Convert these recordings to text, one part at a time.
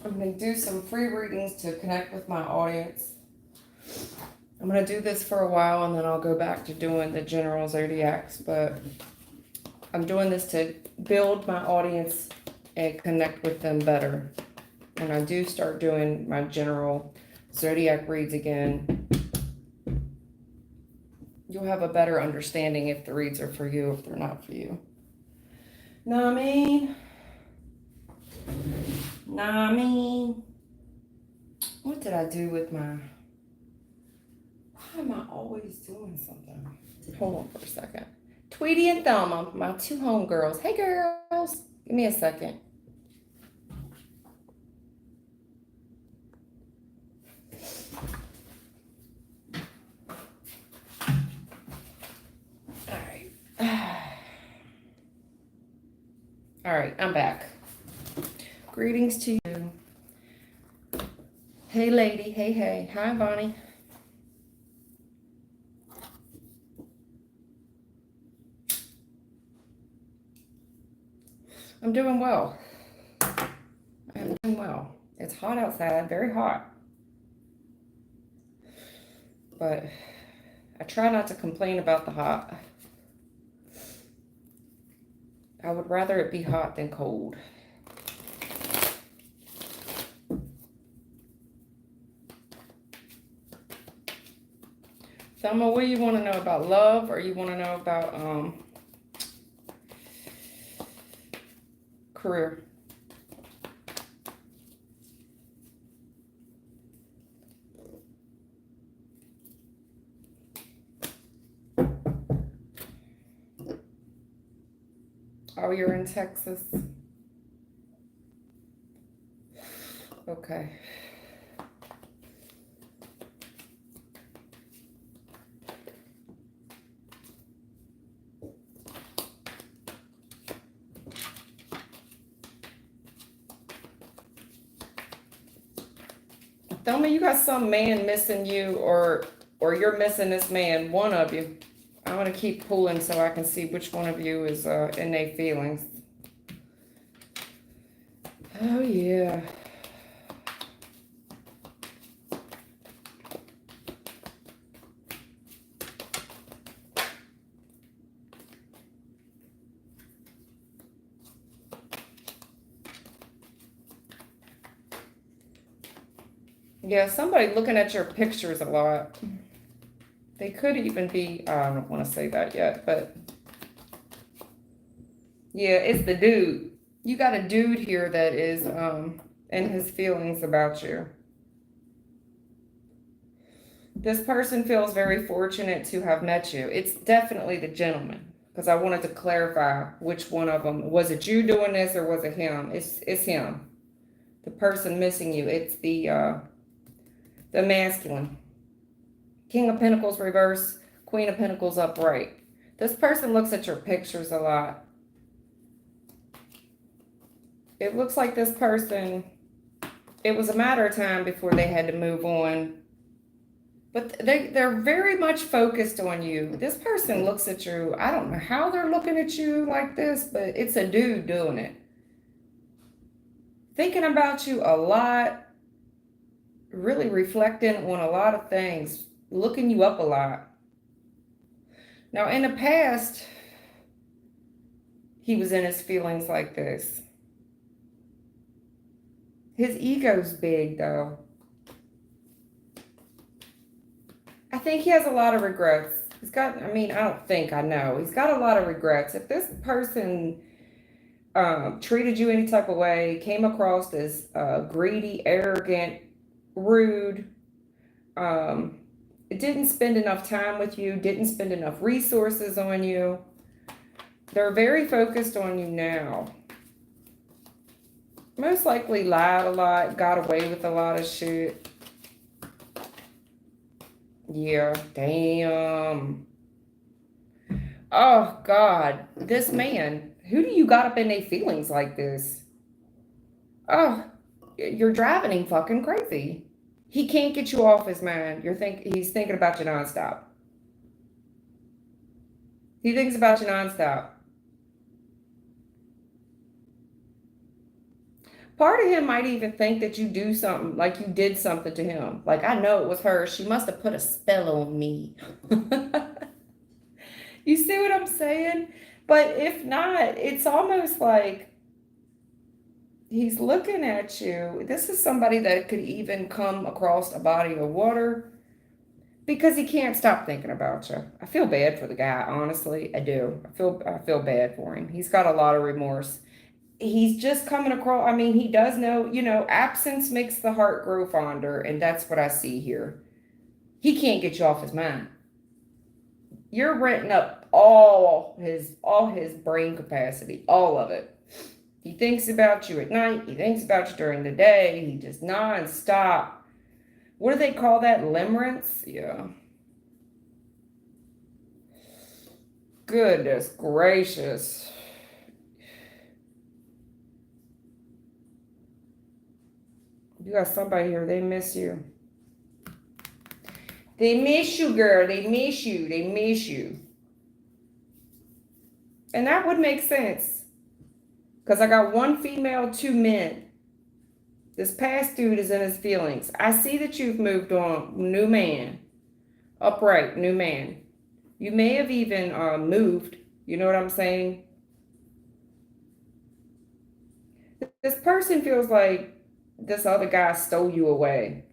I'm going to do some free readings to connect with my audience. I'm going to do this for a while and then I'll go back to doing the general zodiacs, but I'm doing this to build my audience and connect with them better. When I do start doing my general zodiac reads again, you'll have a better understanding if the reads are for you, if they're not for you. Know what I mean? What did I do with my... Why am I always doing something? Hold on for a second. Tweety and Thelma, my two homegirls. Hey, girls. Give me a second. All right. All right, I'm back. Greetings to you. Hey, lady. Hey, hey. Hi, Bonnie. I'm doing well. I'm doing well. It's hot outside, very hot. But I try not to complain about the hot. I would rather it be hot than cold. Thelma, what do you want to know about love, or you want to know about career? Oh, you're in Texas? Okay. Thelma, you got some man missing you, or you're missing this man, one of you. I'm going to keep pulling so I can see which one of you is in their feelings. Oh, yeah. Yeah, somebody looking at your pictures a lot. They could even be, I don't want to say that yet, but yeah, it's the dude. You got a dude here that is in his feelings about you. This person feels very fortunate to have met you. It's definitely the gentleman, because I wanted to clarify which one of them. Was it you doing this or was it him? It's him. The person missing you. It's the masculine. King of Pentacles reverse, Queen of Pentacles upright. This person looks at your pictures a lot. It looks like this person, it was a matter of time before they had to move on. But they're very much focused on you. This person looks at you. I don't know how they're looking at you like this, but it's a dude doing it. Thinking about you a lot. Really reflecting on a lot of things. Looking you up a lot. Now, in the past, he was in his feelings like this. His ego's big, though. I think he has a lot of regrets. He's got, I mean, I don't think, I know. He's got a lot of regrets. If this person treated you any type of way, came across as greedy, arrogant, rude, didn't spend enough time with you, didn't spend enough resources on you, they're very focused on you now. Most likely lied a lot, got away with a lot of shit. Yeah, damn. Oh, God. This man, who do you got up in their feelings like this? Oh, you're driving him fucking crazy. He can't get you off his mind. He's thinking about you nonstop. He thinks about you nonstop. Part of him might even think that you do something, like you did something to him. Like, I know it was her. She must have put a spell on me. You see what I'm saying? But if not, it's almost like he's looking at you. This is somebody that could even come across a body of water because he can't stop thinking about you. I feel bad for the guy, honestly. I do. I feel bad for him. He's got a lot of remorse. He's just coming across, I mean, he does know, absence makes the heart grow fonder, and that's what I see here. He can't get you off his mind. You're renting up all his brain capacity, all of it. He thinks about you at night, he thinks about you during the day, he just nonstop. What do they call that? Limerence? Yeah. Goodness gracious. You got somebody here, they miss you. They miss you, girl. They miss you. They miss you. And that would make sense. Because I got one female, two men. This past dude is in his feelings. I see that you've moved on. New man. Upright, new man. You may have even moved. You know what I'm saying? This person feels like this other guy stole you away.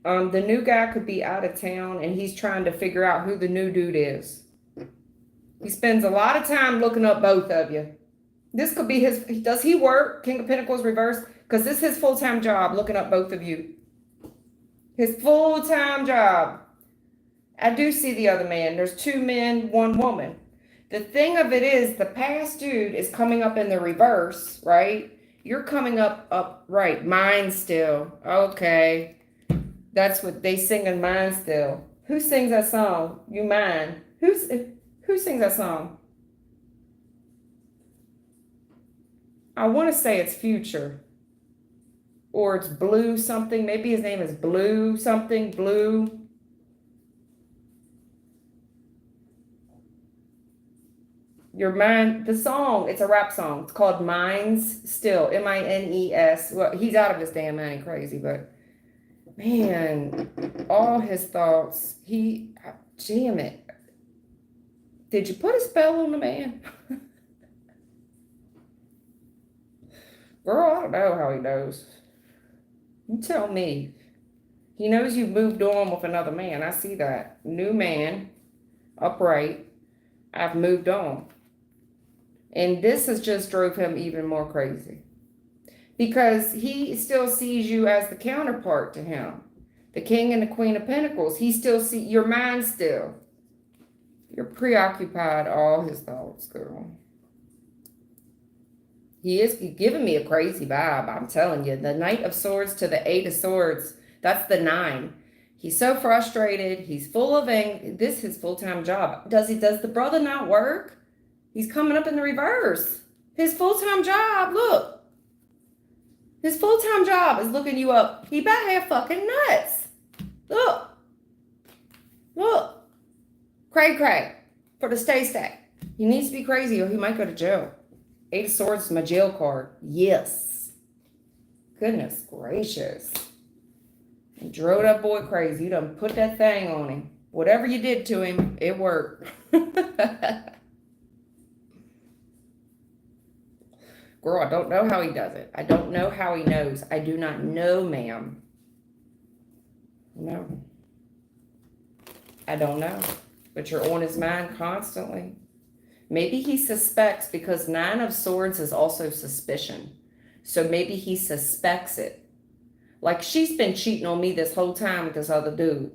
The new guy could be out of town and he's trying to figure out who the new dude is. He spends a lot of time looking up both of you. This could be does he work? King of Pentacles reverse? Because this is his full-time job, looking up both of you. His full-time job. I do see the other man. There's two men, one woman. The thing of it is, the past dude is coming up in the reverse, right? You're coming up right. Mine still. Okay. That's what they sing in Mine Still. Who sings that song? You Mine. Who sings that song? I want to say it's Future. Or it's Blue something. Maybe his name is Blue something. Blue. Your Mind, the song, it's a rap song. It's called Mines Still. Mines. Well, he's out of his damn mind, crazy, but man, all his thoughts, damn it. Did you put a spell on the man? Girl, I don't know how he knows. You tell me. He knows you've moved on with another man. I see that. New man, upright. I've moved on. And this has just drove him even more crazy. Because he still sees you as the counterpart to him. The King and the Queen of Pentacles. He still sees your mind still. You're preoccupied, all his thoughts, girl. He is giving me a crazy vibe, I'm telling you. The Knight of Swords to the Eight of Swords, that's the 9. He's so frustrated. He's full of anger. This is his full-time job. Does the brother not work? He's coming up in the reverse. His full-time job, look. His full-time job is looking you up. He about half fucking nuts. Look. Look. Cray for the stay. He needs to be crazy or he might go to jail. 8 of Swords is my jail card. Yes. Goodness gracious. You drove that boy crazy. You done put that thing on him. Whatever you did to him, it worked. Girl, I don't know how he does it. I don't know how he knows. I do not know, ma'am. No. I don't know. But you're on his mind constantly. Maybe he suspects because 9 of Swords is also suspicion. So maybe he suspects it. Like she's been cheating on me this whole time with this other dude.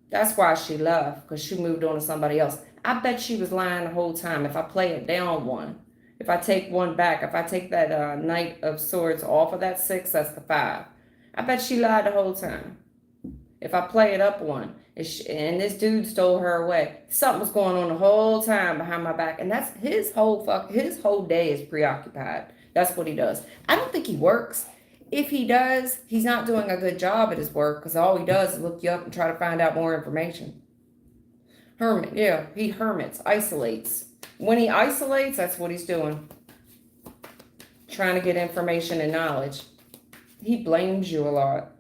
That's why she left, because she moved on to somebody else. I bet she was lying the whole time. If I play it down one, if I take one back, if I take that Knight of Swords off of that 6, that's the 5. I bet she lied the whole time. If I play it up one, and this dude stole her away, something was going on the whole time behind my back, and that's his whole day is preoccupied. That's what he does. I don't think he works. If he does, he's not doing a good job at his work because all he does is look you up and try to find out more information. Hermit, yeah. He hermits, isolates. When he isolates, that's what he's doing. Trying to get information and knowledge. He blames you a lot.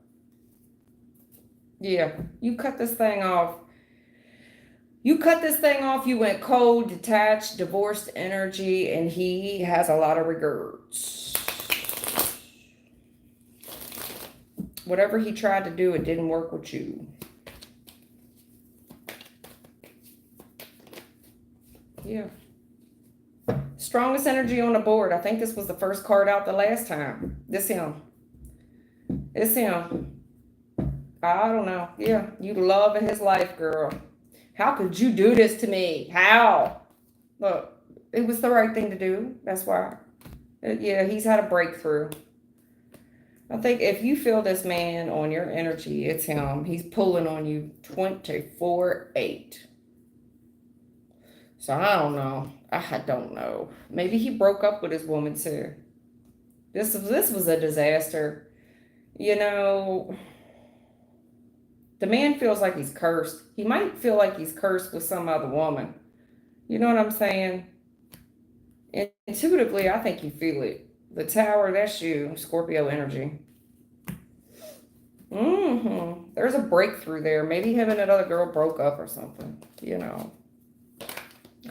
Yeah. You cut this thing off. You cut this thing off, you went cold, detached, divorced energy, and he has a lot of regrets. Whatever he tried to do, it didn't work with you. Yeah. Strongest energy on the board. I think this was the first card out the last time. This him. It's him. I don't know. Yeah. You the love of his life, girl. How could you do this to me? How? Look, it was the right thing to do. That's why. Yeah, he's had a breakthrough. I think if you feel this man on your energy, it's him. He's pulling on you 24/8. So I don't know. I don't know. Maybe he broke up with his woman too. This was a disaster. You know, the man feels like he's cursed. He might feel like he's cursed with some other woman. You know what I'm saying? Intuitively, I think you feel it. The Tower, that's you, Scorpio energy. There's a breakthrough there. Maybe him and another girl broke up or something. You know.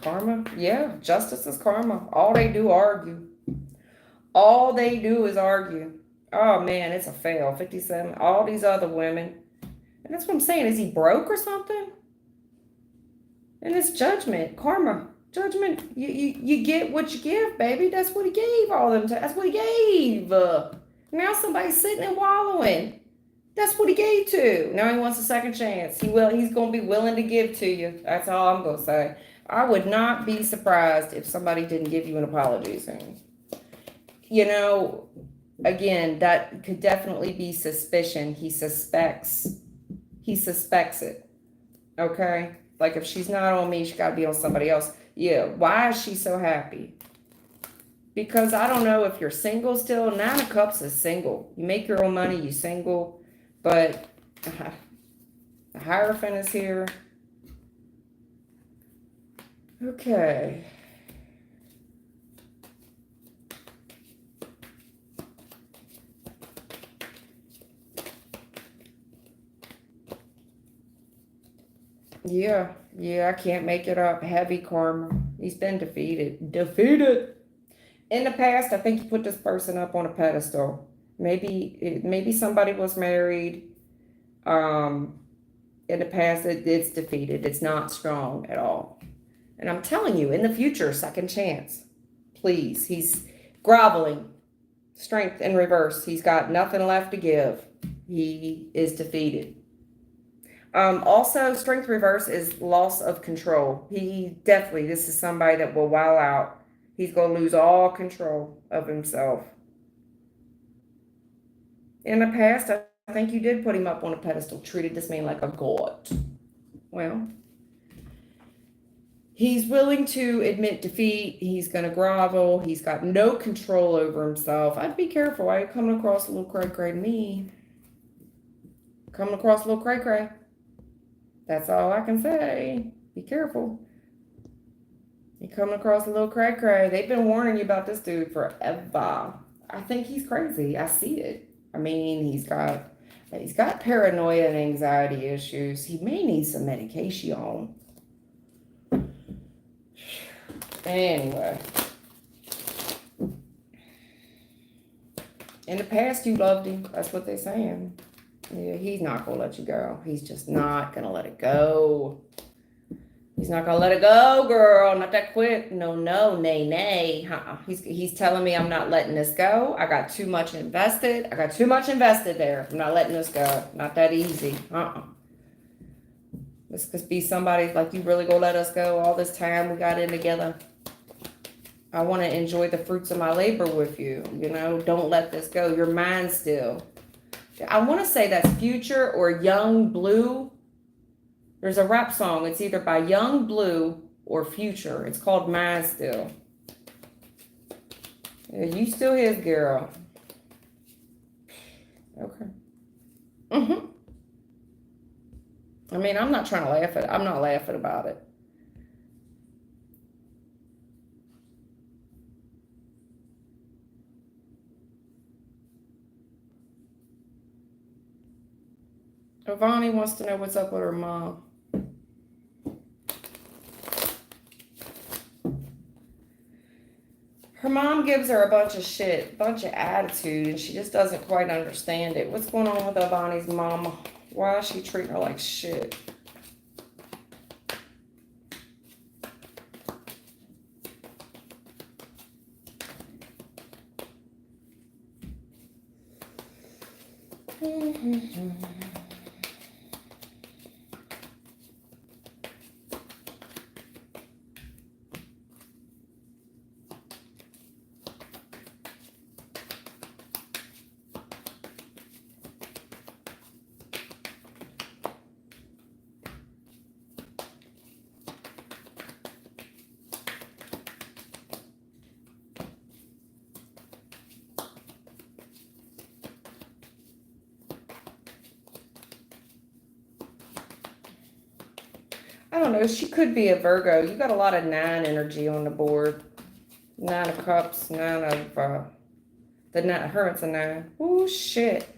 Karma? Yeah, justice is karma. All they do argue. All they do is argue. Oh man, it's a fail. 57. All these other women. And that's what I'm saying. Is he broke or something? And it's judgment, karma, judgment. You get what you give, baby. That's what he gave all them. That's what he gave. Now somebody's sitting and wallowing. That's what he gave to. Now he wants a second chance. He's gonna be willing to give to you. That's all I'm gonna say. I would not be surprised if somebody didn't give you an apology soon. You know, again, that could definitely be suspicion. He suspects it. Okay? Like if she's not on me, she gotta be on somebody else. Yeah, why is she so happy? Because I don't know if you're single still. 9 of Cups is single. You make your own money, you single. But the Hierophant is here. Okay. Yeah, I can't make it up. Heavy karma. He's been defeated. Defeated. In the past, I think you put this person up on a pedestal. Maybe somebody was married. In the past, it's defeated. It's not strong at all. And I'm telling you, in the future, second chance. Please. He's groveling. Strength in reverse. He's got nothing left to give. He is defeated. Also, strength reverse is loss of control. This is somebody that will wow out. He's going to lose all control of himself. In the past, I think you did put him up on a pedestal, treated this man like a god. Well, he's willing to admit defeat. He's going to grovel. He's got no control over himself. I'd be careful. Why are you coming across a little cray-cray to me? Coming across a little cray-cray. That's all I can say. Be careful. You're coming across a little cray-cray. They've been warning you about this dude forever. I think he's crazy. I see it. I mean, he's got paranoia and anxiety issues. He may need some medication. Anyway. In the past, you loved him. That's what they're saying. Yeah, he's not going to let you go. He's just not going to let it go. He's not going to let it go, girl. Not that quick. No, nay. He's telling me I'm not letting this go. I got too much invested. There. I'm not letting this go. Not that easy. This could be somebody like, you really going to let us go all this time we got in together? I want to enjoy the fruits of my labor with you. You know, don't let this go. You're mine still. I want to say that's Future or Young Blue. There's a rap song. It's either by Young Blue or Future. It's called Mine Still. Yeah, you still his girl. Okay. I mean, I'm not trying to laugh at it. I'm not laughing about it. Ivani wants to know what's up with her mom. Her mom gives her a bunch of shit, a bunch of attitude, and she just doesn't quite understand it. What's going on with Ivani's mama? Why is she treating her like shit? I don't know. She could be a Virgo. You got a lot of 9 energy on the board. 9 of Cups, 9 of the 9. Hermit's a 9. Oh shit.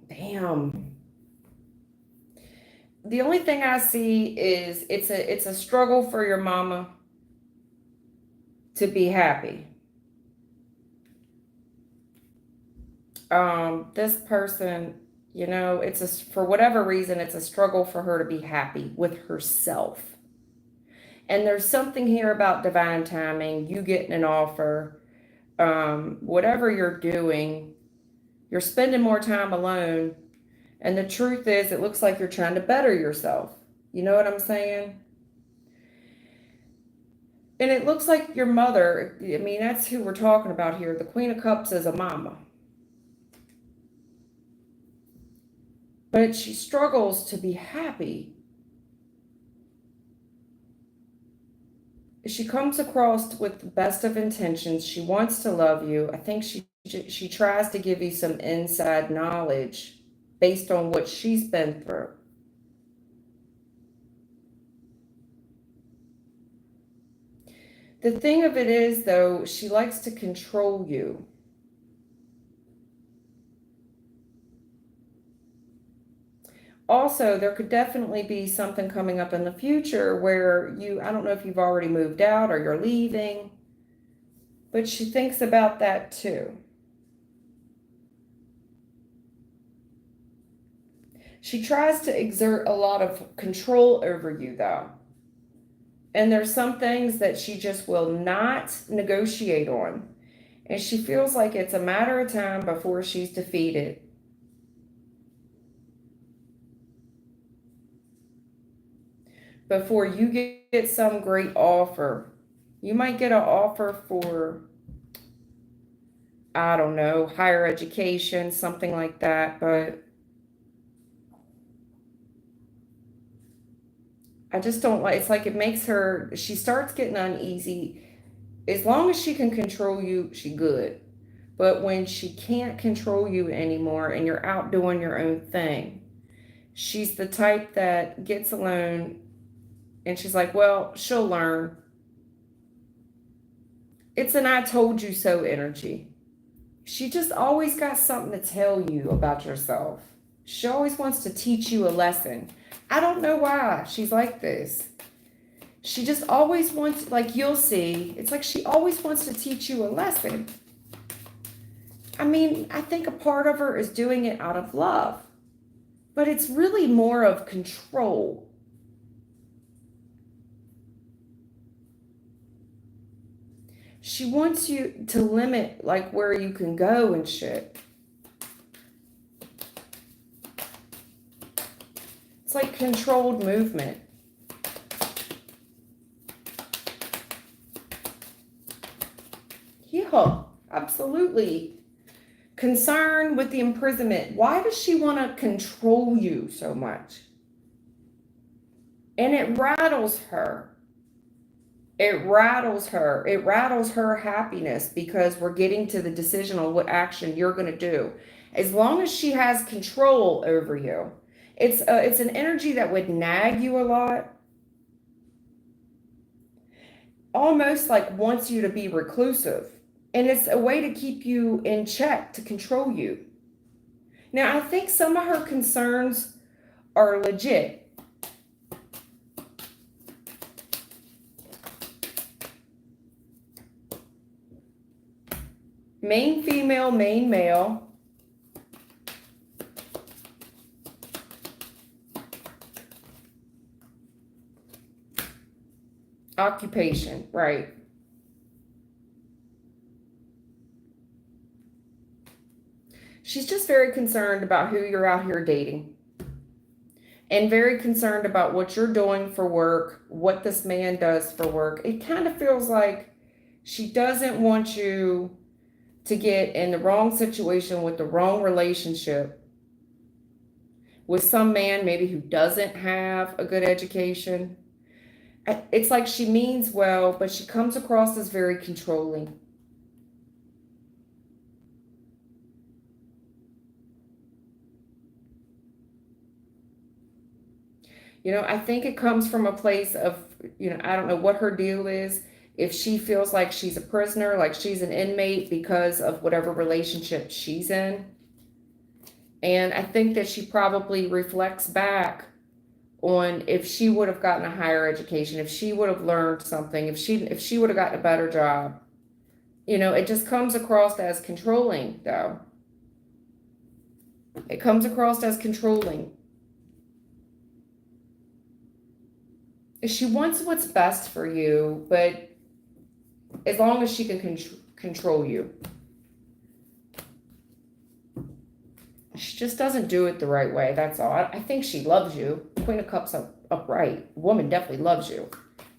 Damn. The only thing I see is it's a struggle for your mama to be happy. This person, it's for whatever reason, it's a struggle for her to be happy with herself. And there's something here about divine timing, you getting an offer, whatever you're doing, you're spending more time alone. And the truth is, it looks like you're trying to better yourself. You know what I'm saying? And it looks like your mother, I mean, that's who we're talking about here. The Queen of Cups is a mama. But she struggles to be happy. She comes across with the best of intentions. She wants to love you. I think she tries to give you some inside knowledge based on what she's been through. The thing of it is, though, she likes to control you. Also, there could definitely be something coming up in the future where I don't know if you've already moved out or you're leaving, but she thinks about that too. She tries to exert a lot of control over you, though. And there's some things that she just will not negotiate on. And she feels like it's a matter of time before she's defeated. Before you get some great offer. You might get an offer for, I don't know, higher education, something like that, but I just don't like, it's like it makes her, she starts getting uneasy. As long as she can control you, she good. But when she can't control you anymore and you're out doing your own thing, she's the type that gets alone and she's like, well, she'll learn. It's an I told you so energy. She just always got something to tell you about yourself. She always wants to teach you a lesson. I don't know why she's like this. She just always wants, like you'll see, it's like she always wants to teach you a lesson. I mean, I think a part of her is doing it out of love, but it's really more of control. She wants you to limit like where you can go and shit. It's like controlled movement. Yeah, absolutely. Concern with the imprisonment. Why does she want to control you so much? And it rattles her. It rattles her. It rattles her happiness because we're getting to the decision on what action you're going to do. As long as she has control over you, it's an energy that would nag you a lot, almost like wants you to be reclusive. And it's a way to keep you in check, to control you. Now, I think some of her concerns are legit. Main female, main male. Occupation, right. She's just very concerned about who you're out here dating. And very concerned about what you're doing for work, what this man does for work. It kind of feels like she doesn't want you to get in the wrong situation with the wrong relationship with some man maybe who doesn't have a good education. It's like she means well, but she comes across as very controlling. I think it comes from a place of, I don't know what her deal is. If she feels like she's a prisoner, like she's an inmate because of whatever relationship she's in. And I think that she probably reflects back on if she would have gotten a higher education, if she would have learned something, if she would have gotten a better job. It just comes across as controlling, though. It comes across as controlling. She wants what's best for you, but as long as she can control you. She just doesn't do it the right way. That's all. I think she loves you. Queen of Cups upright. Woman definitely loves you.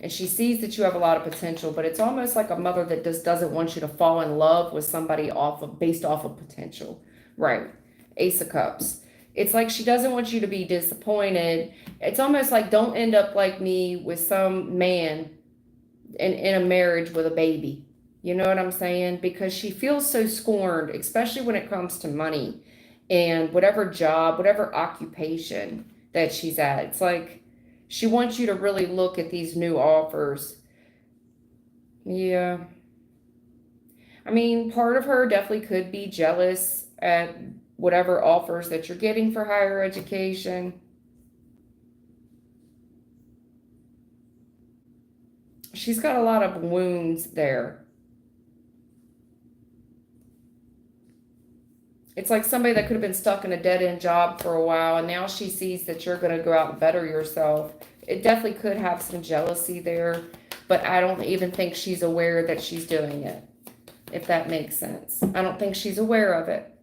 And she sees that you have a lot of potential, but it's almost like a mother that just doesn't want you to fall in love with somebody based off of potential. Right. Ace of Cups. It's like she doesn't want you to be disappointed. It's almost like don't end up like me with some man in a marriage with a baby. You know what I'm saying? Because she feels so scorned, especially when it comes to money and whatever job, whatever occupation that she's at. It's like she wants you to really look at these new offers. Yeah. I mean, part of her definitely could be jealous at whatever offers that you're getting for higher education. She's got a lot of wounds there. It's like somebody that could have been stuck in a dead-end job for a while, and now she sees that you're going to go out and better yourself. It definitely could have some jealousy there, but I don't even think she's aware that she's doing it, if that makes sense. I don't think she's aware of it.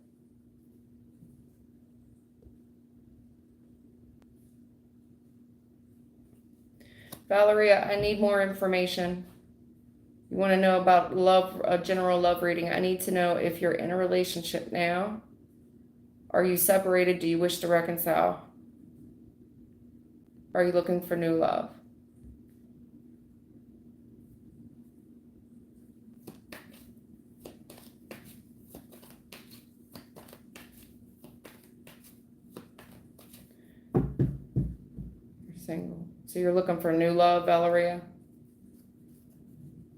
Valeria, I need more information. You want to know about love, a general love reading. I need to know if you're in a relationship now. Are you separated? Do you wish to reconcile? Are you looking for new love? You're single. So you're looking for new love, Valeria?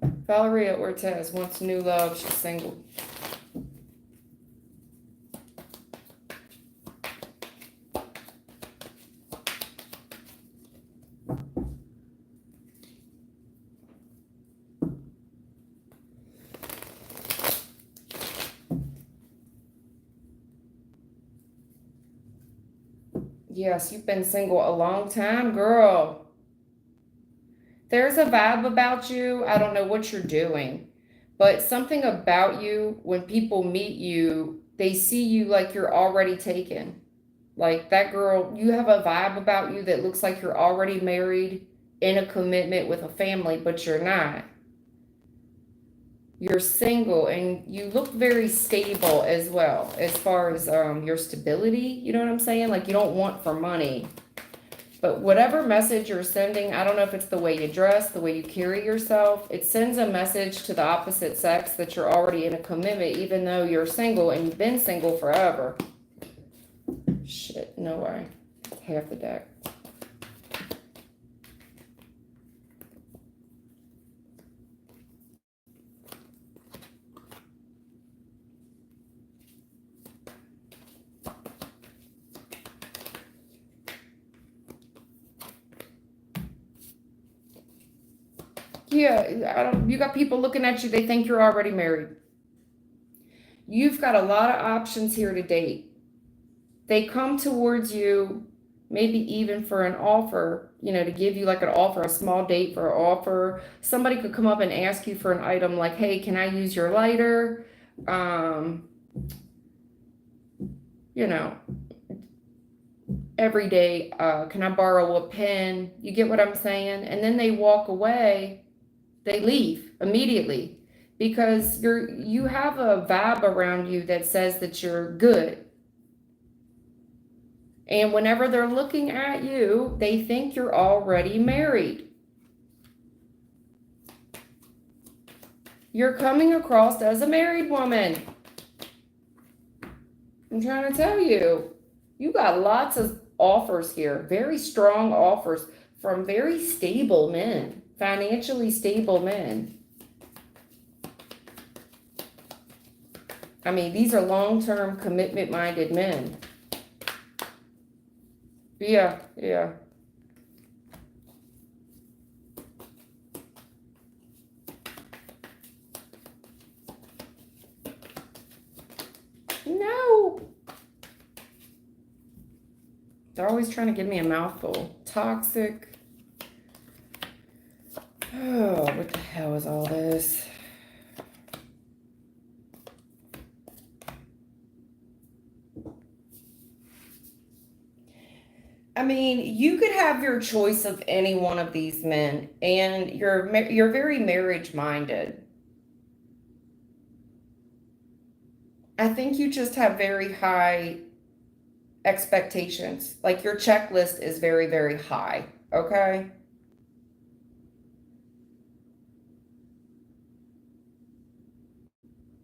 Valeria Ortiz wants new love. She's single. Yes, you've been single a long time, girl. There's a vibe about you. I don't know what you're doing, but something about you, when people meet you, they see you like you're already taken. Like that girl, you have a vibe about you that looks like you're already married in a commitment with a family, but you're not. You're single and you look very stable as well, as far as your stability, you know what I'm saying? Like you don't want for money. But whatever message you're sending, I don't know if it's the way you dress, the way you carry yourself, it sends a message to the opposite sex that you're already in a commitment, even though you're single and you've been single forever. Shit, no way. Half the deck. Yeah, I don't, you got people looking at you, they think you're already married. You've got a lot of options here to date. They come towards you, maybe even for an offer, to give you like an offer, a small date for an offer. Somebody could come up and ask you for an item like, hey, can I use your lighter? Um, you know, every day, can I borrow a pen? You get what I'm saying? And then they walk away, they leave immediately because you have a vibe around you that says that you're good. And whenever they're looking at you, they think you're already married. You're coming across as a married woman. I'm trying to tell you, you got lots of offers here, very strong offers from very stable men, financially stable men. I mean, these are long-term commitment-minded men. Yeah, yeah. No. They're always trying to give me a mouthful. Toxic. Oh, what the hell is all this? I mean, you could have your choice of any one of these men, and you're very marriage minded. I think you just have very high expectations. Like your checklist is very, very high. Okay.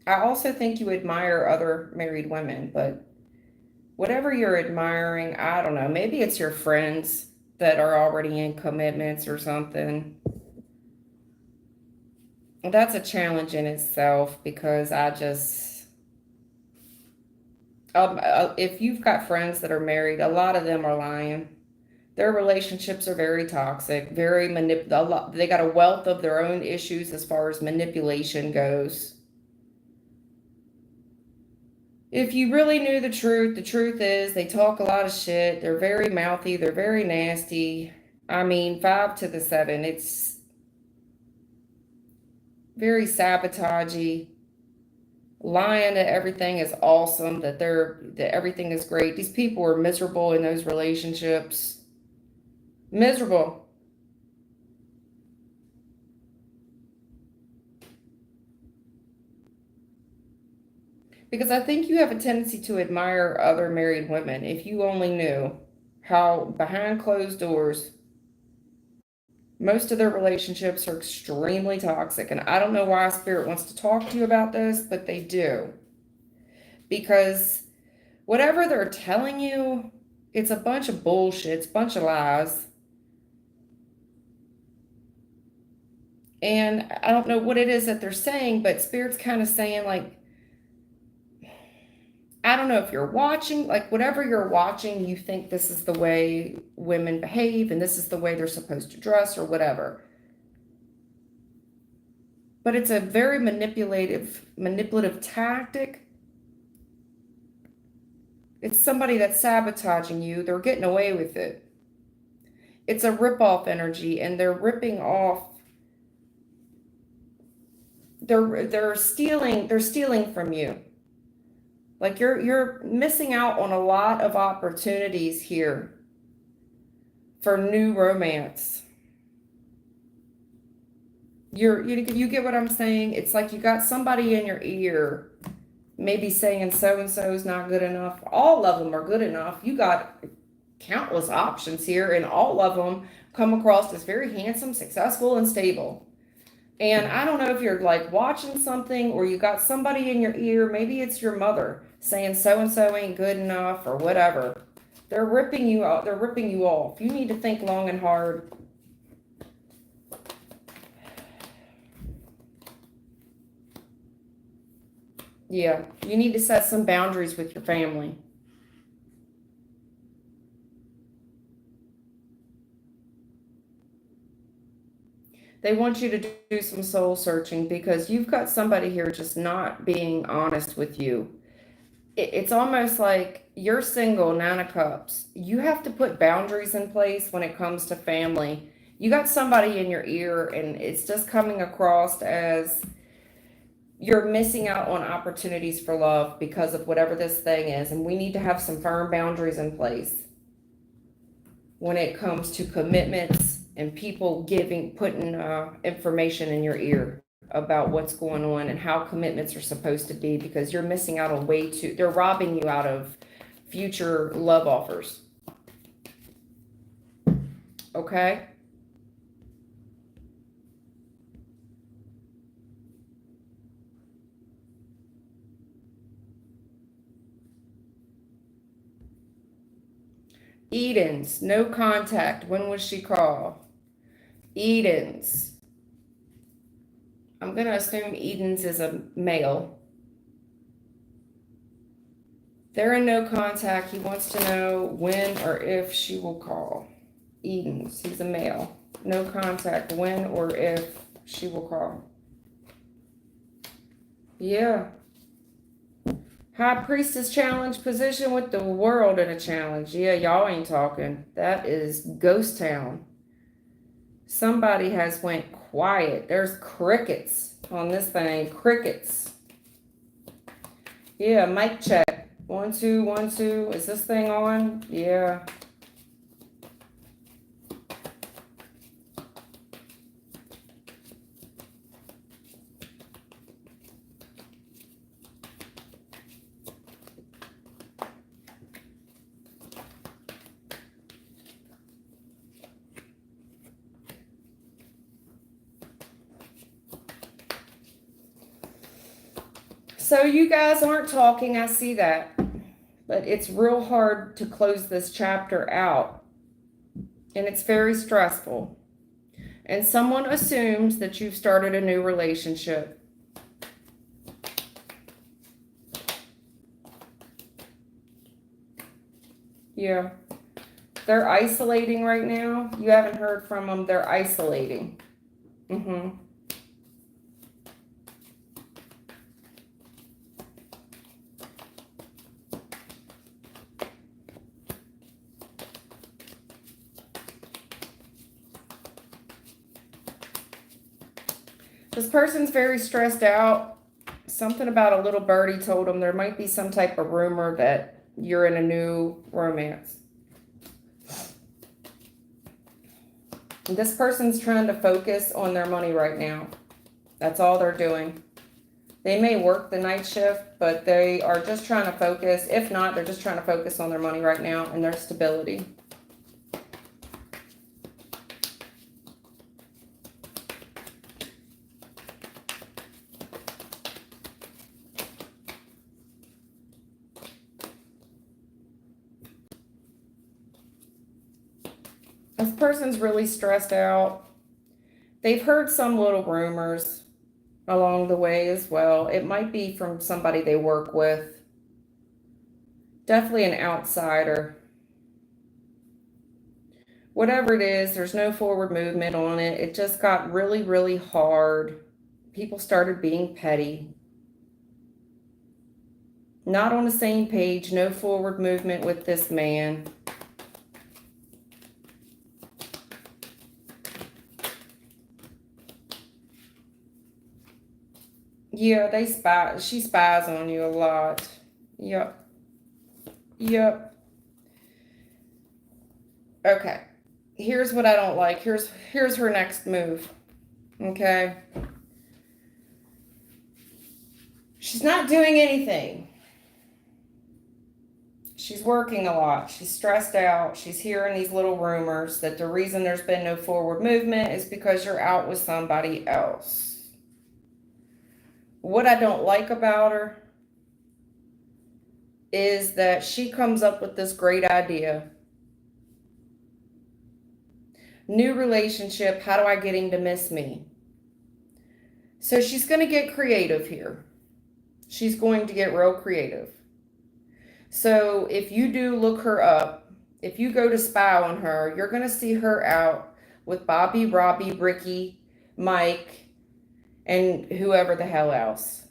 I also think you admire other married women, but whatever you're admiring, I don't know. Maybe it's your friends that are already in commitments or something. That's a challenge in itself because if you've got friends that are married, a lot of them are lying. Their relationships are very toxic, very they got a wealth of their own issues as far as manipulation goes. If you really knew the truth is they talk a lot of shit. They're very mouthy, they're very nasty. I mean, 5 to the 7, it's very sabotagey, lying that everything is awesome, that everything is great. These people are miserable in those relationships. Miserable. Because I think you have a tendency to admire other married women. If you only knew how behind closed doors, most of their relationships are extremely toxic. And I don't know why Spirit wants to talk to you about this, but they do. Because whatever they're telling you, it's a bunch of bullshit, it's a bunch of lies. And I don't know what it is that they're saying, but Spirit's kind of saying, like, I don't know if you're watching, like, whatever you're watching, you think this is the way women behave and this is the way they're supposed to dress or whatever. But it's a very manipulative tactic. It's somebody that's sabotaging you. They're getting away with it. It's a rip-off energy, and they're ripping off. They're stealing from you. Like you're missing out on a lot of opportunities here for new romance. You get what I'm saying? It's like you got somebody in your ear maybe saying so and so is not good enough. All of them are good enough. You got countless options here, and all of them come across as very handsome, successful, and stable. And I don't know if you're like watching something or you got somebody in your ear, maybe it's your mother saying so and so ain't good enough or whatever. They're ripping you out, they're ripping you off. You need to think long and hard. Yeah, you need to set some boundaries with your family. They want you to do some soul searching because you've got somebody here just not being honest with you. It's almost like you're single, Nine of Cups. You have to put boundaries in place when it comes to family. You got somebody in your ear, and it's just coming across as you're missing out on opportunities for love because of whatever this thing is. And we need to have some firm boundaries in place when it comes to commitments and people putting information in your ear about what's going on and how commitments are supposed to be, because you're missing out on they're robbing you out of future love offers. Okay? Edens, no contact. When was she called? Edens. I'm going to assume Edens is a male. They're in no contact. He wants to know when or if she will call. Edens, he's a male. No contact. When or if she will call. Yeah. High Priestess challenge position with the world in a challenge. Yeah, y'all ain't talking. That is ghost town. Somebody has went quiet. There's crickets on this thing. Crickets. Yeah, mic check. 1, 2, 1, 2. Is this thing on? Yeah. So you guys aren't talking, I see that. But it's real hard to close this chapter out. And it's very stressful. And someone assumes that you've started a new relationship. Yeah. They're isolating right now. You haven't heard from them. They're isolating. Mm-hmm. This person's very stressed out. Something about a little birdie told them there might be some type of rumor that you're in a new romance. This person's trying to focus on their money right now. That's all they're doing. They may work the night shift, but they are just trying to focus. If not, they're just trying to focus on their money right now and their stability. This person's really stressed out. They've heard some little rumors along the way as well. It might be from somebody they work with. Definitely an outsider. Whatever it is, there's no forward movement on it. It just got really, really hard. People started being petty. Not on the same page, no forward movement with this man. Yeah, she spies on you a lot. Yep. Yep. Okay. Here's what I don't like. Here's her next move. Okay. She's not doing anything. She's working a lot. She's stressed out. She's hearing these little rumors that the reason there's been no forward movement is because you're out with somebody else. What I don't like about her is that she comes up with this great idea. New relationship, how do I get him to miss me? So she's going to get creative here. She's going to get real creative. So if you do look her up, if you go to spy on her, you're going to see her out with Bobby, Robbie, Ricky, Mike, and whoever the hell else.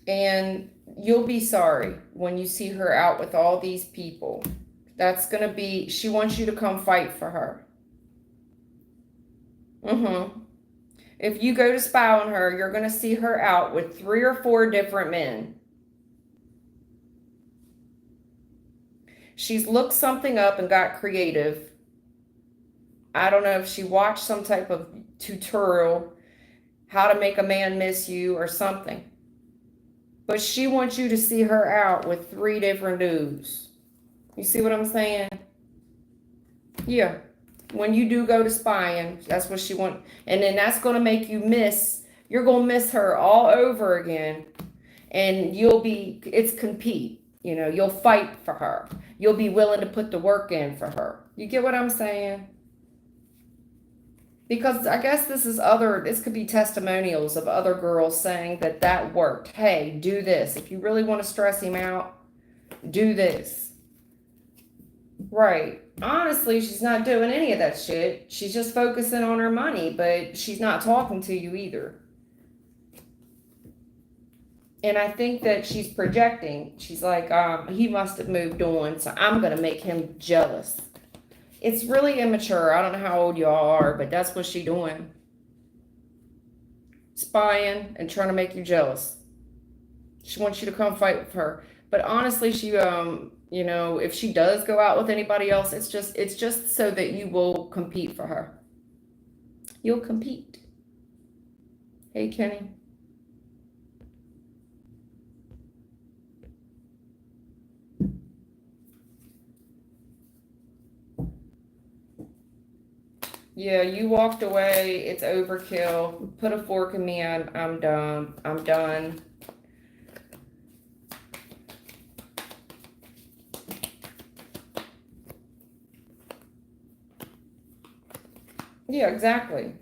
And you'll be sorry when you see her out with all these people. That's going to be, she wants you to come fight for her. If you go to spy on her, you're going to see her out with 3 or 4 different men. She's looked something up and got creative. I don't know if she watched some type of tutorial, how to make a man miss you or something. But she wants you to see her out with 3 different dudes. You see what I'm saying? Yeah. When you do go to spying, that's what she wants. And then that's going to make you you're going to miss her all over again. And it's compete. You know, you'll fight for her. You'll be willing to put the work in for her. You get what I'm saying? Because I guess this could be testimonials of other girls saying that worked. Hey, do this. If you really want to stress him out, do this. Right. Honestly, she's not doing any of that shit. She's just focusing on her money, but she's not talking to you either. And I think that she's projecting. She's like, he must have moved on, so I'm going to make him jealous. It's really immature. I don't know how old y'all are, but that's what she's doing. Spying and trying to make you jealous. She wants you to come fight with her. But honestly, she, if she does go out with anybody else, it's just so that you will compete for her. You'll compete. Hey, Kenny. Yeah, you walked away. It's overkill. Put a fork in me. I'm done. I'm done. Yeah, exactly.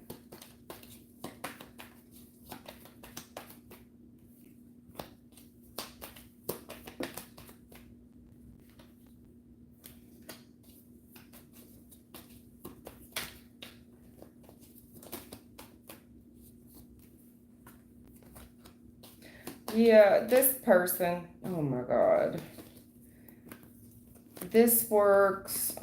Yeah, this person, oh my God. This works,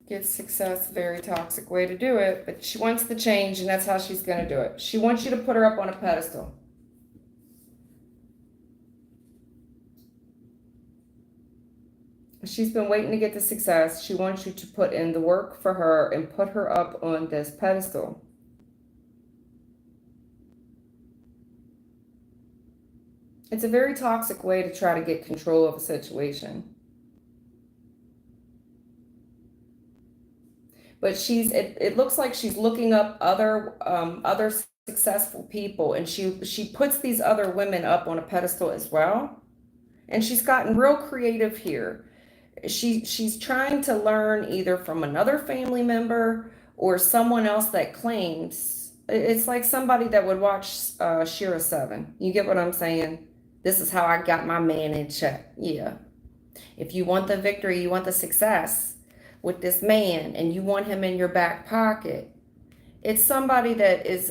gets success, very toxic way to do it, but she wants the change and that's how she's going to do it. She wants you to put her up on a pedestal. She's been waiting to get the success. She wants you to put in the work for her and put her up on this pedestal. It's a very toxic way to try to get control of a situation. But it looks like she's looking up other successful people, and she puts these other women up on a pedestal as well. And she's gotten real creative here. She's trying to learn either from another family member or someone else that claims. It's like somebody that would watch Shira 7. You get what I'm saying? This is how I got my man in check. Yeah. If you want the victory, you want the success with this man, and you want him in your back pocket. It's somebody that is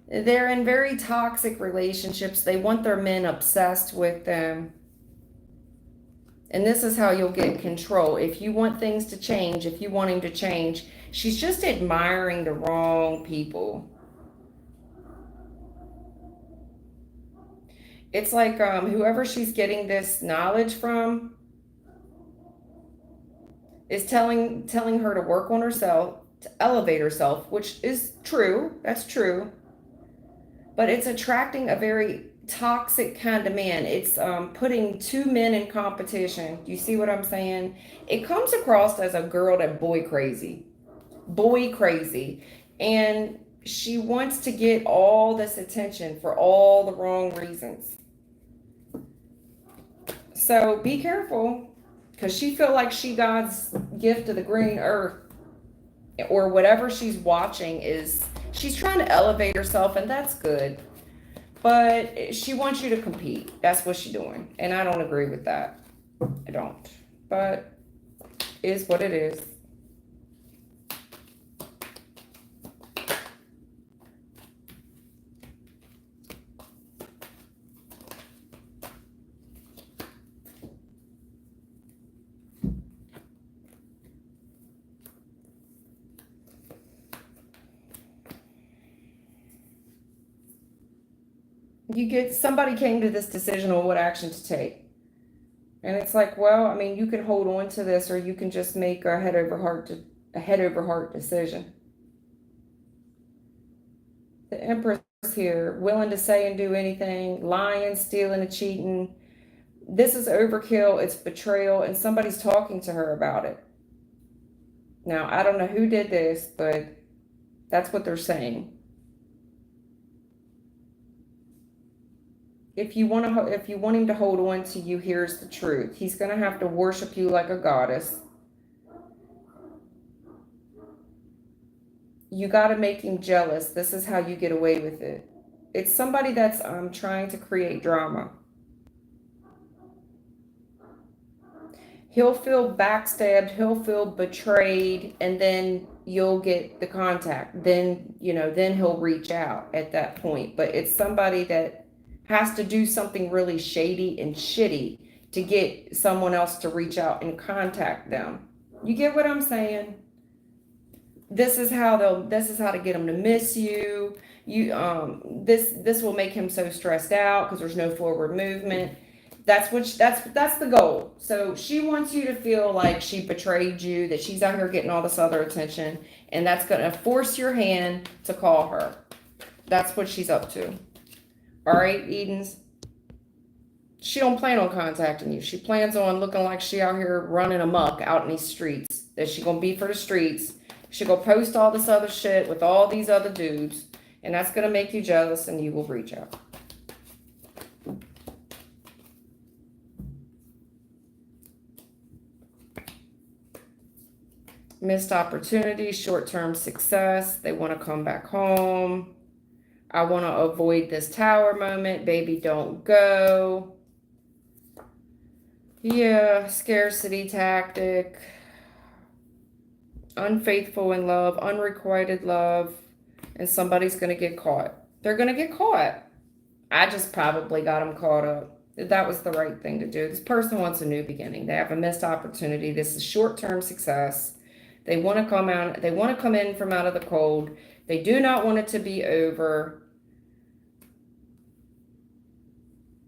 they're in very toxic relationships. They want their men obsessed with them. And this is how you'll get control. If you want things to change, if you want him to change, she's just admiring the wrong people. It's like whoever she's getting this knowledge from is telling her to work on herself, to elevate herself, which is true. That's true. But it's attracting a very toxic kind of man. It's putting two men in competition. You see what I'm saying? It comes across as a girl that boy crazy, and she wants to get all this attention for all the wrong reasons. So be careful, because she feel like she God's gift to the green earth, or whatever she's watching is she's trying to elevate herself, and that's good. But she wants you to compete. That's what she's doing, and I don't agree with that. I don't. But is what it is. You get somebody came to this decision on what action to take. And it's like, well, I mean, you can hold on to this, or you can just make a head over heart decision. The Empress here, willing to say and do anything, lying, stealing, and cheating. This is overkill, it's betrayal, and somebody's talking to her about it. Now, I don't know who did this, but that's what they're saying. If you want him to hold on to you, here's the truth. He's going to have to worship you like a goddess. You got to make him jealous. This is how you get away with it. It's somebody that's trying to create drama. He'll feel backstabbed, he'll feel betrayed, and then you'll get the contact. Then, then he'll reach out at that point. But it's somebody that has to do something really shady and shitty to get someone else to reach out and contact them. You get what I'm saying? This is how to get them to miss you. This will make him so stressed out because there's no forward movement. That's the goal. So she wants you to feel like she betrayed you, that she's out here getting all this other attention, and that's going to force your hand to call her. That's what she's up to. All right, Edens. She don't plan on contacting you. She plans on looking like she out here running amok out in these streets. That she gonna be for the streets. She gonna post all this other shit with all these other dudes, and that's gonna make you jealous, and you will reach out. Missed opportunity, short-term success. They want to come back home. I want to avoid this tower moment. Baby, don't go. Yeah, scarcity tactic. Unfaithful in love, unrequited love, and somebody's going to get caught. They're going to get caught. I just probably got them caught up. That was the right thing to do. This person wants a new beginning. They have a missed opportunity. This is short-term success. They want to come out. They want to come in from out of the cold. They do not want it to be over.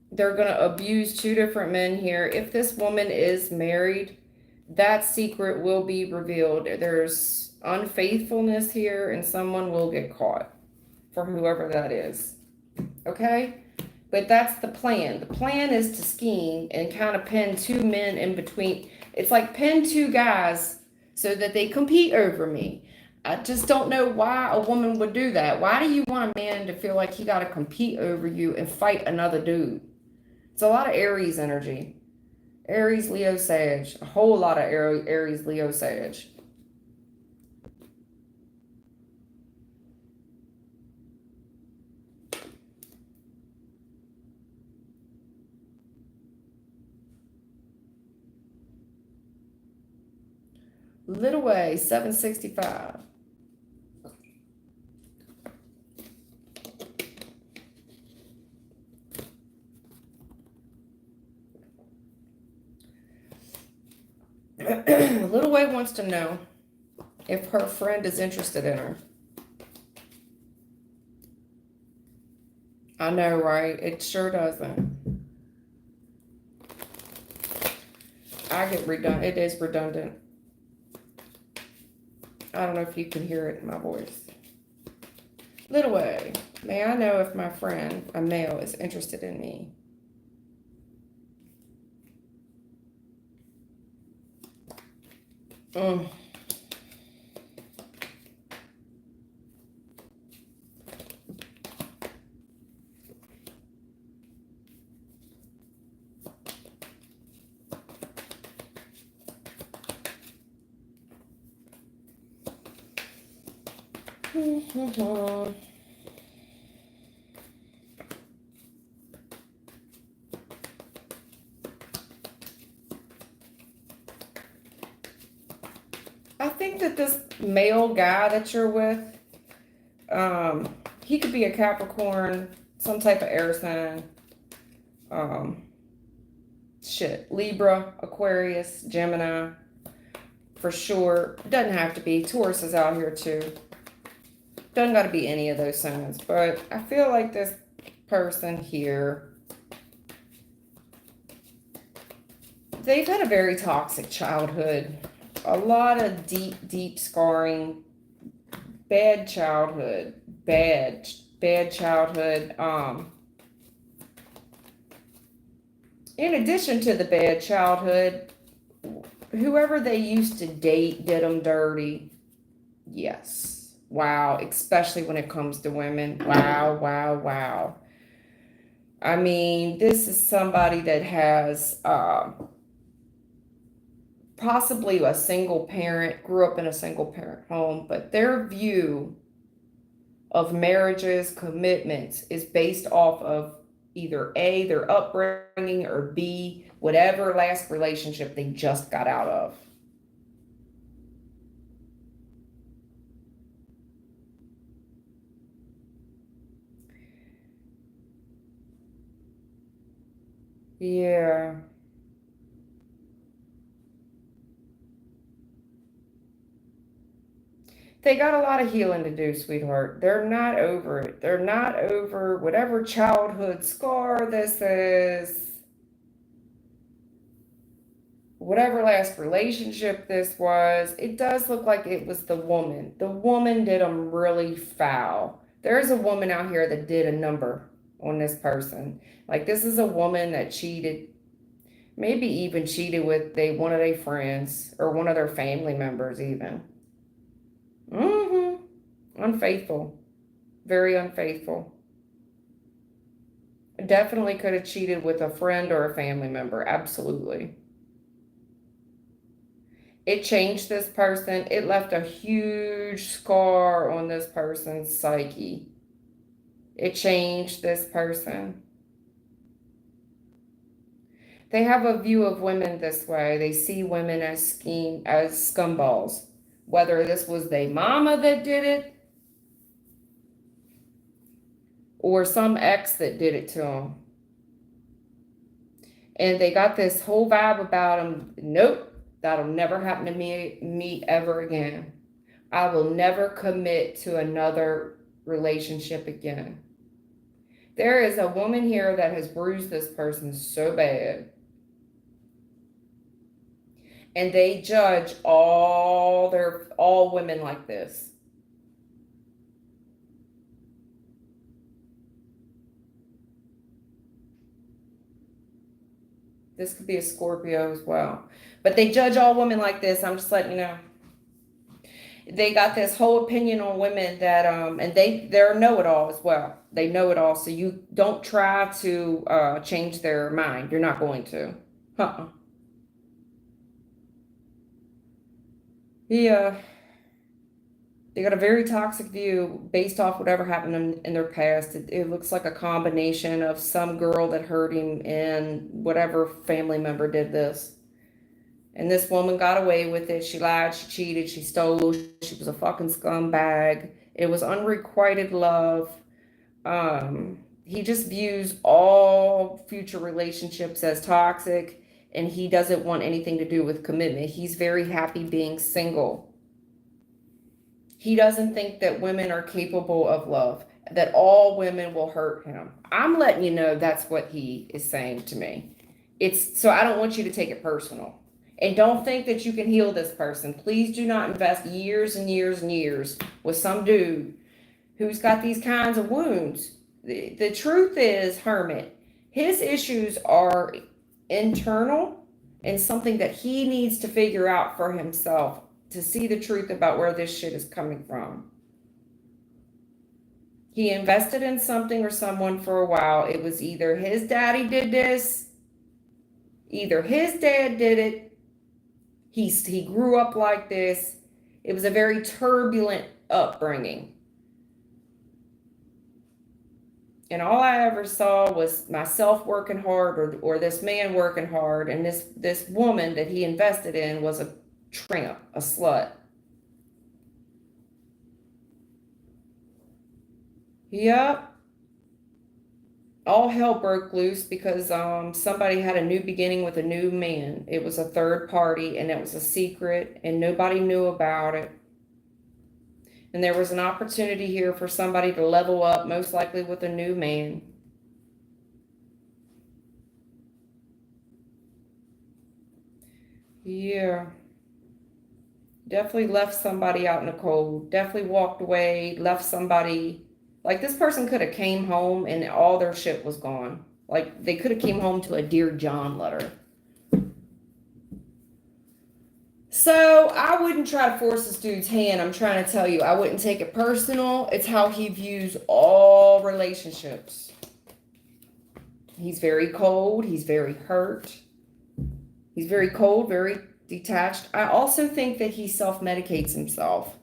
They're going to abuse two different men here. If this woman is married, that secret will be revealed. There's unfaithfulness here, and someone will get caught for whoever that is. Okay? But that's the plan. The plan is to scheme and kind of pin two men in between. It's like pin two guys so that they compete over me. I just don't know why a woman would do that. Why do you want a man to feel like he got to compete over you and fight another dude? It's a lot of Aries energy. Aries, Leo, Sage. A whole lot of Aries, Leo, Sage. Little Way, 765. Little Way wants to know if her friend is interested in her. I know, right? It sure doesn't. I get redundant. It is redundant. I don't know if you can hear it in my voice. Little way. May I know if my friend, a male, is interested in me? Mm. I think that this male guy that you're with, he could be a Capricorn, some type of air sign. Um, Libra, Aquarius, Gemini, for sure. Doesn't have to be. Taurus is out here too. Doesn't got to be any of those signs, but I feel like this person here, they've had a very toxic childhood. A lot of deep scarring, bad childhood, bad childhood. In addition to the bad childhood, whoever they used to date did them dirty. Yes. Wow. Especially when it comes to women. Wow. I mean, this is somebody that has possibly a single parent, grew up in a single parent home, but their view of marriages, commitments is based off of either A, their upbringing, or B, whatever last relationship they just got out of. Yeah. They got a lot of healing to do, sweetheart. They're not over it. They're not over whatever childhood scar this is, whatever last relationship this was. It does look like it was the woman. The woman did them really foul. There's a woman out here that did a number on this person. Like, this is a woman that cheated, maybe even cheated with one of their friends or one of their family members even. Unfaithful. Very unfaithful. Definitely could have cheated with a friend or a family member. Absolutely. It changed this person. It left a huge scar on this person's psyche. It changed this person. They have a view of women this way. They see women as scumballs. Whether this was their mama that did it or some ex that did it to them. And they got this whole vibe about them. Nope, that'll never happen to me ever again. I will never commit to another relationship again. There is a woman here that has bruised this person so bad. And they judge all women like this. This could be a Scorpio as well. But they judge all women like this. I'm just letting you know. They got this whole opinion on women that and they're know-it-all as well. They know it all. So you don't try to change their mind. You're not going to. Yeah. They got a very toxic view based off whatever happened in their past. It looks like a combination of some girl that hurt him and whatever family member did this. And this woman got away with it. She lied, she cheated, she stole, she was a fucking scumbag. It was unrequited love. He just views all future relationships as toxic, and he doesn't want anything to do with commitment. He's very happy being single. He doesn't think that women are capable of love, that all women will hurt him. I'm letting you know that's what he is saying to me. So I don't want you to take it personal. And don't think that you can heal this person. Please do not invest years and years and years with some dude who's got these kinds of wounds. The truth is, Hermit, his issues are internal and something that he needs to figure out for himself to see the truth about where this shit is coming from. He invested in something or someone for a while. It was either his daddy did this, either his dad did it. He grew up like this. It was a very turbulent upbringing. And all I ever saw was myself working hard or this man working hard. And this woman that he invested in was a tramp, a slut. Yep. All hell broke loose because somebody had a new beginning with a new man. It was a third party and it was a secret and nobody knew about it. And there was an opportunity here for somebody to level up, most likely with a new man. Yeah. Definitely left somebody out in the cold. Definitely walked away, left somebody. Like this person could have came home and all their shit was gone. Like they could have came home to a Dear John letter. So I wouldn't try to force this dude's hand. I'm trying to tell you, I wouldn't take it personal. It's how he views all relationships. He's very cold. He's very hurt. He's very cold, very detached. I also think that he self-medicates himself.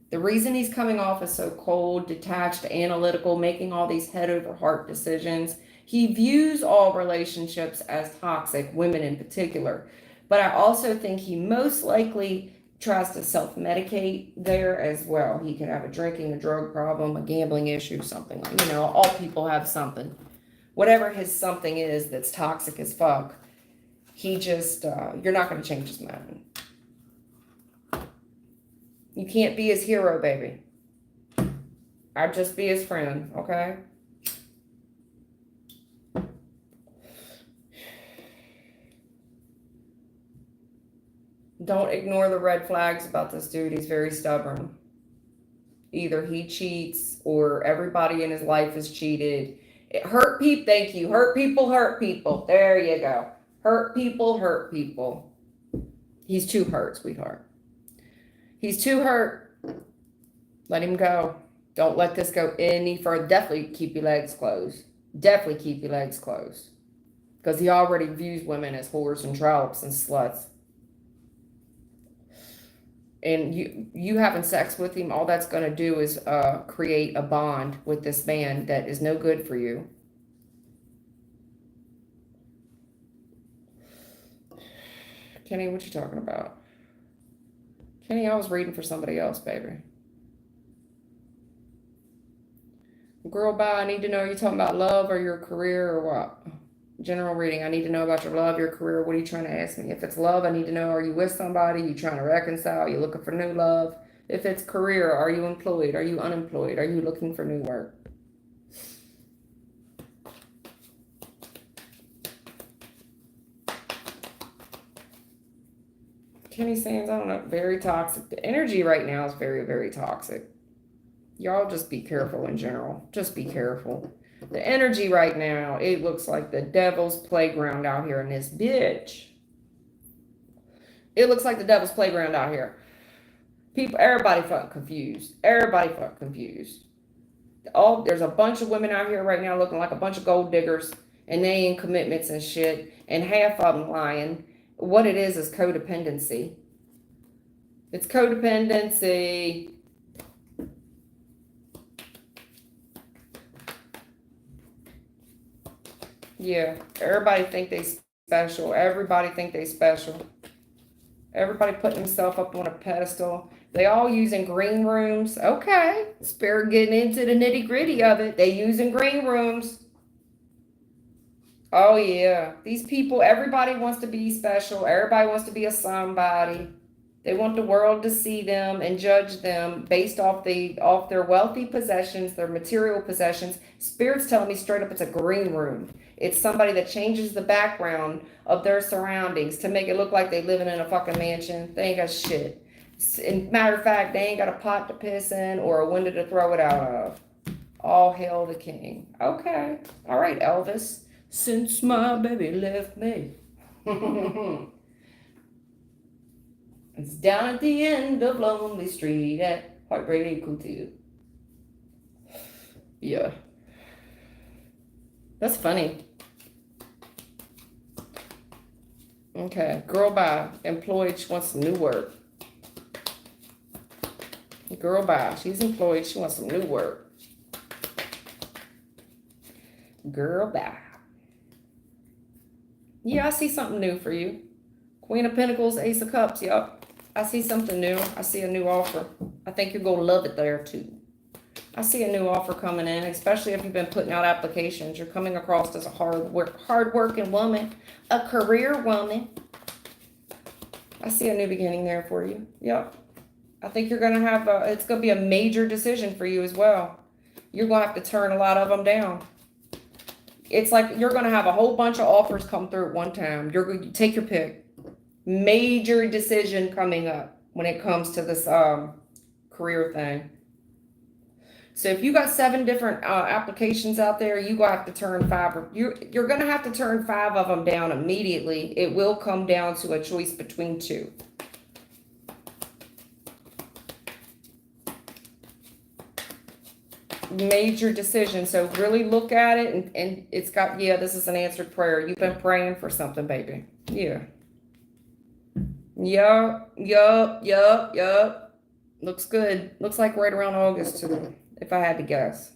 The reason he's coming off as so cold, detached, analytical, making all these head over heart decisions, he views all relationships as toxic, women in particular. But I also think he most likely tries to self-medicate there as well. He can have a drinking, a drug problem, a gambling issue, something like, all people have something. Whatever his something is that's toxic as fuck, he just, you're not going to change his mind. You can't be his hero, baby. I'd just be his friend, okay? Don't ignore the red flags about this dude. He's very stubborn. Either he cheats or everybody in his life is cheated. Hurt people, thank you. Hurt people, hurt people. There you go. Hurt people, hurt people. He's too hurt, sweetheart. He's too hurt. Let him go. Don't let this go any further. Definitely keep your legs closed. Definitely keep your legs closed. Because he already views women as whores and trollops and sluts. And you having sex with him, all that's going to do is create a bond with this man that is no good for you. Kenny, what you talking about? Kenny, I was reading for somebody else, baby. Girl, bye. I need to know, are you talking about love or your career or what? General reading. I need to know about your love, your career. What are you trying to ask me? If it's love, I need to know, are you with somebody? You trying to reconcile? Are you looking for new love? If it's career, are you employed? Are you unemployed? Are you looking for new work? Kenny Sands, I don't know, very toxic. The energy right now is very, very toxic. Y'all just be careful in general. Just be careful. The energy right now, it looks like the devil's playground out here in this bitch. It looks like the devil's playground out here. People, everybody fucking confused. Everybody fucking confused. There's a bunch of women out here right now looking like a bunch of gold diggers, and they ain't commitments and shit, and half of them lying. What it is codependency. It's codependency. Yeah, everybody think they special. Everybody think they special. Everybody putting themselves up on a pedestal. They all using green rooms. Okay, Spirit getting into the nitty gritty of it. They using green rooms. Oh yeah, these people, everybody wants to be special. Everybody wants to be a somebody. They want the world to see them and judge them based off their wealthy possessions, their material possessions. Spirit's telling me straight up it's a green room. It's somebody that changes the background of their surroundings to make it look like they living in a fucking mansion. They ain't got shit. And matter of fact, they ain't got a pot to piss in or a window to throw it out of. All hail the king. Okay. All right, Elvis. Since my baby left me. It's down at the end of Lonely Street at Heartbreak Hotel. Yeah. That's funny. Okay. Girl bye. Employed. She wants some new work. Girl bye. She's employed. She wants some new work. Girl bye. Yeah, I see something new for you. Queen of Pentacles, Ace of Cups. Yup. I see something new. I see a new offer. I think you're going to love it there too. I see a new offer coming in, especially if you've been putting out applications. You're coming across as a hard-working woman, a career woman. I see a new beginning there for you. Yep. I think you're going to have it's going to be a major decision for you as well. You're going to have to turn a lot of them down. It's like you're going to have a whole bunch of offers come through at one time. You're going to take your pick. Major decision coming up when it comes to this career thing. So if you got 7 different applications out there, you're going to have to turn 5. You're going to have to turn 5 of them down immediately. It will come down to a choice between 2. Major decision. So really look at it, and it's got, yeah, this is an answered prayer. You've been praying for something, baby. Yeah. Yup. Looks good. Looks like right around August too, if I had to guess.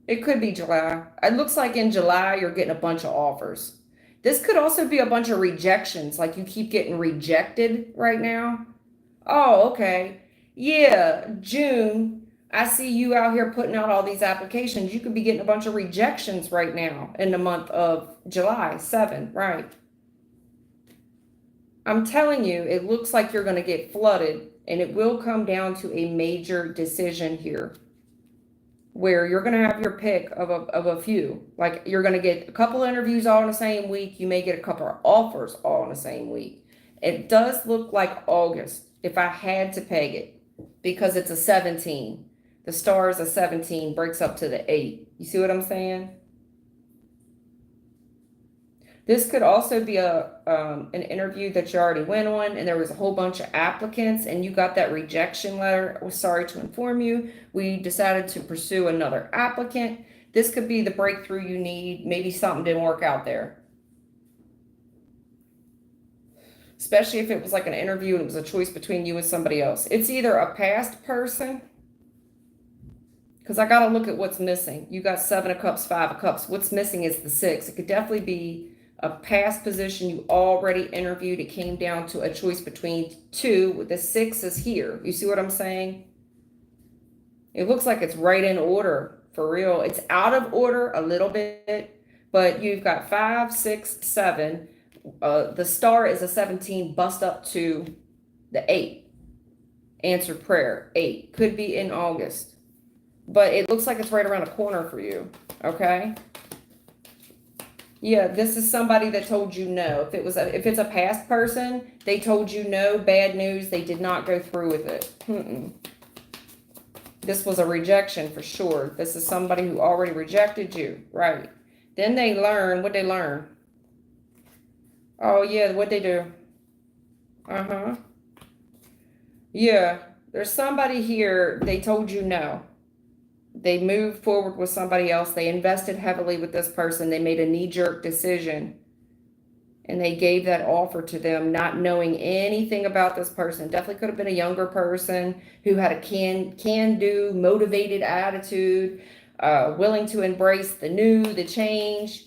It could be July. It looks like in July you're getting a bunch of offers. This could also be a bunch of rejections, like you keep getting rejected right now. Oh, okay. Yeah, June. I see you out here putting out all these applications. You could be getting a bunch of rejections right now in the month of July 7, right? I'm telling you, it looks like you're going to get flooded, and it will come down to a major decision here where you're going to have your pick of a few. Like you're going to get a couple interviews all in the same week. You may get a couple of offers all in the same week. It does look like August if I had to peg it, because it's a 17. The star is a 17, breaks up to the 8. You see what I'm saying? This could also be an interview that you already went on, and there was a whole bunch of applicants, and you got that rejection letter. We're sorry to inform you, we decided to pursue another applicant. This could be the breakthrough you need. Maybe something didn't work out there. Especially if it was like an interview and it was a choice between you and somebody else. It's either a past person, because I got to look at what's missing. You got 7 of Cups, 5 of Cups. What's missing is the 6. It could definitely be a past position you already interviewed. It came down to a choice between 2. The 6 is here. You see what I'm saying? It looks like it's right in order, for real. It's out of order a little bit, but you've got 5, 6, 7. The star is a 17, bust up to the 8. Answered prayer, 8. Could be in August. But it looks like it's right around the corner for you, okay? Yeah, this is somebody that told you no. If it's a past person, they told you no, bad news, they did not go through with it. This was a rejection for sure. This is somebody who already rejected you, right? Then they learn, what'd they learn? Oh yeah, what'd they do? Yeah, there's somebody here, they told you no. They moved forward with somebody else. They invested heavily with this person. They made a knee-jerk decision. And they gave that offer to them, not knowing anything about this person. Definitely could have been a younger person who had a can-do, motivated attitude, willing to embrace the new, the change,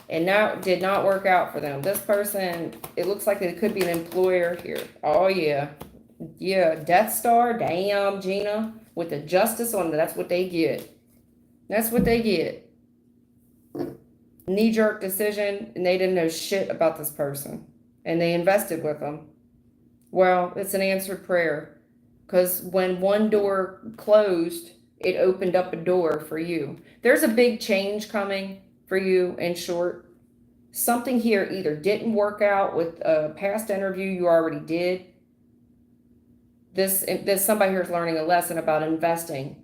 and now it did not work out for them. This person, it looks like it could be an employer here. Oh, yeah. Yeah, Death Star, damn, Gina. With the justice on it, that's what they get. That's what they get. Knee-jerk decision, and they didn't know shit about this person. And they invested with them. Well, it's an answered prayer. Because when one door closed, it opened up a door for you. There's a big change coming for you, in short. Something here either didn't work out with a past interview you already did. This somebody here is learning a lesson about investing,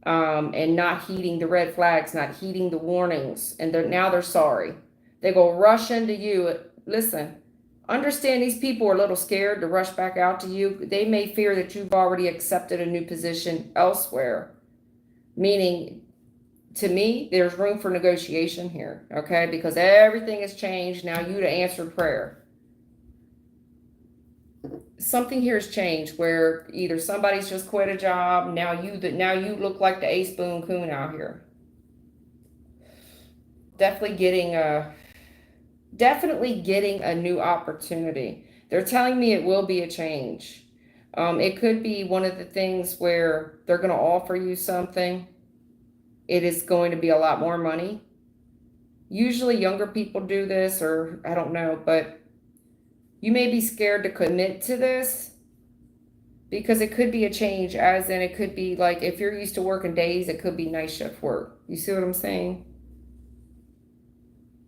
and not heeding the red flags, not heeding the warnings, and now they're sorry. They go rush into you. Listen, understand these people are a little scared to rush back out to you. They may fear that you've already accepted a new position elsewhere, meaning, to me, there's room for negotiation here, okay? Because everything has changed. Now you to answer prayer. Something here has changed where either somebody's just quit a job. Now you look like the ace boon coon out here. Definitely getting a new opportunity. They're telling me it will be a change. It could be one of the things where they're going to offer you something. It is going to be a lot more money. Usually younger people do this, or I don't know, but you may be scared to commit to this because it could be a change, as in it could be like if you're used to working days, it could be night shift work. You see what I'm saying?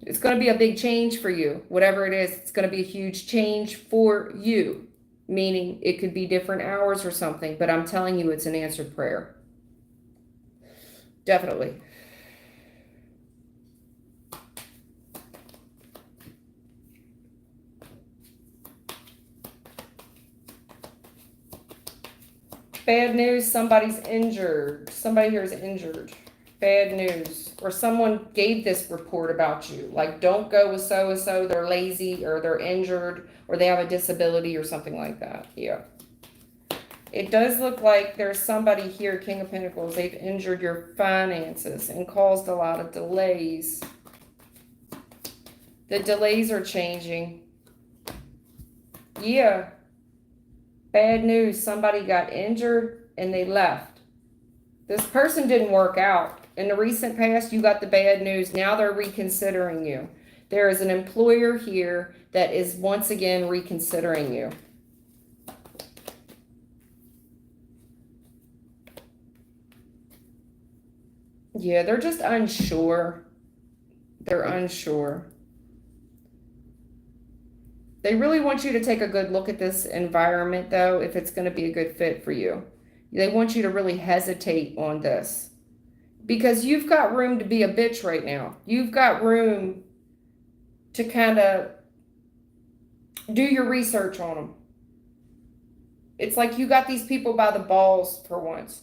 It's going to be a big change for you. Whatever it is, it's going to be a huge change for you, meaning it could be different hours or something, but I'm telling you it's an answered prayer. Definitely. Bad news, somebody's injured. Somebody here is injured. Bad news. Or someone gave this report about you. Like, don't go with so-and-so, they're lazy, or they're injured, or they have a disability, or something like that. Yeah. It does look like there's somebody here, King of Pentacles, they've injured your finances and caused a lot of delays. The delays are changing. Yeah. Bad news, somebody got injured and they left. This person didn't work out. In the recent past, you got the bad news. Now they're reconsidering you. There is an employer here that is once again reconsidering you. Yeah, they're just unsure. They're unsure. They really want you to take a good look at this environment, though, if it's going to be a good fit for you. They want you to really hesitate on this. Because you've got room to be a bitch right now. You've got room to kind of do your research on them. It's like you got these people by the balls for once.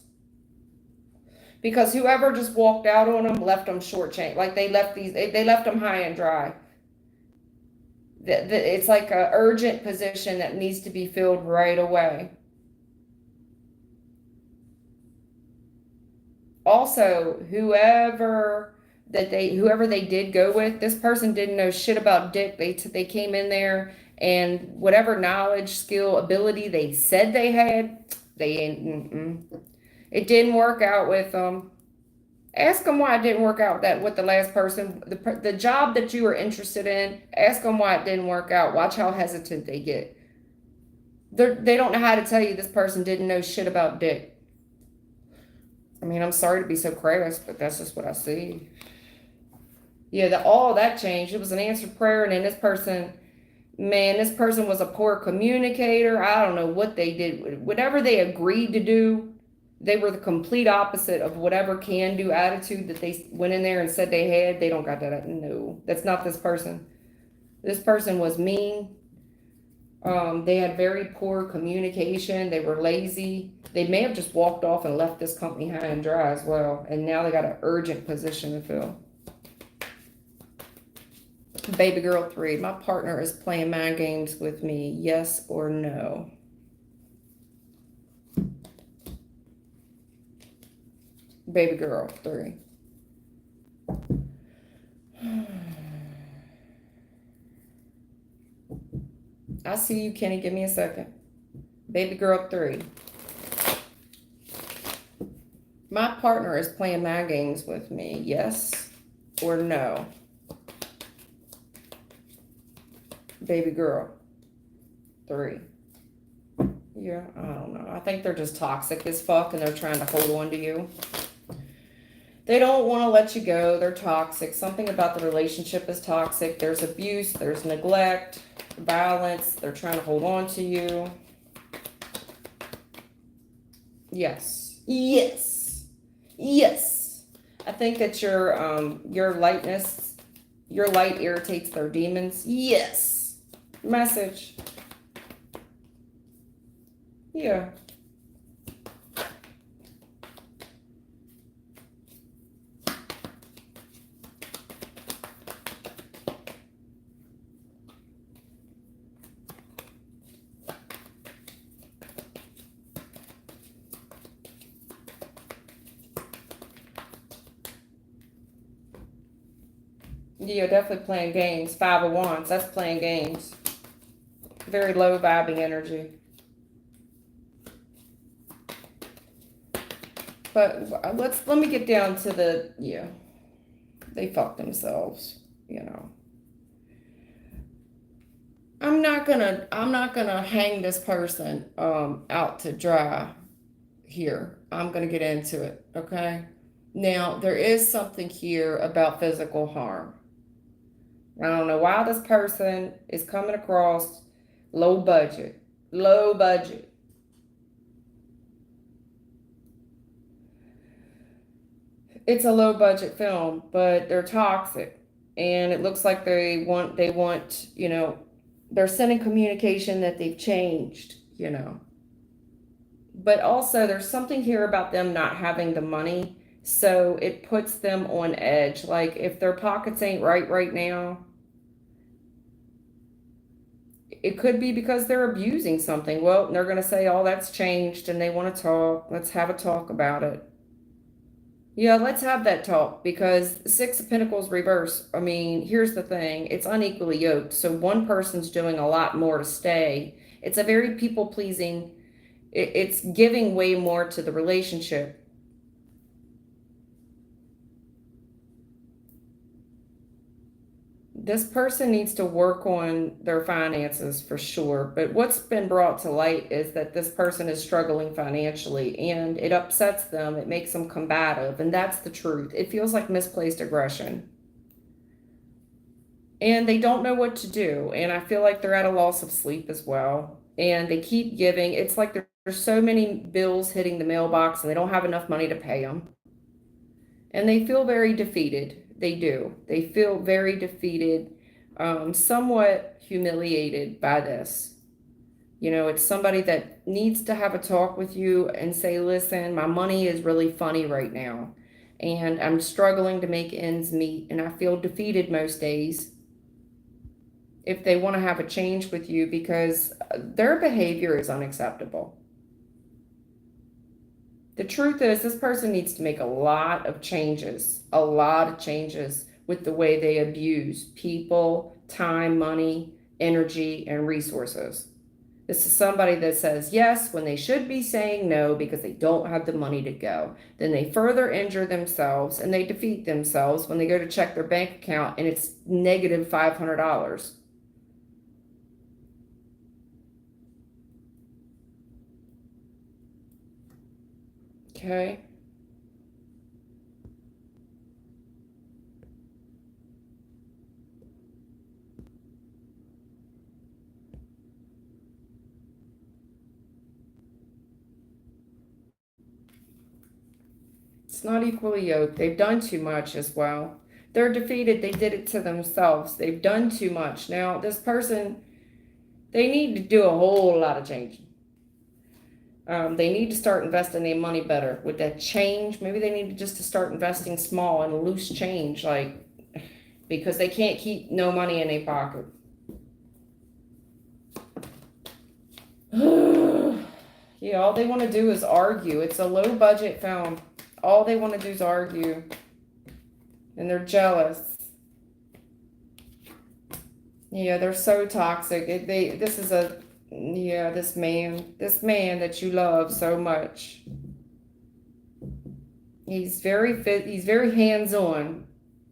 Because whoever just walked out on them left them shortchanged. Like they left them high and dry. It's like an urgent position that needs to be filled right away. Also, whoever they did go with, this person didn't know shit about dick. They came in there, and whatever knowledge, skill, ability they said they had, it didn't work out with them. Ask them why it didn't work out with the last person. The job that you were interested in, ask them why it didn't work out. Watch how hesitant they get. They don't know how to tell you this person didn't know shit about dick. I mean, I'm sorry to be so crass, but that's just what I see. Yeah, all that changed. It was an answered prayer, and then this person was a poor communicator. I don't know what they did. Whatever they agreed to do, they were the complete opposite of whatever can-do attitude that they went in there and said they had. They don't got that. No, that's not this person. This person was mean. They had very poor communication. They were lazy. They may have just walked off and left this company high and dry as well. And now they got an urgent position to fill. Baby girl 3, my partner is playing mind games with me. Yes or no? Baby girl 3. I see you, Kenny. Give me a second. Baby girl 3. My partner is playing mind games with me. Yes or no? Baby girl 3. Yeah, I don't know. I think they're just toxic as fuck and they're trying to hold on to you. They don't want to let you go. They're toxic. Something about the relationship is toxic. There's abuse, there's neglect, violence. They're trying to hold on to you. Yes. Yes. Yes. I think that your lightness, your light irritates their demons. Yes. Message. Yeah. Yeah, definitely playing games. Five of Wands, that's playing games. Very low vibing energy. But let me get down to the, yeah, they fucked themselves, you know. I'm not gonna hang this person out to dry here. I'm gonna get into it, okay? Now, there is something here about physical harm. I don't know why this person is coming across low budget. Low budget. It's a low budget film, but they're toxic. And it looks like they want, they're sending communication that they've changed, But also there's something here about them not having the money, so it puts them on edge. Like if their pockets ain't right now, it could be because they're abusing something. Well, they're going to say, oh, that's changed and they want to talk. Let's have a talk about it. Yeah, let's have that talk because Six of Pentacles reverse. I mean, here's the thing, it's unequally yoked. So one person's doing a lot more to stay. It's a very people pleasing, it's giving way more to the relationship. This person needs to work on their finances for sure. But what's been brought to light is that this person is struggling financially and it upsets them. It makes them combative. And that's the truth. It feels like misplaced aggression. And they don't know what to do. And I feel like they're at a loss of sleep as well. And they keep giving. It's like there's so many bills hitting the mailbox and they don't have enough money to pay them. And they feel very defeated. They do. They feel very defeated, somewhat humiliated by this. It's somebody that needs to have a talk with you and say, listen, my money is really funny right now. And I'm struggling to make ends meet. And I feel defeated most days. If they want to have a change with you because their behavior is unacceptable. The truth is, this person needs to make a lot of changes with the way they abuse people, time, money, energy, and resources. This is somebody that says yes when they should be saying no because they don't have the money to go. Then they further injure themselves and they defeat themselves when they go to check their bank account and it's negative $500. Okay. It's not equally yoked. They've done too much as well. They're defeated. They did it to themselves. They've done too much. Now, this person, they need to do a whole lot of changing. They need to start investing their money better. With that change, maybe they need to start investing small and loose change, because they can't keep no money in their pocket. Yeah, all they want to do is argue. It's a low budget film. All they want to do is argue. And they're jealous. Yeah, they're so toxic. This man that you love so much. He's very hands-on,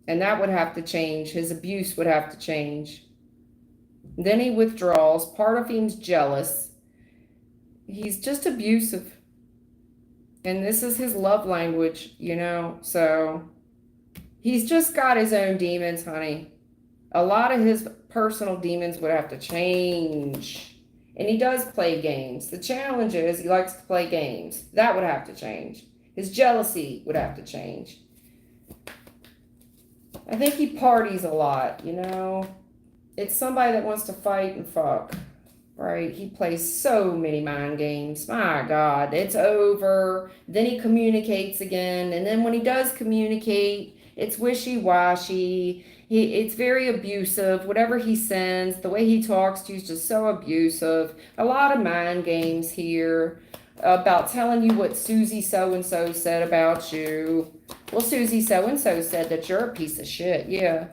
and that would have to change. His abuse would have to change. Then he withdraws. Part of him's jealous. He's just abusive. And this is his love language, you know? So he's just got his own demons, honey. A lot of his personal demons would have to change. And he does play games. The challenge is he likes to play games. That would have to change. His jealousy would have to change. I think he parties a lot, you know? It's somebody that wants to fight and fuck, right? He plays so many mind games. My God, it's over. Then he communicates again. And then when he does communicate, it's wishy-washy. It's very abusive. Whatever he sends, the way he talks to you is just so abusive. A lot of mind games here about telling you what Susie so-and-so said about you. Well, Susie so-and-so said that you're a piece of shit. Yeah.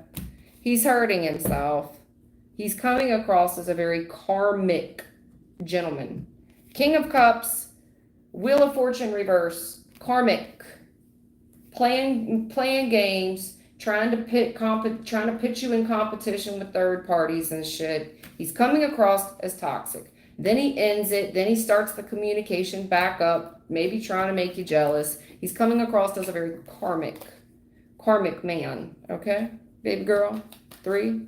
He's hurting himself. He's coming across as a very karmic gentleman. King of Cups, Wheel of Fortune reverse, karmic. Playing games, trying to put you in competition with third parties and shit. He's coming across as toxic. Then he ends it. Then he starts the communication back up, maybe trying to make you jealous. He's coming across as a very karmic man. Okay, baby girl. 3.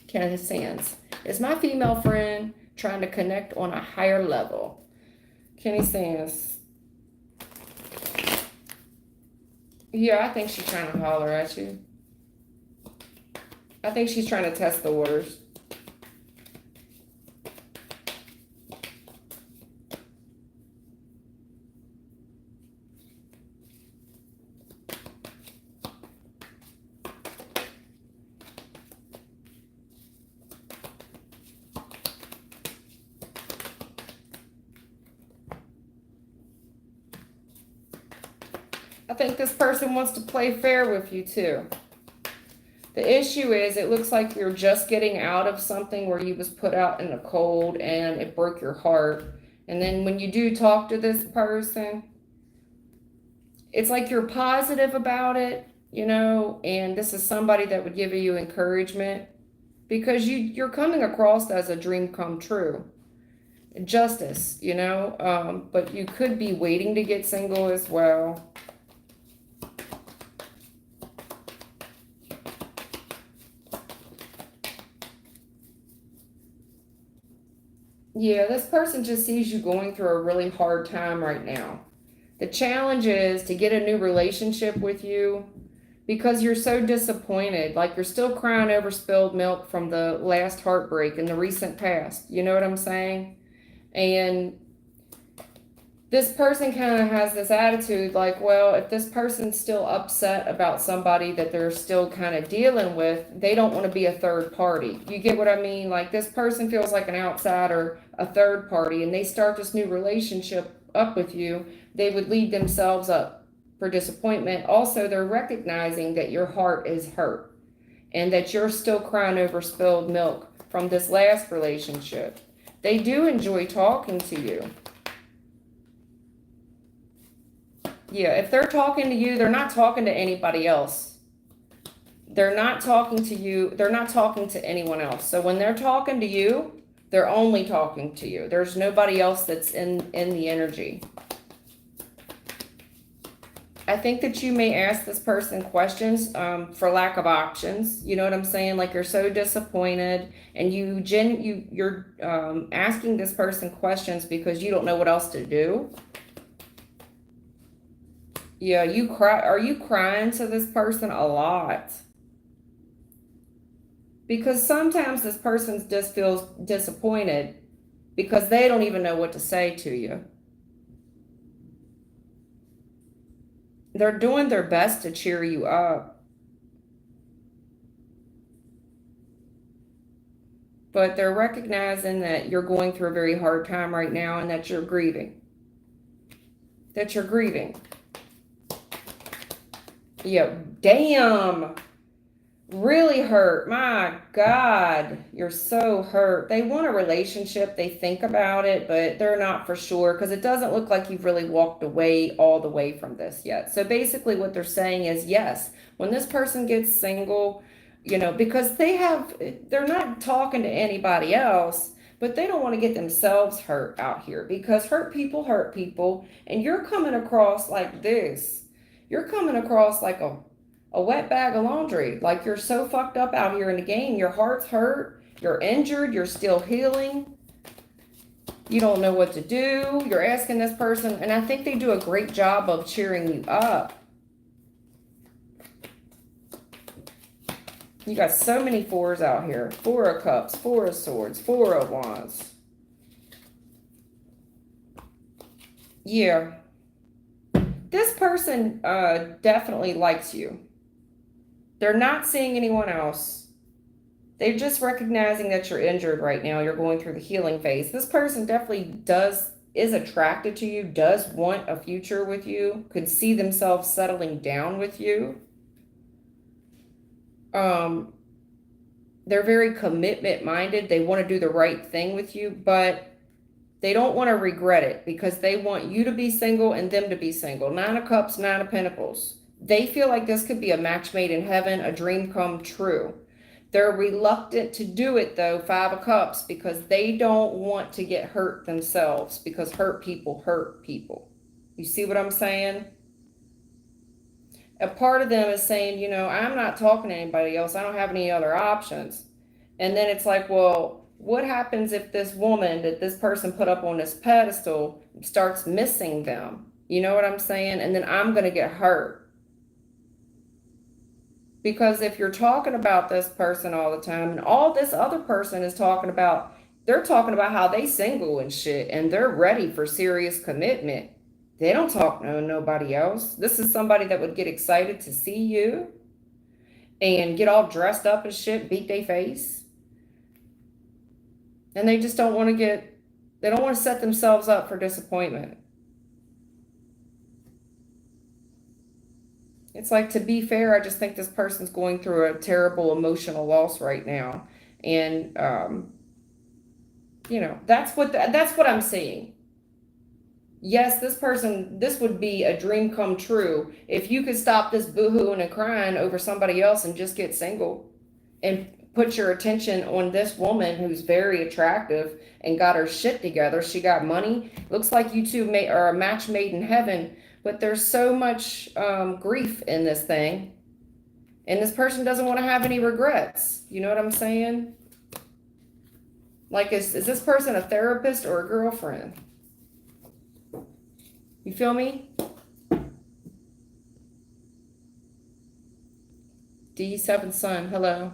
Ken of Sands. Is my female friend trying to connect on a higher level? Kenny Sands. Yeah, I think she's trying to holler at you. I think she's trying to test the waters. I think this person wants to play fair with you too. The issue is it looks like you're just getting out of something where you was put out in the cold and it broke your heart. And then when you do talk to this person, it's like you're positive about it, you know, and this is somebody that would give you encouragement because you're coming across as a dream come true. Justice, you know, but you could be waiting to get single as well. Yeah, this person just sees you going through a really hard time right now. The challenge is to get a new relationship with you because you're so disappointed. Like you're still crying over spilled milk from the last heartbreak in the recent past. You know what I'm saying? And this person kind of has this attitude like, well, if this person's still upset about somebody that they're still kind of dealing with, they don't want to be a third party. You get what I mean? Like this person feels like an outsider, a third party, and they start this new relationship up with you. They would lead themselves up for disappointment. Also, they're recognizing that your heart is hurt and that you're still crying over spilled milk from this last relationship. They do enjoy talking to you. Yeah, if they're talking to you, they're not talking to anybody else. They're not talking to you. They're not talking to anyone else. So when they're talking to you, they're only talking to you. There's nobody else that's in the energy. I think that you may ask this person questions for lack of options. You know what I'm saying? Like you're so disappointed, and you're asking this person questions because you don't know what else to do. Yeah, you cry. Are you crying to this person a lot? Because sometimes this person just feels disappointed because they don't even know what to say to you. They're doing their best to cheer you up, but they're recognizing that you're going through a very hard time right now and that you're grieving. That you're grieving. Yeah, damn. Really hurt. My God, you're so hurt. They want a relationship. They think about it, but they're not for sure because it doesn't look like you've really walked away all the way from this yet. So basically, what they're saying is yes, when this person gets single, you know, because they're not talking to anybody else, but they don't want to get themselves hurt out here because hurt people, and you're coming across like this. You're coming across like a wet bag of laundry. Like you're so fucked up out here in the game. Your heart's hurt, you're injured, you're still healing. You don't know what to do. You're asking this person, and I think they do a great job of cheering you up. You got so many fours out here. Four of Cups, Four of Swords, Four of Wands. Yeah. This person definitely likes you. They're not seeing anyone else. They're just recognizing that you're injured right now. You're going through the healing phase. This person definitely is attracted to you, does want a future with you, could see themselves settling down with you. They're very commitment minded. They want to do the right thing with you, but they don't want to regret it because they want you to be single and them to be single. Nine of Cups, Nine of Pentacles. They feel like this could be a match made in heaven, a dream come true. They're reluctant to do it though, Five of Cups, because they don't want to get hurt themselves, because hurt people hurt people. You see what I'm saying? A part of them is saying, I'm not talking to anybody else. I don't have any other options. And then it's like, well, what happens if this woman that this person put up on this pedestal starts missing them? You know what I'm saying? And then I'm going to get hurt. Because if you're talking about this person all the time and all this other person is talking about, they're talking about how they single and shit and they're ready for serious commitment. They don't talk to nobody else. This is somebody that would get excited to see you and get all dressed up and shit, beat their face. And they just don't want to they don't want to set themselves up for disappointment. It's like, to be fair, I just think this person's going through a terrible emotional loss right now. And, that's what I'm seeing. Yes, this would be a dream come true if you could stop this boohooing and crying over somebody else and just get single and put your attention on this woman who's very attractive and got her shit together. She got money. Looks like you two are a match made in heaven, but there's so much grief in this thing. And this person doesn't want to have any regrets. You know what I'm saying? Like, is this person a therapist or a girlfriend? You feel me? D7 Sun, hello.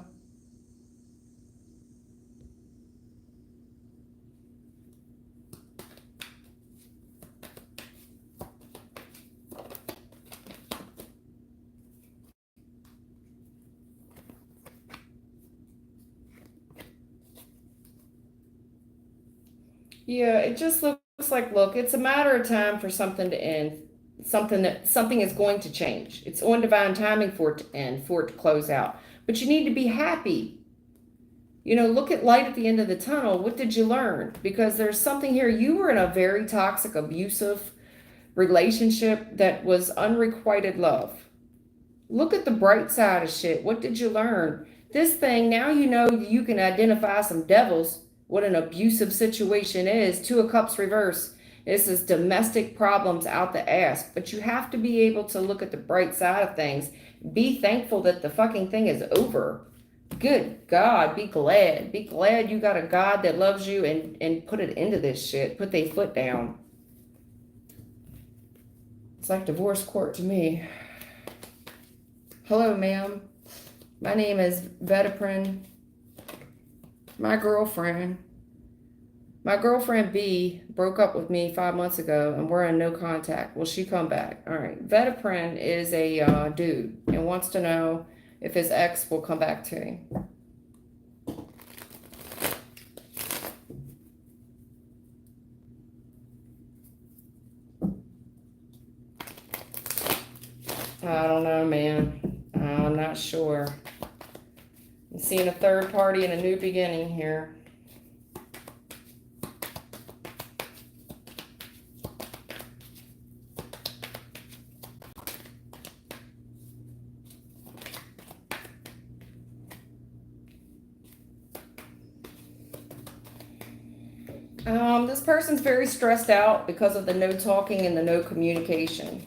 Yeah, it just looks like, look, it's a matter of time for something to end. Something is going to change. It's on divine timing for it to end, for it to close out. But you need to be happy. Look at light at the end of the tunnel. What did you learn? Because there's something here. You were in a very toxic, abusive relationship that was unrequited love. Look at the bright side of shit. What did you learn? This thing, now you can identify some devils, what an abusive situation is. Two of Cups reverse. This is domestic problems out the ass. But you have to be able to look at the bright side of things. Be thankful that the fucking thing is over. Good God, be glad. Be glad you got a God that loves you and put it into this shit. Put their foot down. It's like divorce court to me. Hello, ma'am. My name is Vetaprin. My girlfriend B broke up with me 5 months ago and we're in no contact. Will she come back? All right. Vetaprin is a dude and wants to know if his ex will come back to him. I don't know, man. I'm not sure. I'm seeing a third party and a new beginning here. This person's very stressed out because of the no talking and the no communication.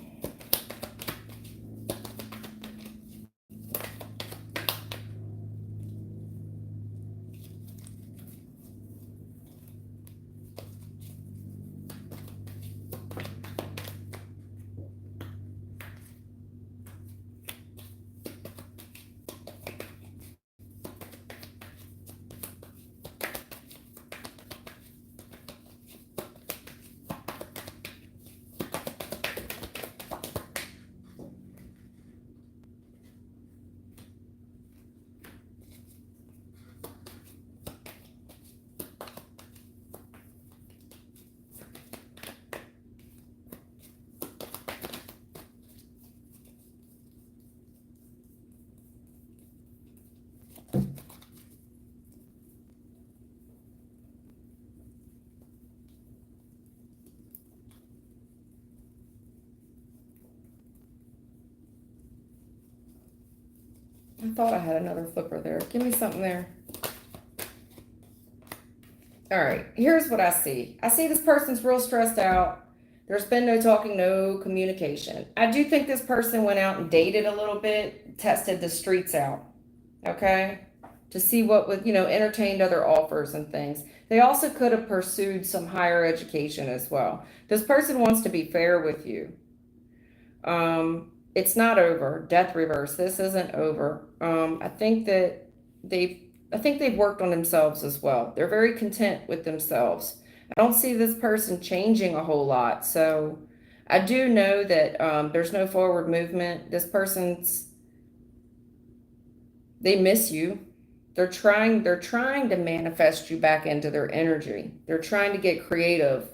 I thought I had another flipper there. Give me something there. All right, here's what I see. I see this person's real stressed out. There's been no talking, no communication. I do think this person went out and dated a little bit, tested the streets out, okay? To see what would, entertained other offers and things. They also could have pursued some higher education as well. This person wants to be fair with you. It's not over. Death reverse. This isn't over. I think they've worked on themselves as well. They're very content with themselves. I don't see this person changing a whole lot. So I do know that there's no forward movement. They miss you. They're trying to manifest you back into their energy. They're trying to get creative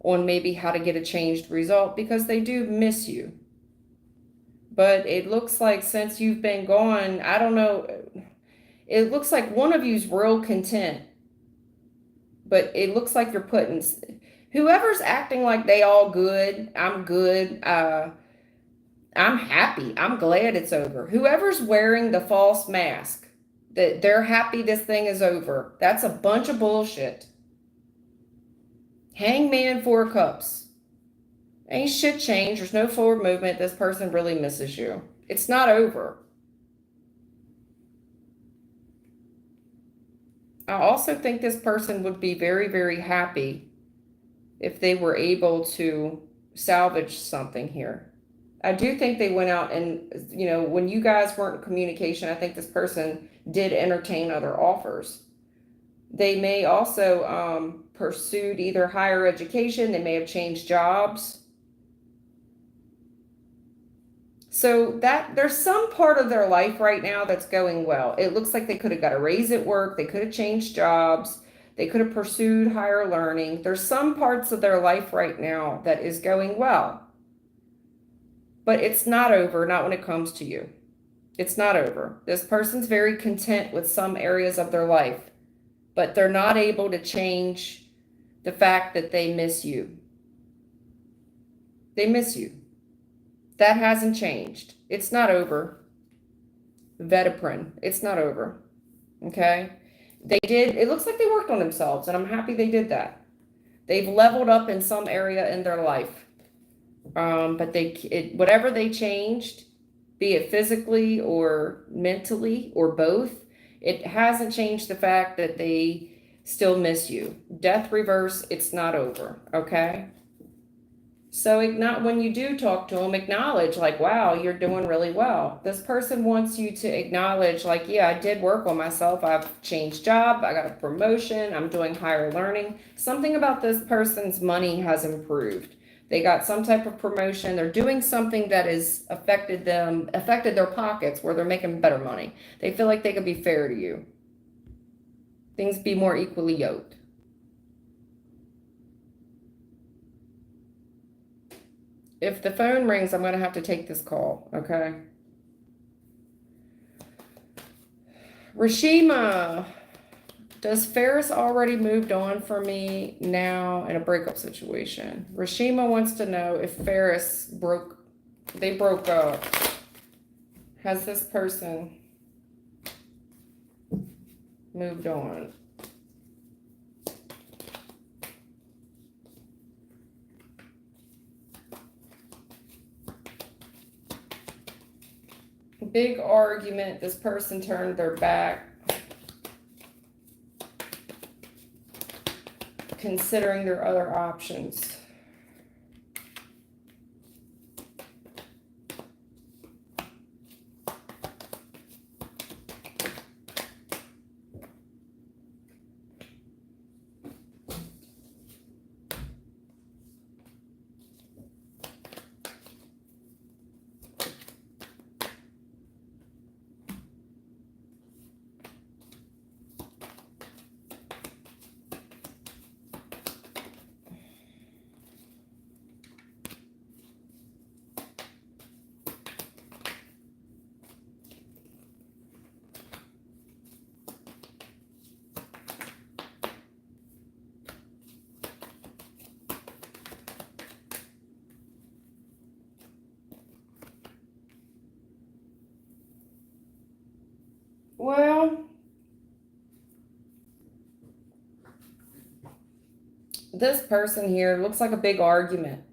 on maybe how to get a changed result because they do miss you. But it looks like since you've been gone, I don't know, it looks like one of you's real content, but it looks like you're putting, whoever's acting like they all good, I'm good, I'm happy, I'm glad it's over. Whoever's wearing the false mask, that they're happy this thing is over, that's a bunch of bullshit. Hangman, 4 cups. Ain't shit changed. There's no forward movement. This person really misses you. It's not over. I also think this person would be very, very happy if they were able to salvage something here. I do think they went out and, when you guys weren't in communication, I think this person did entertain other offers. They may also pursued either higher education. They may have changed jobs. So that there's some part of their life right now that's going well. It looks like they could have got a raise at work. They could have changed jobs. They could have pursued higher learning. There's some parts of their life right now that is going well. But it's not over, not when it comes to you. It's not over. This person's very content with some areas of their life, but they're not able to change the fact that they miss you. They miss you. That hasn't changed. It's not over. Vetaprin. It's not over. Okay? It looks like they worked on themselves, and I'm happy they did that. They've leveled up in some area in their life. But whatever they changed, be it physically or mentally or both, it hasn't changed the fact that they still miss you. Death reverse, it's not over. Okay? So when you do talk to them, acknowledge like, wow, you're doing really well. This person wants you to acknowledge like, yeah, I did work on myself. I've changed job. I got a promotion. I'm doing higher learning. Something about this person's money has improved. They got some type of promotion. They're doing something that has affected their pockets where they're making better money. They feel like they could be fair to you. Things be more equally yoked. If the phone rings, I'm going to have to take this call, okay? Rashima, does Ferris already moved on for me now in a breakup situation? Rashima wants to know if Ferris broke up. Has this person moved on? Big argument. This person turned their back, considering their other options. Well, this person here looks like a big argument.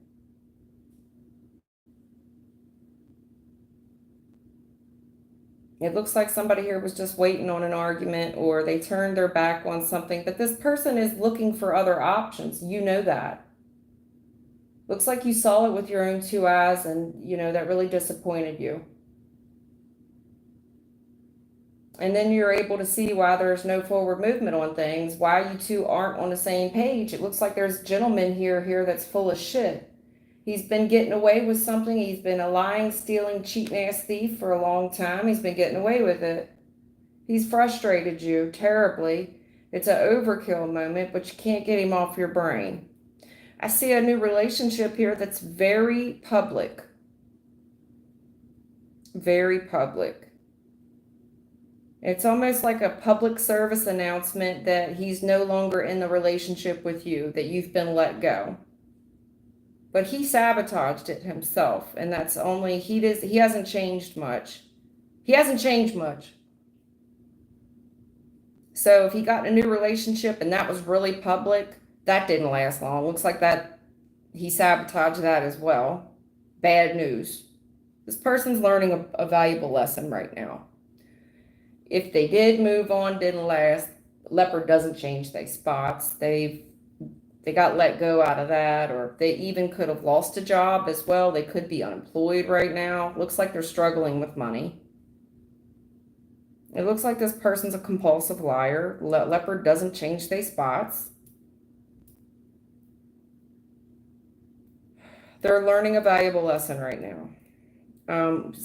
It looks like somebody here was just waiting on an argument, or they turned their back on something, but this person is looking for other options. You know that. Looks like you saw it with your own two eyes, and that really disappointed you. And then you're able to see why there's no forward movement on things, why you two aren't on the same page. It looks like there's a gentleman here that's full of shit. He's been getting away with something. He's been a lying, stealing, cheating ass thief for a long time. He's been getting away with it. He's frustrated you terribly. It's an overkill moment, but you can't get him off your brain. I see a new relationship here that's very public. Very public. It's almost like a public service announcement that he's no longer in the relationship with you, that you've been let go. But he sabotaged it himself, and that's only, he hasn't changed much. He hasn't changed much. So if he got in a new relationship and that was really public, that didn't last long. Looks like that he sabotaged that as well. Bad news. This person's learning a valuable lesson right now. If they did move on, didn't last, leopard doesn't change their spots. They got let go out of that, or they even could have lost a job as well. They could be unemployed right now. Looks like they're struggling with money. It looks like this person's a compulsive liar. Leopard doesn't change their spots. They're learning a valuable lesson right now.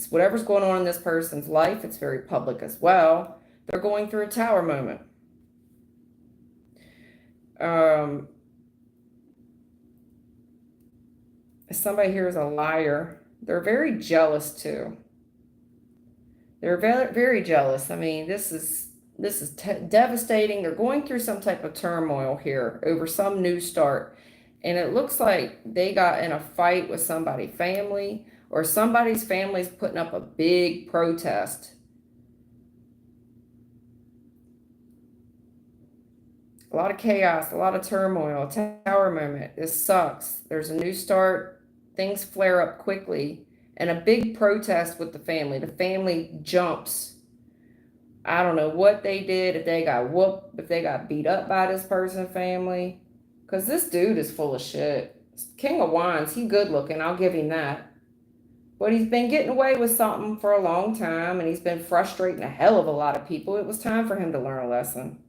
Whatever's going on in this person's life, it's very public as well. They're going through a tower moment. Somebody here is a liar. They're very jealous too. They're very, very jealous. I mean, this is devastating. They're going through some type of turmoil here over some new start. And it looks like they got in a fight with somebody's family, or somebody's family's putting up a big protest. A lot of chaos, a lot of turmoil, tower moment. This sucks. There's a new start. Things flare up quickly. And a big protest with the family. The family jumps. I don't know what they did, if they got whooped, if they got beat up by this person's family. Because this dude is full of shit. King of Wands, he good looking, I'll give him that. But he's been getting away with something for a long time, and he's been frustrating the hell of a lot of people. It was time for him to learn a lesson.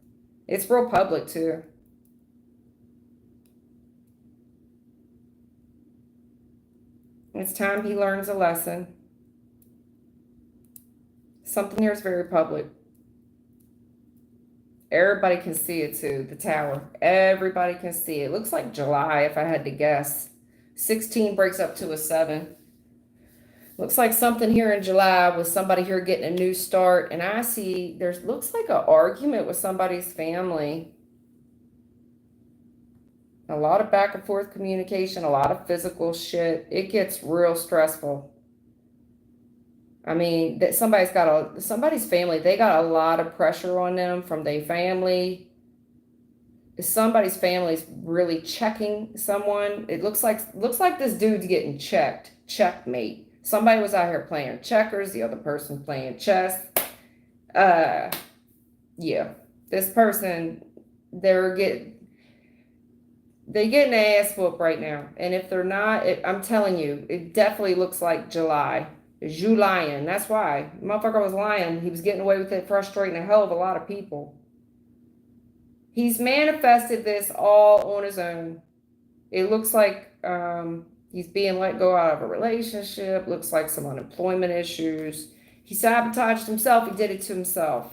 It's real public too. It's time he learns a lesson. Something here is very public. Everybody can see it too, the tower. Everybody can see it. Looks like July, if I had to guess. 16 breaks up to a 7. Looks like something here in July with somebody here getting a new start. And I see looks like an argument with somebody's family. A lot of back and forth communication, a lot of physical shit. It gets real stressful. I mean, that somebody's family, they got a lot of pressure on them from their family. Somebody's family's really checking someone. It looks like this dude's getting checked. Checkmate. Somebody was out here playing checkers, the other person playing chess. Yeah, this person, they're getting an ass whoop right now. And if they're not, I'm telling you, it definitely looks like July. You lying. That's why. Motherfucker was lying. He was getting away with it, frustrating a hell of a lot of people. He's manifested this all on his own. It looks like he's being let go out of a relationship. Looks like some unemployment issues. He sabotaged himself. He did it to himself.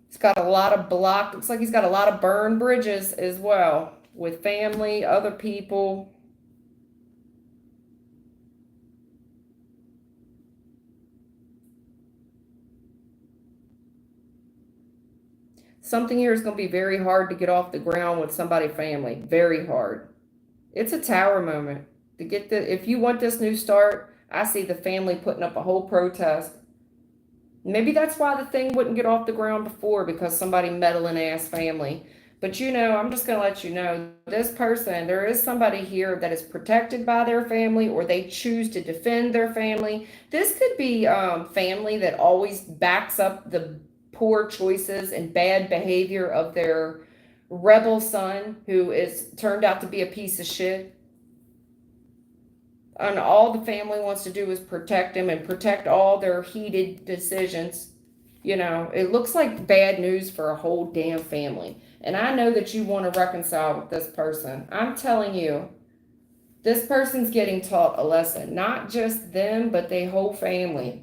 He's got a lot of looks like he's got a lot of burned bridges as well with family, other people. Something here is going to be very hard to get off the ground with somebody family. Very hard. It's a tower moment. To get if you want this new start, I see the family putting up a whole protest. Maybe that's why the thing wouldn't get off the ground before, because somebody meddling ass family. But I'm just going to let you know, this person, there is somebody here that is protected by their family, or they choose to defend their family. This could be family that always backs up the poor choices and bad behavior of their rebel son, who is turned out to be a piece of shit. And all the family wants to do is protect him and protect all their heated decisions. It looks like bad news for a whole damn family. And I know that you want to reconcile with this person. I'm telling you, this person's getting taught a lesson. Not just them, but their whole family.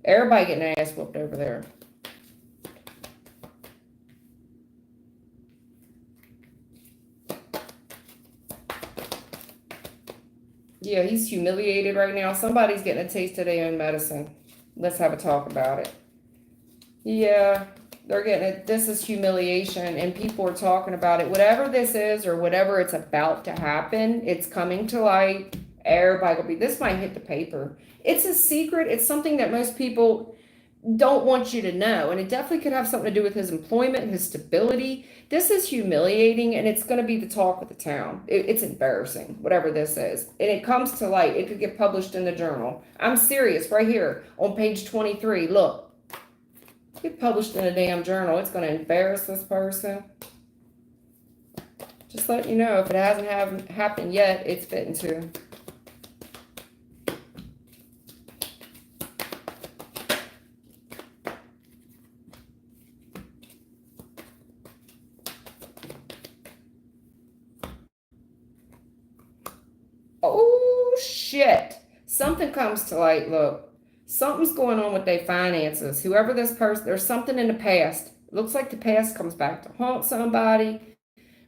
Everybody getting their ass whooped over there. Yeah, he's humiliated right now. Somebody's getting a taste of their own medicine. Let's have a talk about it. Yeah, they're getting it. This is humiliation, and people are talking about it. Whatever this is, or whatever it's about to happen, it's coming to light. Everybody will be, this might hit the paper. It's a secret. It's something that most people don't want you to know. And it definitely could have something to do with his employment, his stability. This is humiliating, and it's going to be the talk of the town. It's embarrassing, whatever this is. And it comes to light. It could get published in the journal. I'm serious, right here on page 23. Look, get published in a damn journal. It's going to embarrass this person. Just let you know, if it hasn't happened yet, it's fitting to. Oh, shit. Something comes to light. Look, something's going on with their finances. Whoever this person, there's something in the past. It looks like the past comes back to haunt somebody.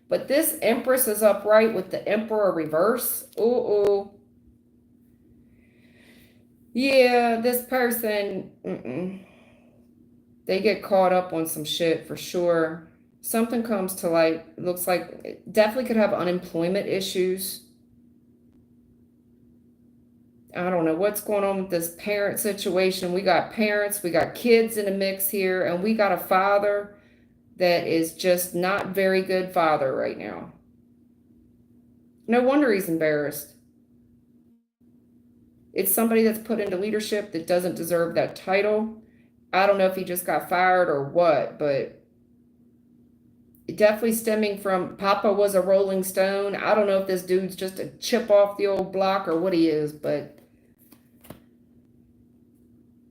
But this Empress is upright with the Emperor reverse. Ooh. Yeah, this person, they get caught up on some shit for sure. Something comes to light. It looks like it definitely could have unemployment issues. I don't know what's going on with this parent situation. We got parents, we got kids in the mix here, and we got a father that is just not very good father right now. No wonder he's embarrassed. It's somebody that's put into leadership that doesn't deserve that title. I don't know if he just got fired or what, but definitely stemming from Papa was a Rolling Stone. I don't know if this dude's just a chip off the old block or what he is, but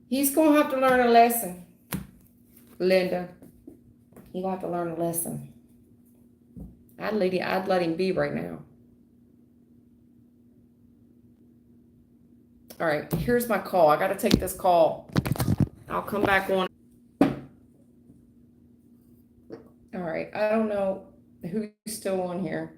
he's going to have to learn a lesson, Linda. He's going to have to learn a lesson. I'd let him be right now. All right, here's my call. I got to take this call. I'll come back on. All right, I don't know who's still on here.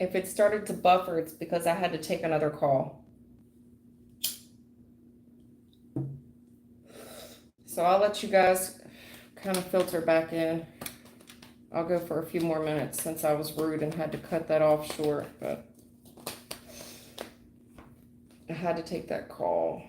If it started to buffer, it's because I had to take another call. So I'll let you guys kind of filter back in. I'll go for a few more minutes since I was rude and had to cut that off short, but I had to take that call.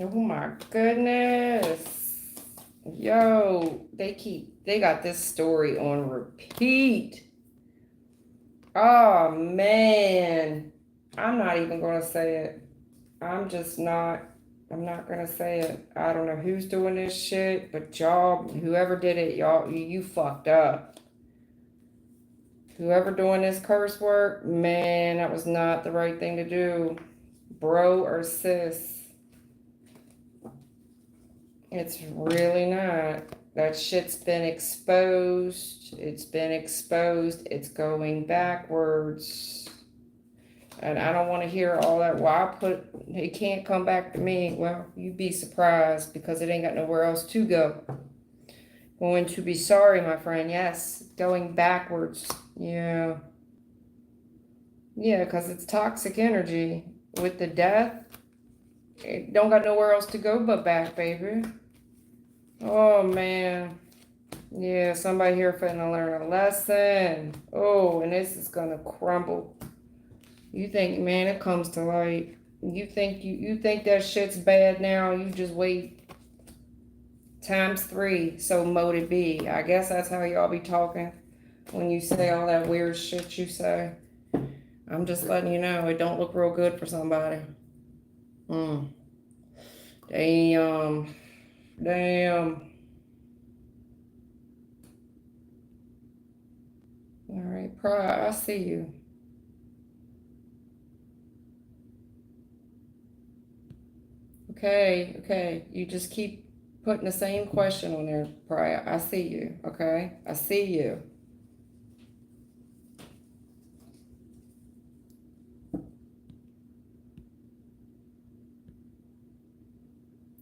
Oh my goodness. Yo, they got this story on repeat. Oh man. I'm not even gonna say it. I'm not gonna say it. I don't know who's doing this shit, but y'all, whoever did it, y'all, you fucked up. Whoever doing this curse work, man, that was not the right thing to do. Bro or sis. It's really not. That shit's been exposed. It's been exposed. It's going backwards. And I don't want to hear all that. Well, it can't come back to me. Well, you'd be surprised because it ain't got nowhere else to go. Going to be sorry, my friend. Yes, going backwards. Yeah. Yeah, because it's toxic energy. With the death, it don't got nowhere else to go but back, baby. Oh, man. Yeah, somebody here finna learn a lesson. Oh, and this is gonna crumble. You think, man, it comes to light. You think that shit's bad now, you just wait times 3, so mote it be. I guess that's how y'all be talking when you say all that weird shit you say. I'm just letting you know, it don't look real good for somebody. Damn. Damn. All right, Pride, I see you. Okay. You just keep putting the same question on there, Pride. I see you, okay? I see you.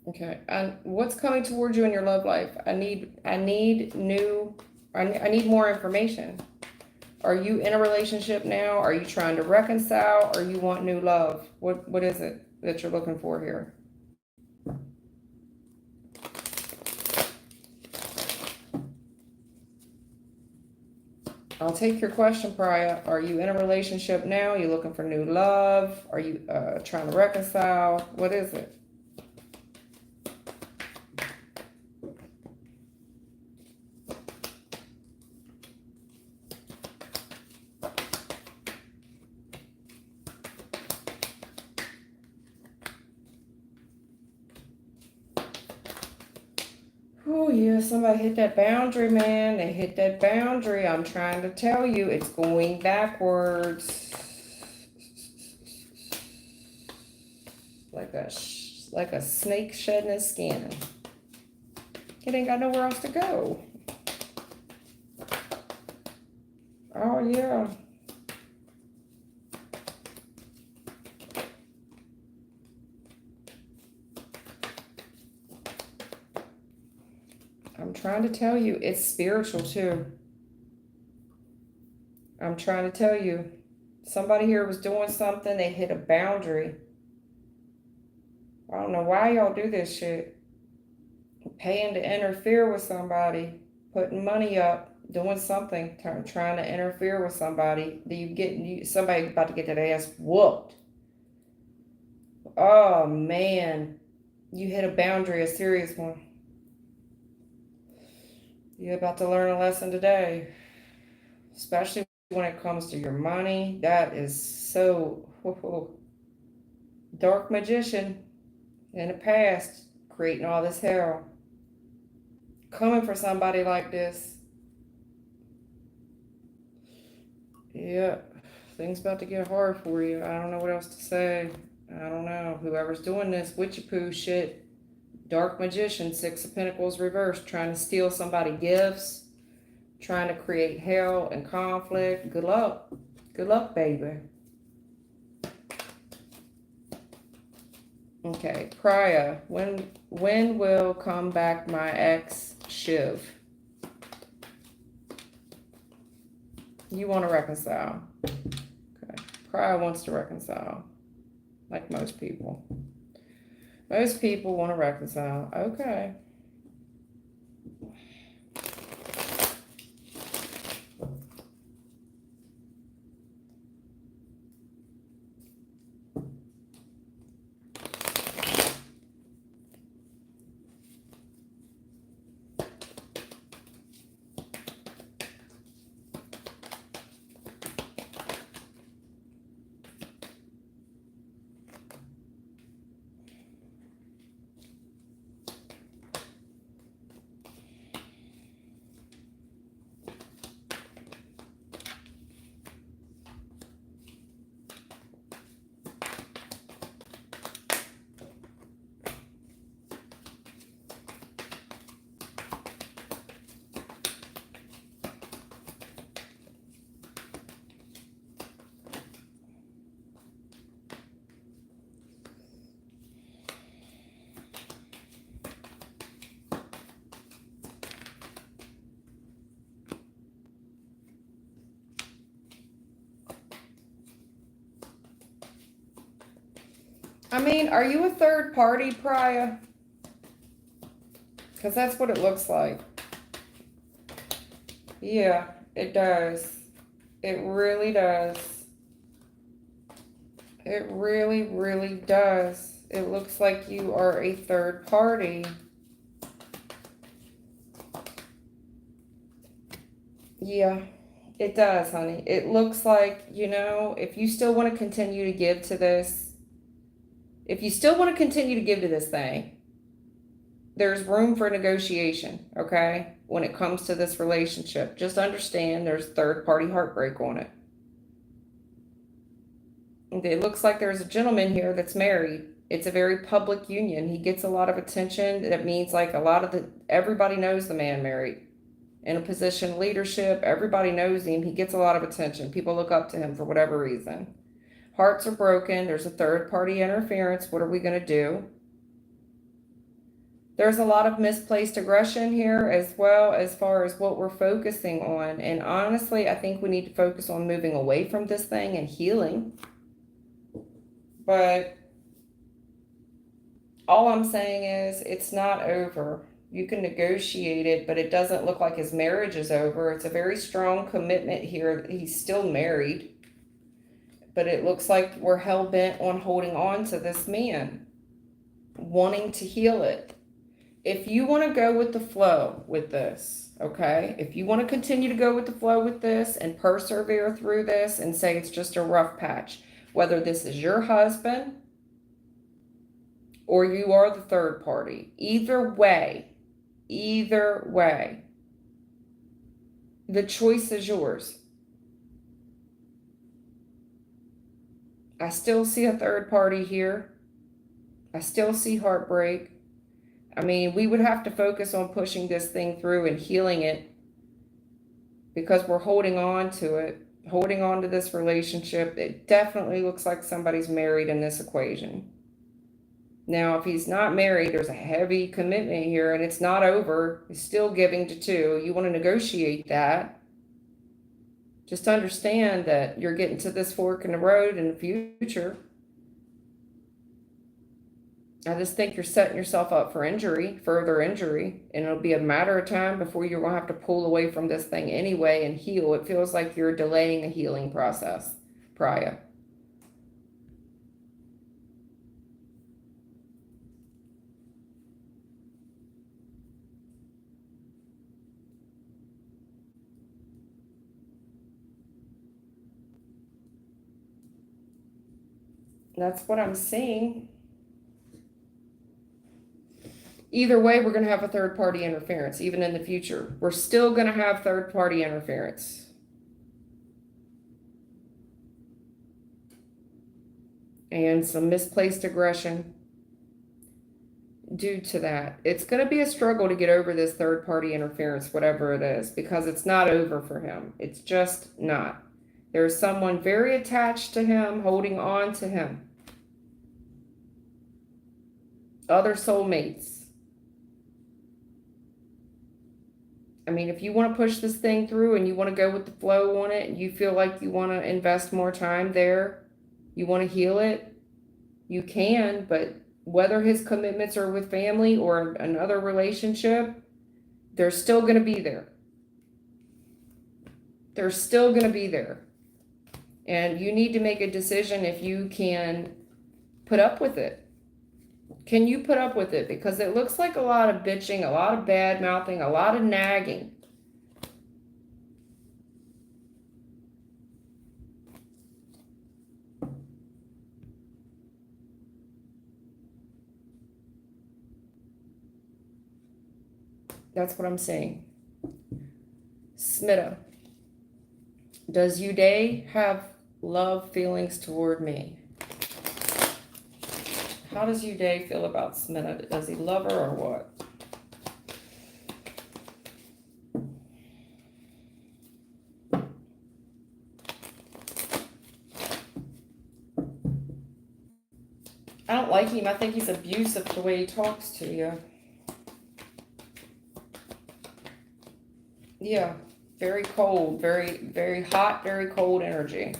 Okay. And what's coming towards you in your love life? I need more information. Are you in a relationship now? Are you trying to reconcile? Or you want new love? What is it that you're looking for here? I'll take your question, Priya. Are you in a relationship now? Are you looking for new love? Are you trying to reconcile? What is it? Oh, yeah, somebody hit that boundary, man. They hit that boundary. I'm trying to tell you, it's going backwards. Like a snake shedding its skin. It ain't got nowhere else to go. Oh, yeah. I'm trying to tell you, it's spiritual too. I'm trying to tell you, somebody here was doing something, they hit a boundary. I don't know why y'all do this shit. Paying to interfere with somebody, putting money up, doing something, trying to interfere with somebody. Somebody about to get that ass whooped. Oh man, you hit a boundary, a serious one. You're about to learn a lesson today, especially when it comes to your money. That is so dark magician in the past, creating all this hell. Coming for somebody like this. Yeah, things about to get hard for you. I don't know what else to say. I don't know. Whoever's doing this witchy poo shit, dark magician, 6 of Pentacles reversed, trying to steal somebody gifts, trying to create hell and conflict. Good luck. Good luck, baby. Okay, Priya, when will come back my ex, Shiv? You want to reconcile. Okay, Priya wants to reconcile, like most people. Most people want to reconcile. Okay. I mean, are you a third party, Priya? Because that's what it looks like. Yeah, it does. It really does. It really, really does. It looks like you are a third party. Yeah, it does, honey. It looks like, if you still want to continue to give to this, if you still want to continue to give to this thing, there's room for negotiation, okay? When it comes to this relationship, just understand there's third party heartbreak on it. It looks like there's a gentleman here that's married. It's a very public union. He gets a lot of attention. That means like everybody knows the man married. In a position of leadership, everybody knows him. He gets a lot of attention. People look up to him for whatever reason. Hearts are broken. There's a third party interference. What are we going to do? There's a lot of misplaced aggression here as well, as far as what we're focusing on. And honestly, I think we need to focus on moving away from this thing and healing. But all I'm saying is it's not over. You can negotiate it, but it doesn't look like his marriage is over. It's a very strong commitment here. He's still married, but it looks like we're hell-bent on holding on to this man, wanting to heal it. If you want to go with the flow with this, okay? If you want to continue to go with the flow with this and persevere through this and say it's just a rough patch, whether this is your husband or you are the third party, either way, the choice is yours. I still see a third party here. I still see heartbreak. I mean, we would have to focus on pushing this thing through and healing it, because we're holding on to it, holding on to this relationship. It definitely looks like somebody's married in this equation. Now, if he's not married, there's a heavy commitment here, and it's not over. He's still giving to two. You want to negotiate that. Just understand that you're getting to this fork in the road in the future. I just think you're setting yourself up for injury, further injury, and it'll be a matter of time before you're going to have to pull away from this thing anyway and heal. It feels like you're delaying a healing process, Priya. That's what I'm seeing. Either way, we're going to have a third party interference, even in the future. We're still going to have third party interference. And some misplaced aggression due to that. It's going to be a struggle to get over this third party interference, whatever it is, because it's not over for him. It's just not. There's someone very attached to him, holding on to him. Other soulmates. I mean, if you want to push this thing through and you want to go with the flow on it, and you feel like you want to invest more time there, you want to heal it, you can. But whether his commitments are with family or another relationship, they're still going to be there. They're still going to be there. And you need to make a decision if you can put up with it. Can you put up with it? Because it looks like a lot of bitching, a lot of bad mouthing, a lot of nagging. That's what I'm saying. Smita, does Uday have love feelings toward me? How does Uday feel about Smita? Does he love her or what? I don't like him. I think he's abusive the way he talks to you. Yeah, very cold, very, very hot, very cold energy.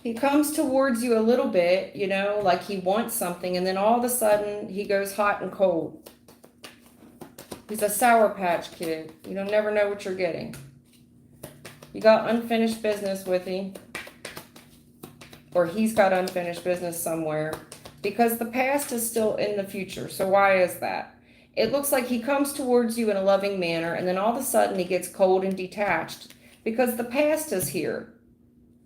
He comes towards you a little bit, you know, like he wants something, and then all of a sudden he goes hot and cold. He's a Sour Patch Kid. You don't never know what you're getting. You got unfinished business with him, or he's got unfinished business somewhere, because the past is still in the future. So why is that? It looks like he comes towards you in a loving manner, and then all of a sudden he gets cold and detached because the past is here.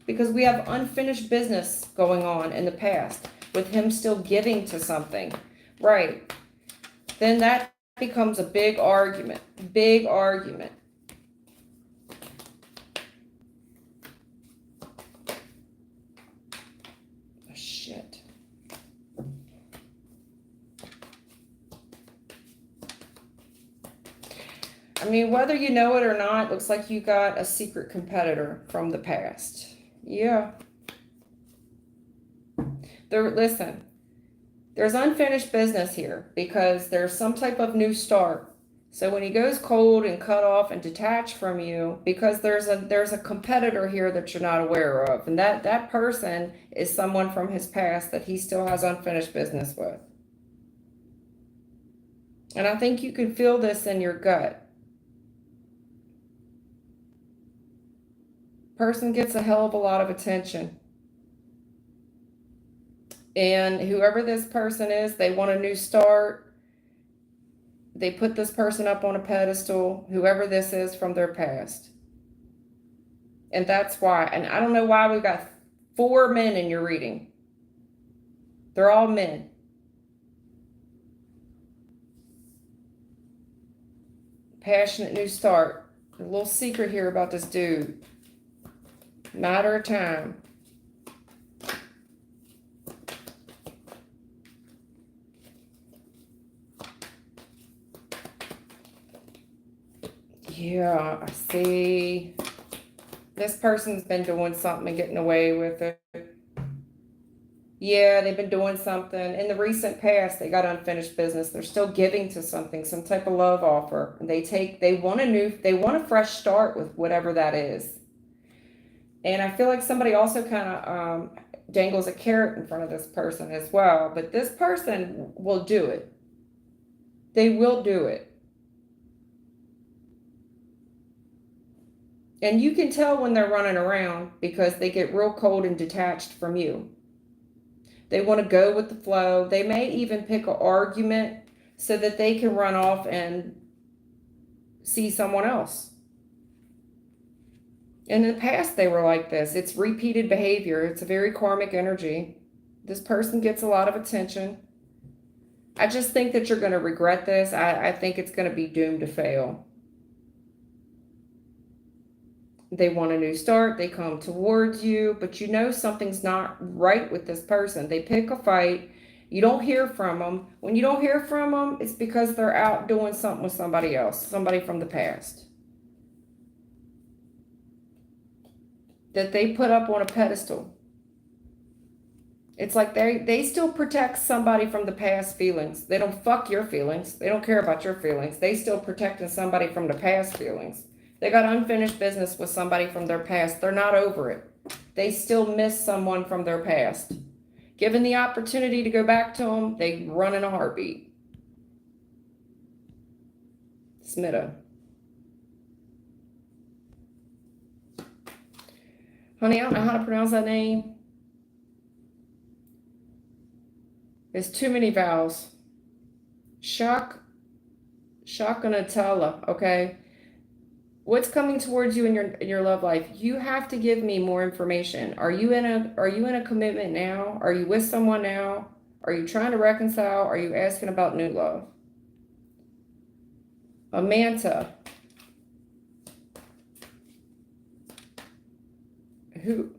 Because we have unfinished business going on in the past with him still giving to something. Right. Then that becomes a big argument. Big argument. Oh, shit. I mean, whether you know it or not, looks like you got a secret competitor from the past. Yeah. Listen, there's unfinished business here because there's some type of new start. So when he goes cold and cut off and detached from you, because there's a competitor here that you're not aware of, and that person is someone from his past that he still has unfinished business with. And I think you can feel this in your gut. Person gets a hell of a lot of attention. And whoever this person is, they want a new start. They put this person up on a pedestal, whoever this is from their past. And that's why. And I don't know why we've got 4 men in your reading. They're all men. Passionate new start. A little secret here about this dude. Matter of time. Yeah, I see. This person's been doing something and getting away with it. Yeah, they've been doing something. In the recent past, they got unfinished business. They're still giving to something, some type of love offer. They want a fresh start with whatever that is. And I feel like somebody also kind of dangles a carrot in front of this person as well. But this person will do it. They will do it. And you can tell when they're running around because they get real cold and detached from you. They want to go with the flow. They may even pick an argument so that they can run off and see someone else. In the past, they were like this. It's repeated behavior. It's a very karmic energy. This person gets a lot of attention. I just think that you're going to regret this. I think it's going to be doomed to fail. They want a new start. They come towards you, but you know something's not right with this person. They pick a fight. You don't hear from them. When you don't hear from them, it's because they're out doing something with somebody else, somebody from the past that they put up on a pedestal. It's like they still protect somebody from the past feelings. They don't fuck your feelings. They don't care about your feelings. They still protecting somebody from the past feelings. They got unfinished business with somebody from their past. They're not over it. They still miss someone from their past. Given the opportunity to go back to them, they run in a heartbeat. Smitta. Honey, I don't know how to pronounce that name. There's too many vowels. Shakunatala, okay? What's coming towards you in your love life? You have to give me more information. Are you in a commitment now? Are you with someone now? Are you trying to reconcile? Are you asking about new love? Amanta. Who?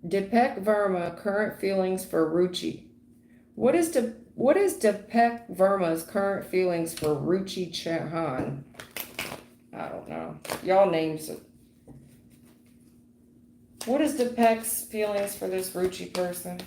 Deepak Verma, current feelings for Ruchi. What is Deepak Verma's current feelings for Ruchi Chauhan? I don't know. Y'all names it. What is Deepak's feelings for this Ruchi person?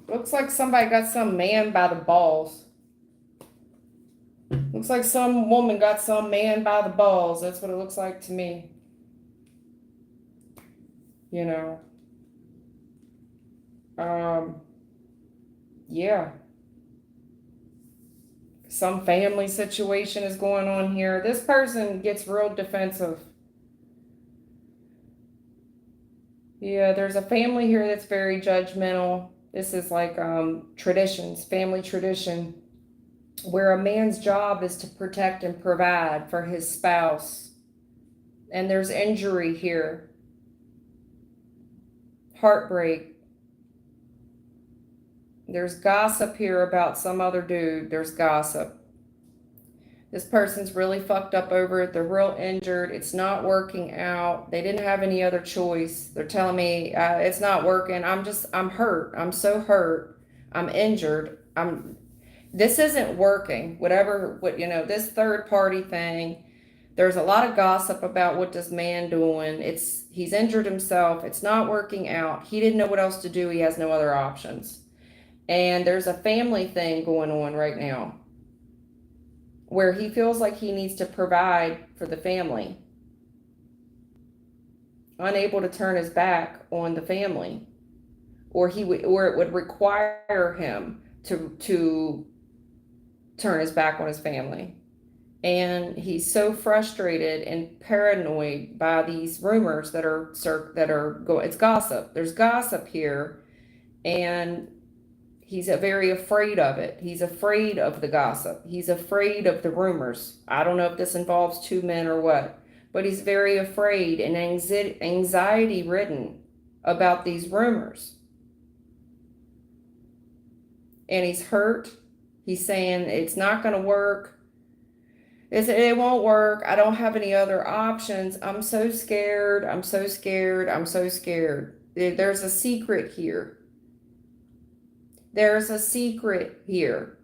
Looks like somebody got some man by the balls. Looks like some woman got some man by the balls. That's what it looks like to me. You know. Yeah. Some family situation is going on here. This person gets real defensive. Yeah, there's a family here that's very judgmental. This is like traditions, family tradition, where a man's job is to protect and provide for his spouse. And there's injury here, heartbreak. There's gossip here about some other dude. There's gossip. This person's really fucked up over it. They're real injured. It's not working out. They didn't have any other choice. They're telling me it's not working. I'm hurt. I'm so hurt. I'm injured. This isn't working. This third party thing. There's a lot of gossip about what this man doing. He's injured himself. It's not working out. He didn't know what else to do. He has no other options. And there's a family thing going on right now where he feels like he needs to provide for the family, unable to turn his back on the family, or it would require him to turn his back on his family. And he's so frustrated and paranoid by these rumors that are going. It's gossip. There's gossip here, and he's very afraid of it. He's afraid of the gossip. He's afraid of the rumors. I don't know if this involves two men or what, but he's very afraid and anxiety ridden about these rumors. And he's hurt. He's saying it's not going to work. It won't work. I don't have any other options. I'm so scared. I'm so scared. I'm so scared. There's a secret here. There's a secret here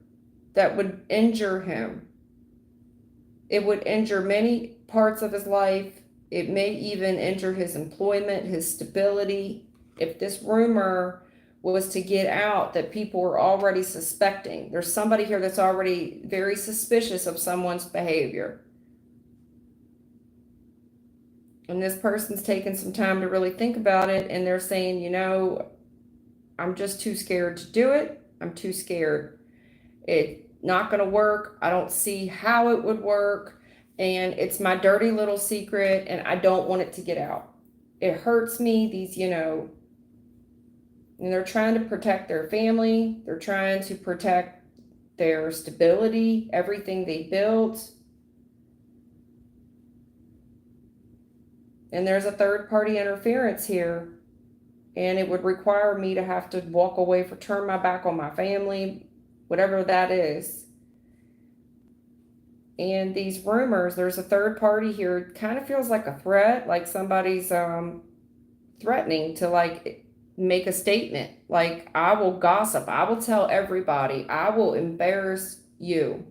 that would injure him. It would injure many parts of his life. It may even injure his employment, his stability. If this rumor was to get out that people were already suspecting, there's somebody here that's already very suspicious of someone's behavior. And this person's taken some time to really think about it, and they're saying, I'm just too scared to do it. I'm too scared. It's not going to work. I don't see how it would work. And it's my dirty little secret, and I don't want it to get out. It hurts me. And they're trying to protect their family. They're trying to protect their stability, everything they built. And there's a third party interference here. And it would require me to have to walk away turn my back on my family, whatever that is. And these rumors, there's a third party here. It kind of feels like a threat, like somebody's threatening to make a statement. Like, I will gossip. I will tell everybody. I will embarrass you.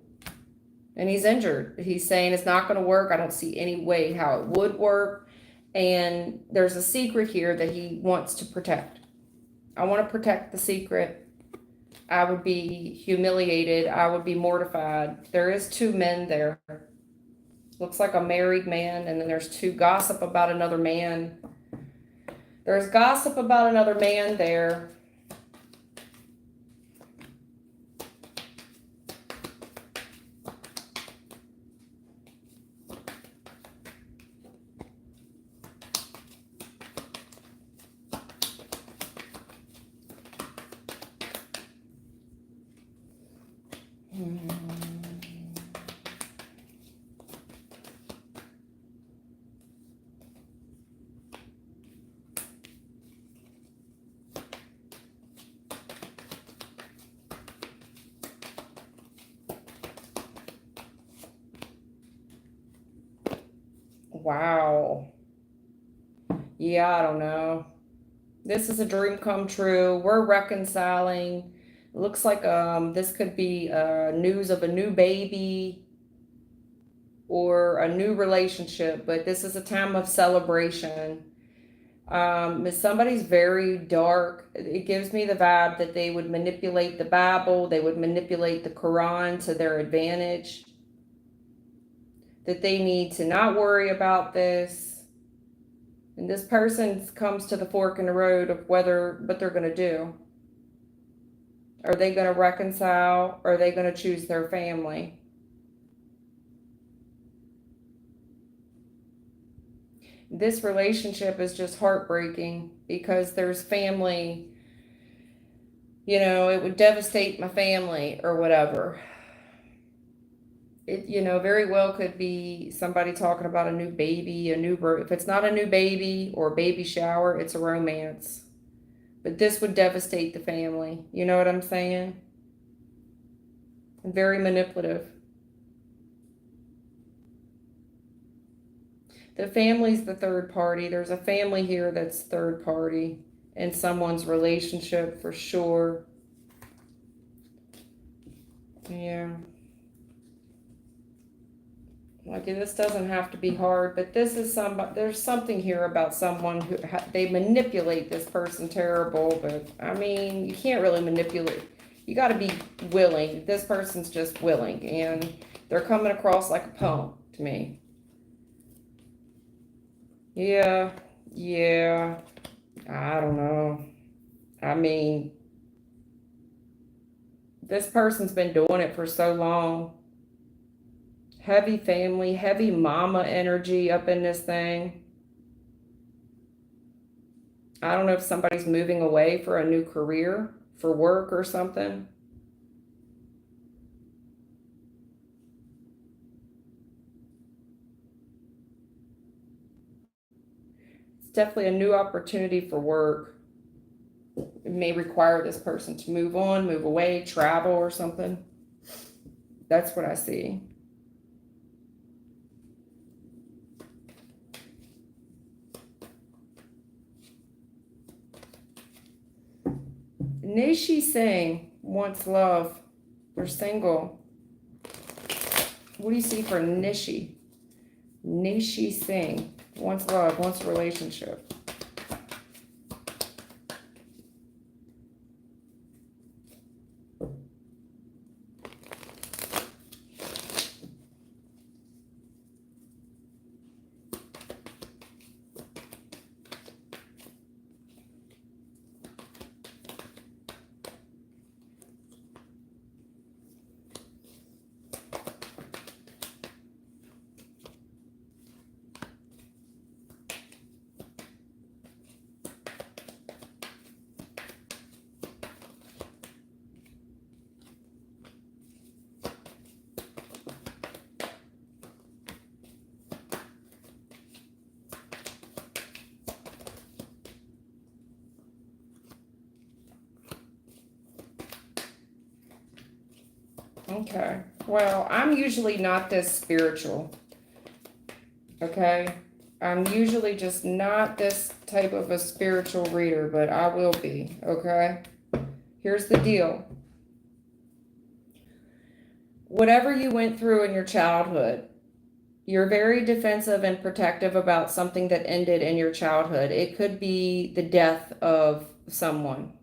And he's injured. He's saying it's not going to work. I don't see any way how it would work. And there's a secret here that he wants to protect. I want to protect the secret. I would be humiliated. I would be mortified. There is two men there. Looks like a married man, and then there's two gossip about another man. There's gossip about another man there. Wow. Yeah, I don't know. This is a dream come true. We're reconciling. It looks like this could be news of a new baby or a new relationship, but this is a time of celebration. Somebody's very dark. It gives me the vibe that they would manipulate the Bible, they would manipulate the Quran to their advantage, that they need to not worry about this. And this person comes to the fork in the road of what they're going to do. Are they going to reconcile? Or are they going to choose their family? This relationship is just heartbreaking because there's family, it would devastate my family or whatever. It, very well could be somebody talking about a new baby, if it's not a new baby or baby shower, it's a romance. But this would devastate the family. You know what I'm saying? Very manipulative. The family's the third party. There's a family here that's third party in someone's relationship for sure. Yeah. Like, this doesn't have to be hard, but this is there's something here about someone who they manipulate this person terrible, but I mean, you can't really manipulate. You got to be willing. This person's just willing, and they're coming across like a punk to me. Yeah, yeah, I don't know. I mean, this person's been doing it for so long. Heavy family, heavy mama energy up in this thing. I don't know if somebody's moving away for a new career, for work or something. It's definitely a new opportunity for work. It may require this person to move on, move away, travel or something. That's what I see. Nishi Singh wants love. They're single. What do you see for Nishi? Nishi Singh wants love, wants a relationship. Okay. Well, I'm usually not this spiritual. Okay. I'm usually just not this type of a spiritual reader, but I will be. Okay. Here's the deal. Whatever you went through in your childhood, you're very defensive and protective about something that ended in your childhood. It could be the death of someone,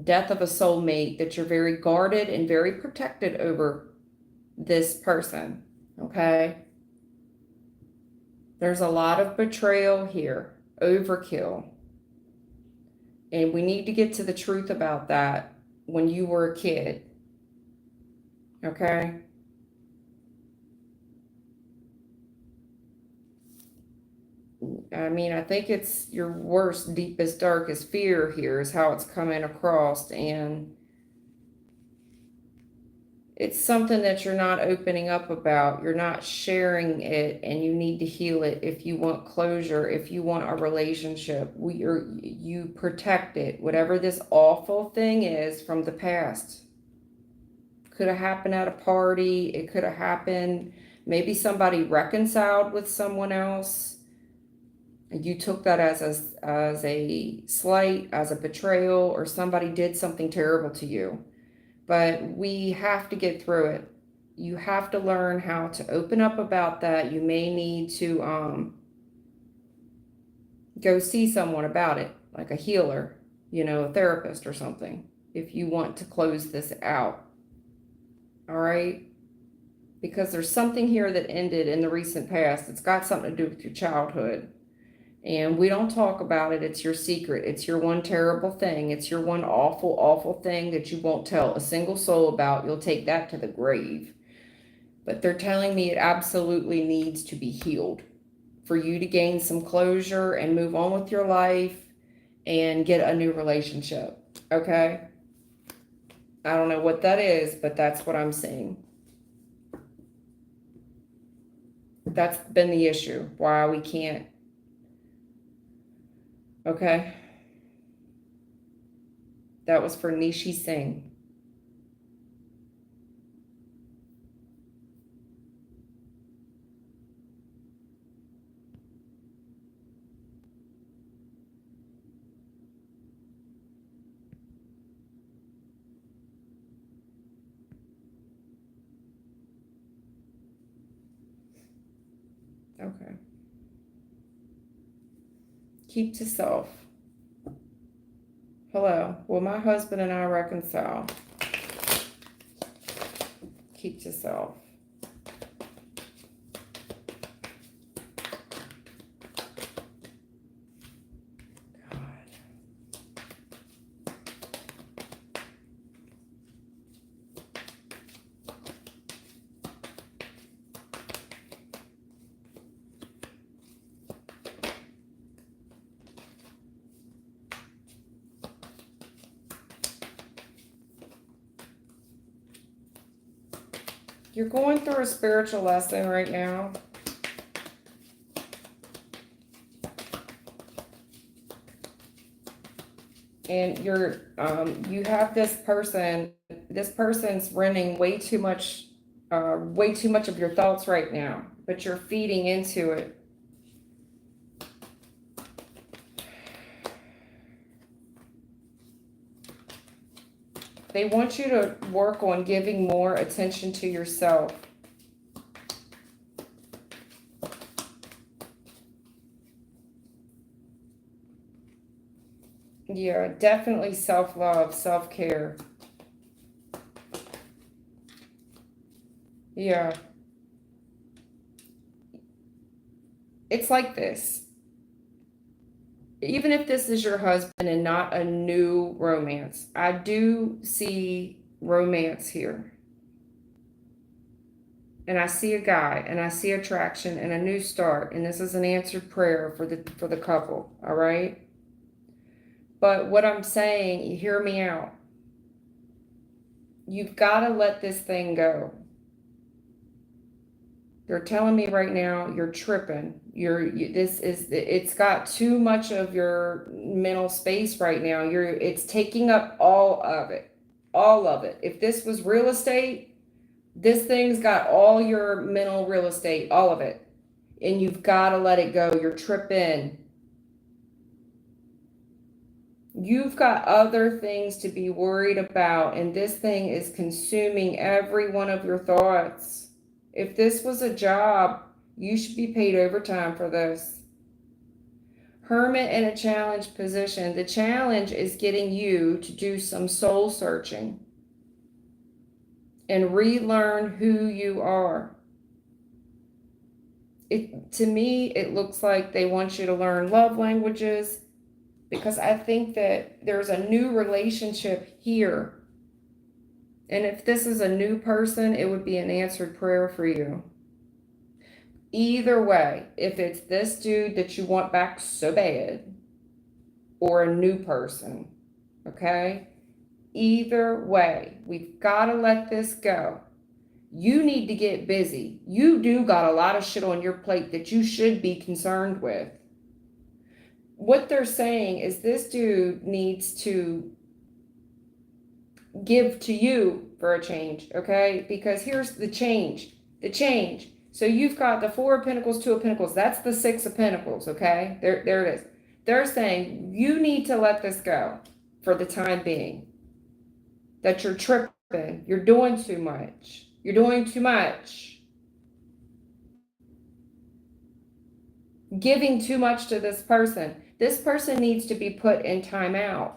death of a soulmate, that you're very guarded and very protected over this person. Okay. There's a lot of betrayal here, overkill. And we need to get to the truth about that when you were a kid. Okay. I mean, I think it's your worst, deepest, darkest fear here is how it's coming across. And it's something that you're not opening up about. You're not sharing it, and you need to heal it if you want closure, if you want a relationship. You protect it. Whatever this awful thing is from the past. Could have happened at a party. It could have happened. Maybe somebody reconciled with someone else. You took that as a slight, as a betrayal, or somebody did something terrible to you. But we have to get through it. You have to learn how to open up about that. You may need to go see someone about it, like a healer, a therapist or something, if you want to close this out. All right? Because there's something here that ended in the recent past. It's got something to do with your childhood. And we don't talk about it. It's your secret. It's your one terrible thing. It's your one awful, awful thing that you won't tell a single soul about. You'll take that to the grave. But they're telling me it absolutely needs to be healed for you to gain some closure and move on with your life and get a new relationship. Okay? I don't know what that is, but that's what I'm seeing. That's been the issue. Why we can't. Okay? That was for Nishi Singh. Okay. Keep to self. Hello. Will my husband and I reconcile? Keep to self. God. You're going through a spiritual lesson right now. And you have this person's running way too much of your thoughts right now, but you're feeding into it. They want you to work on giving more attention to yourself. Yeah, definitely self-love, self-care. Yeah. It's like this. Even if this is your husband and not a new romance, I do see romance here. And I see a guy and I see attraction and a new start. And this is an answered prayer for the couple, all right? But what I'm saying, you hear me out. You've got to let this thing go. They're telling me right now you're tripping. It's got too much of your mental space right now. It's taking up all of it. All of it. If this was real estate, this thing's got all your mental real estate, all of it. And you've got to let it go. You're tripping. You've got other things to be worried about, and this thing is consuming every one of your thoughts. If this was a job, you should be paid overtime for this. Hermit in a challenge position. The challenge is getting you to do some soul searching and relearn who you are. To me, it looks like they want you to learn love languages, because I think that there's a new relationship here. And if this is a new person, it would be an answered prayer for you. Either way, if it's this dude that you want back so bad, or a new person, okay? Either way, we've got to let this go. You need to get busy. You do got a lot of shit on your plate that you should be concerned with. What they're saying is this dude needs to give to you for a change, okay? Because here's the change. So you've got the Four of Pentacles, Two of Pentacles. That's the Six of Pentacles, okay? There it is. They're saying you need to let this go for the time being. That you're tripping. You're doing too much. You're doing too much. Giving too much to this person. This person needs to be put in timeout.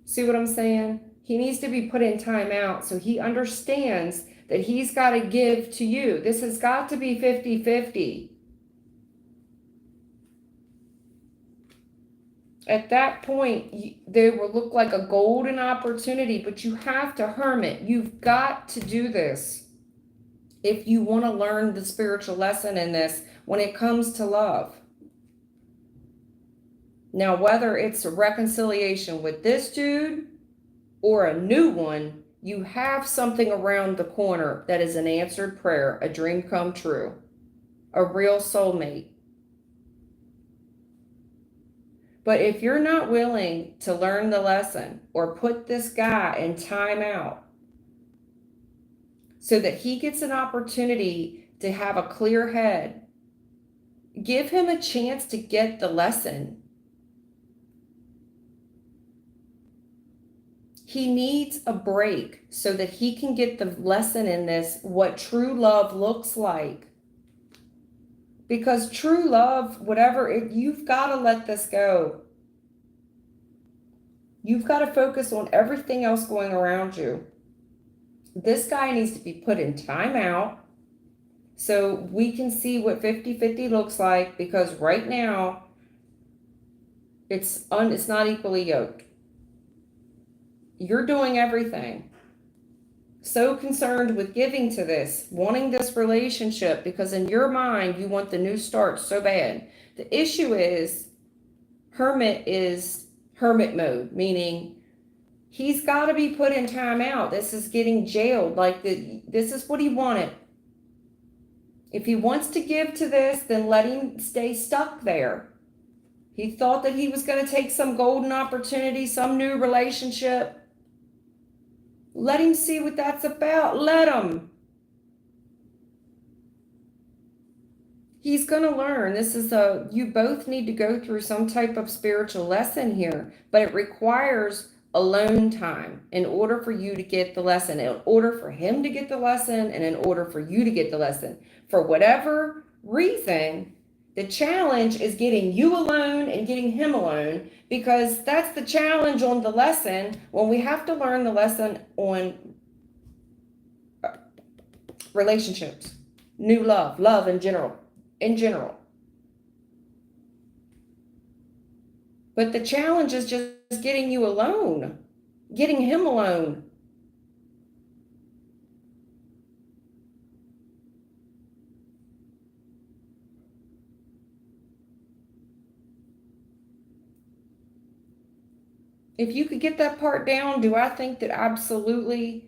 See what I'm saying? He needs to be put in timeout so he understands that he's got to give to you. This has got to be 50-50. At that point, they will look like a golden opportunity, but you have to, hermit, you've got to do this if you want to learn the spiritual lesson in this when it comes to love. Now, whether it's a reconciliation with this dude or a new one, you have something around the corner that is an answered prayer, a dream come true, a real soulmate. But if you're not willing to learn the lesson or put this guy in timeout so that he gets an opportunity to have a clear head, give him a chance to get the lesson. He needs a break so that he can get the lesson in this, what true love looks like. Because true love, you've got to let this go. You've got to focus on everything else going around you. This guy needs to be put in timeout so we can see what 50-50 looks like, because right now it's not equally yoked. You're doing everything. So concerned with giving to this, wanting this relationship, because in your mind, you want the new start so bad. The issue is hermit mode, meaning he's got to be put in timeout. This is getting jailed. This is what he wanted. If he wants to give to this, then let him stay stuck there. He thought that he was going to take some golden opportunity, some new relationship. Let him see what that's about. Let him. He's going to learn. You both need to go through some type of spiritual lesson here, but it requires alone time in order for you to get the lesson, in order for him to get the lesson, and in order for you to get the lesson. For whatever reason, the challenge is getting you alone and getting him alone, because that's the challenge on the lesson when we have to learn the lesson on relationships, new love in general. But the challenge is just getting you alone, getting him alone. If you could get that part down, do I think that absolutely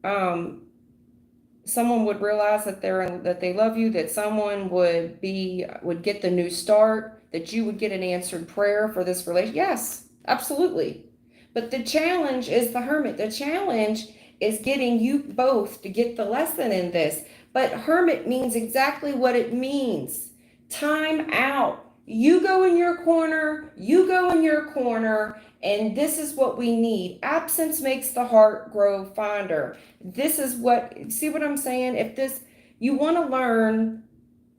someone would realize that they love you, that someone would get the new start, that you would get an answered prayer for this relationship? Yes, absolutely. But the challenge is the hermit. The challenge is getting you both to get the lesson in this. But hermit means exactly what it means. Time out. You go in your corner, and this is what we need. Absence makes the heart grow fonder. See what I'm saying? If you want to learn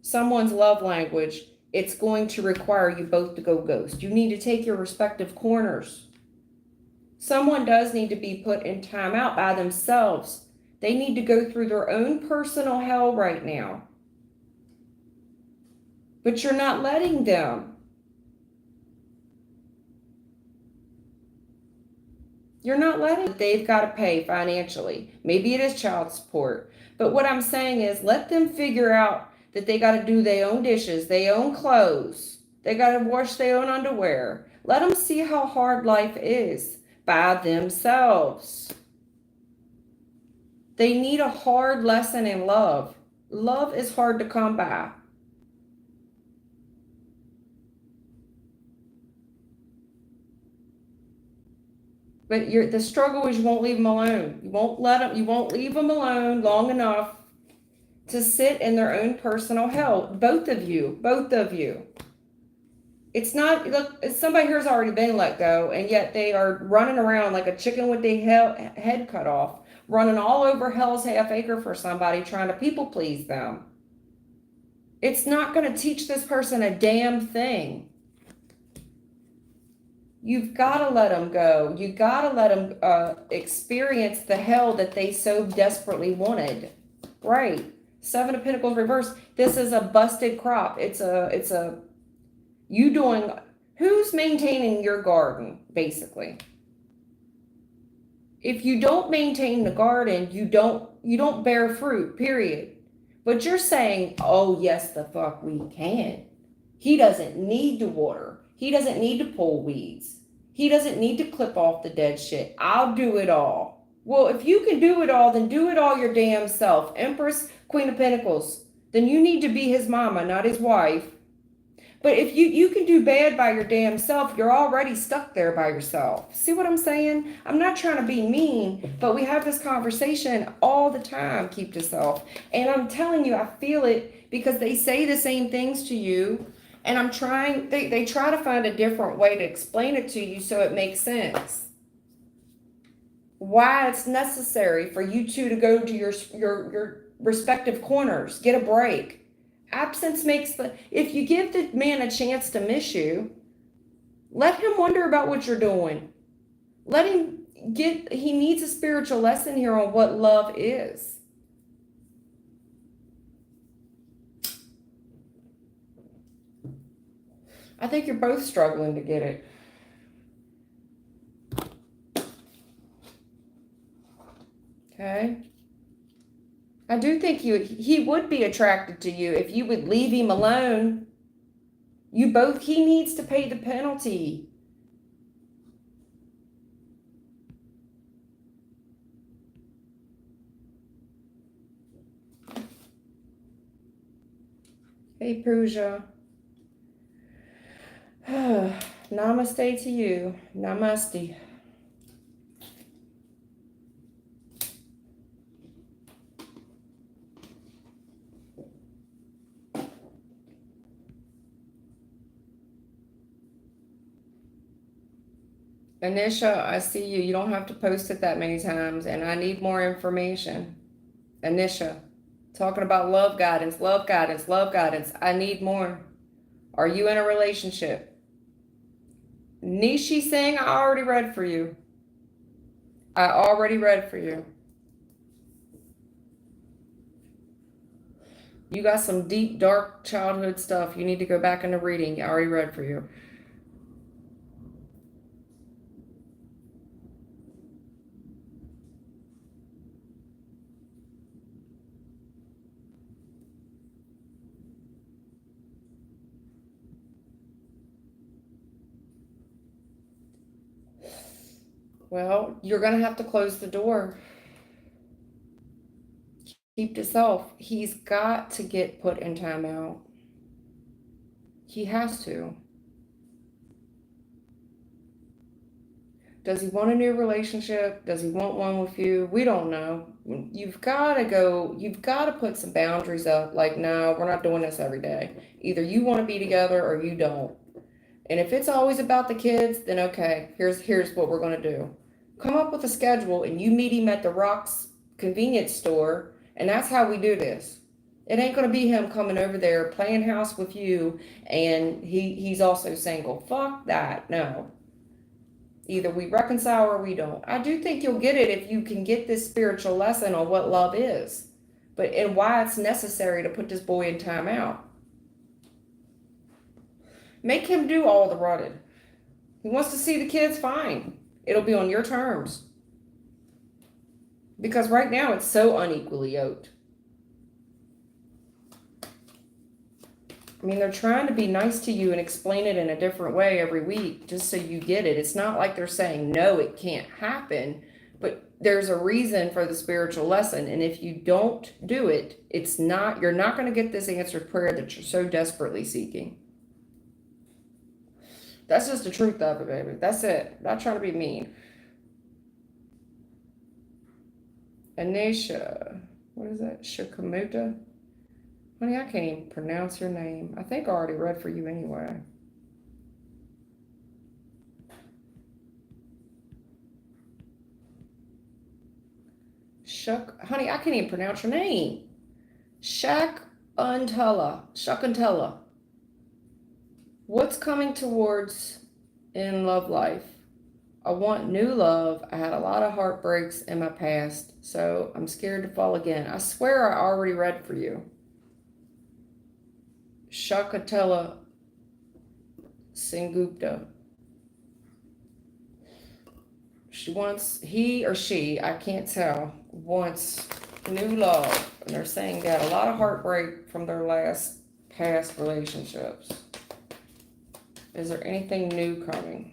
someone's love language, it's going to require you both to go ghost. You need to take your respective corners. Someone does need to be put in timeout by themselves. They need to go through their own personal hell right now. But you're not letting them. You're not letting them. They've got to pay financially. Maybe it is child support. But what I'm saying is, let them figure out that they got to do their own dishes, their own clothes. They got to wash their own underwear. Let them see how hard life is by themselves. They need a hard lesson in love. Love is hard to come by. But the struggle is you won't leave them alone. You won't leave them alone long enough to sit in their own personal hell. Both of you. It's not, look, somebody here's already been let go, and yet they are running around like a chicken with their head cut off, running all over hell's half acre for somebody, trying to people please them. It's not going to teach this person a damn thing. You've got to let them go. You got to let them experience the hell that they so desperately wanted. Right. Seven of Pentacles reversed. This is a busted crop. You doing, who's maintaining your garden, basically? If you don't maintain the garden, you don't bear fruit, period. But you're saying, oh yes, the fuck we can. He doesn't need to water. He doesn't need to pull weeds. He doesn't need to clip off the dead shit. I'll do it all. Well, if you can do it all, then do it all your damn self. Empress, Queen of Pentacles. Then you need to be his mama, not his wife. But if you can do bad by your damn self, you're already stuck there by yourself. See what I'm saying? I'm not trying to be mean, but we have this conversation all the time, keep to self. And I'm telling you, I feel it because they say the same things to you. And I'm trying, they try to find a different way to explain it to you so it makes sense. Why it's necessary for you two to go to your respective corners, get a break. Absence makes if you give the man a chance to miss you, let him wonder about what you're doing. Let him he needs a spiritual lesson here on what love is. I think you're both struggling to get it. Okay. I do think he would be attracted to you if you would leave him alone. He needs to pay the penalty. Hey, Pooja. Namaste to you. Namaste. Anisha, I see you. You don't have to post it that many times, and I need more information. Anisha, talking about love guidance, love guidance, love guidance. I need more. Are you in a relationship? Nishi Singh, I already read for you. I already read for you. You got some deep, dark childhood stuff. You need to go back into reading. I already read for you. Well, you're going to have to close the door. Keep to self. He's got to get put in timeout. He has to. Does he want a new relationship? Does he want one with you? We don't know. You've got to put some boundaries up. Like, no, we're not doing this every day. Either you want to be together or you don't. And if it's always about the kids, then okay, here's what we're going to do. Come up with a schedule and you meet him at the Rock's convenience store, and that's how we do this. It ain't going to be him coming over there playing house with you and he's also single. Fuck that. No. Either we reconcile or we don't. I do think you'll get it if you can get this spiritual lesson on what love is, and why it's necessary to put this boy in timeout. Make him do all the running. He wants to see the kids, fine. It'll be on your terms. Because right now it's so unequally yoked. I mean, they're trying to be nice to you and explain it in a different way every week just so you get it. It's not like they're saying, no, it can't happen. But there's a reason for the spiritual lesson. And if you don't do it, you're not going to get this answered prayer that you're so desperately seeking. That's just the truth of it, baby. That's it. Not trying to be mean. Anisha, what is that? Shakamuta? Honey, I can't even pronounce your name. I think I already read for you anyway. Honey, I can't even pronounce your name. Shakuntala. What's coming towards in love life. I want new love. I had a lot of heartbreaks in my past, so I'm scared to fall again. I swear I already read for you. Shakatela Sengupta. He or she, I can't tell, wants new love. And they're saying they had a lot of heartbreak from their past relationships. Is there anything new coming?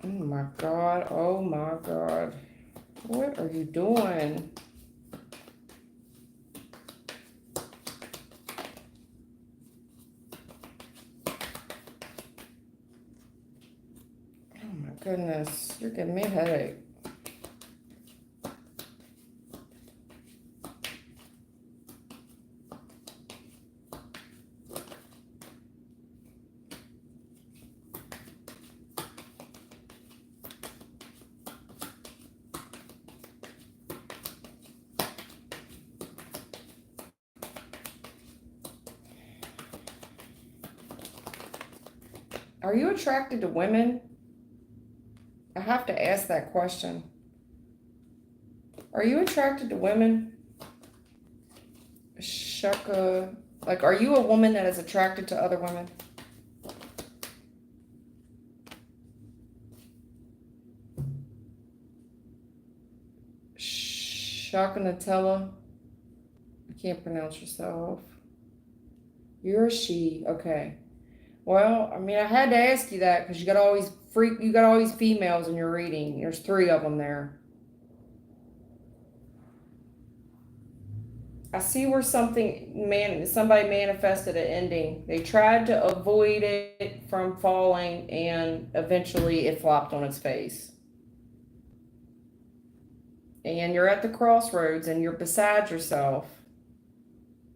Oh my God. Oh my God. What are you doing? Oh my goodness. You're giving me a headache. Are you attracted to women? I have to ask that question. Are you attracted to women? Shaka. Like, are you a woman that is attracted to other women? Shaka Nutella. I can't pronounce yourself. You're a she. Okay. Well, I mean, I had to ask you that because you got all these females in your reading. There's 3 of them there. I see where somebody manifested an ending. They tried to avoid it from falling, and eventually it flopped on its face. And you're at the crossroads, and you're beside yourself.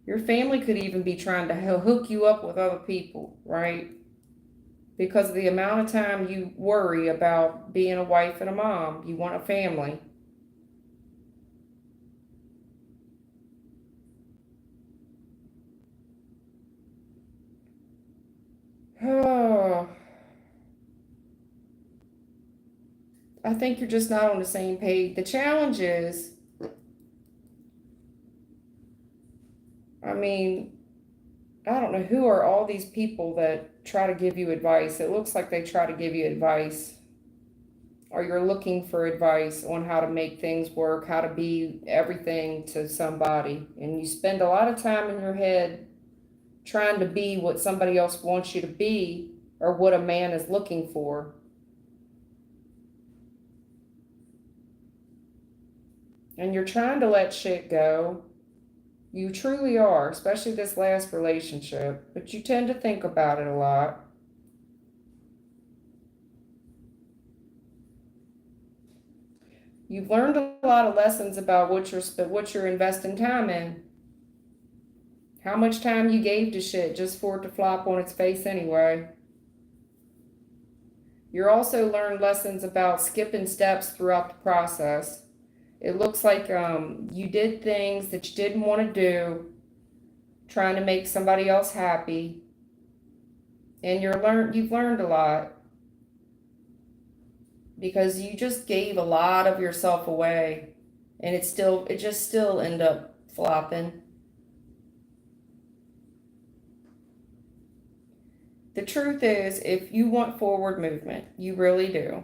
Your family could even be trying to hook you up with other people, right? Because of the amount of time you worry about being a wife and a mom, you want a family. Oh, I think you're just not on the same page. The challenge is, I mean, I don't know who are all these people that try to give you advice. It looks like they try to give you advice, or you're looking for advice on how to make things work, how to be everything to somebody. And you spend a lot of time in your head trying to be what somebody else wants you to be or what a man is looking for. And you're trying to let shit go. You truly are, especially this last relationship, but you tend to think about it a lot. You've learned a lot of lessons about what you're investing time in. How much time you gave to shit just for it to flop on its face anyway. You're also learned lessons about skipping steps throughout the process. It looks like you did things that you didn't want to do, trying to make somebody else happy, and you've learned a lot because you just gave a lot of yourself away, and it just still end up flopping. The truth is, if you want forward movement, you really do.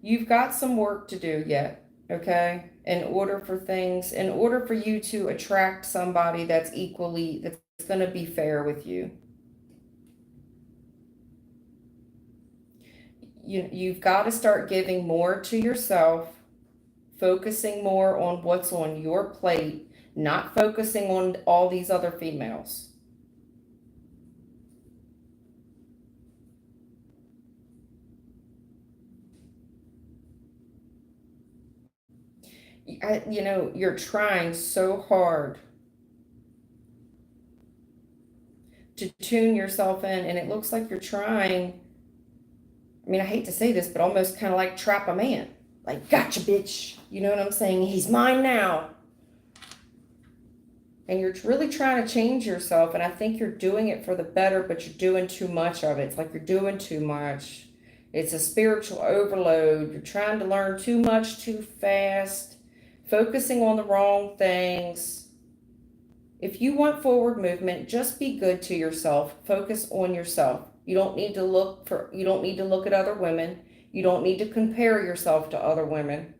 You've got some work to do yet, okay? In order for you to attract somebody that's going to be fair with you. you've got to start giving more to yourself, focusing more on what's on your plate, not focusing on all these other females. You're trying so hard to tune yourself in, and it looks like you're trying. I mean, I hate to say this, but almost kind of like trap a man. Like, gotcha, bitch. You know what I'm saying? He's mine now. And you're really trying to change yourself, and I think you're doing it for the better, but you're doing too much of it. It's like you're doing too much. It's a spiritual overload. You're trying to learn too much too fast, focusing on the wrong things. If you want forward movement, just be good to yourself. Focus on yourself. You don't need to look at other women. You don't need to compare yourself to other women.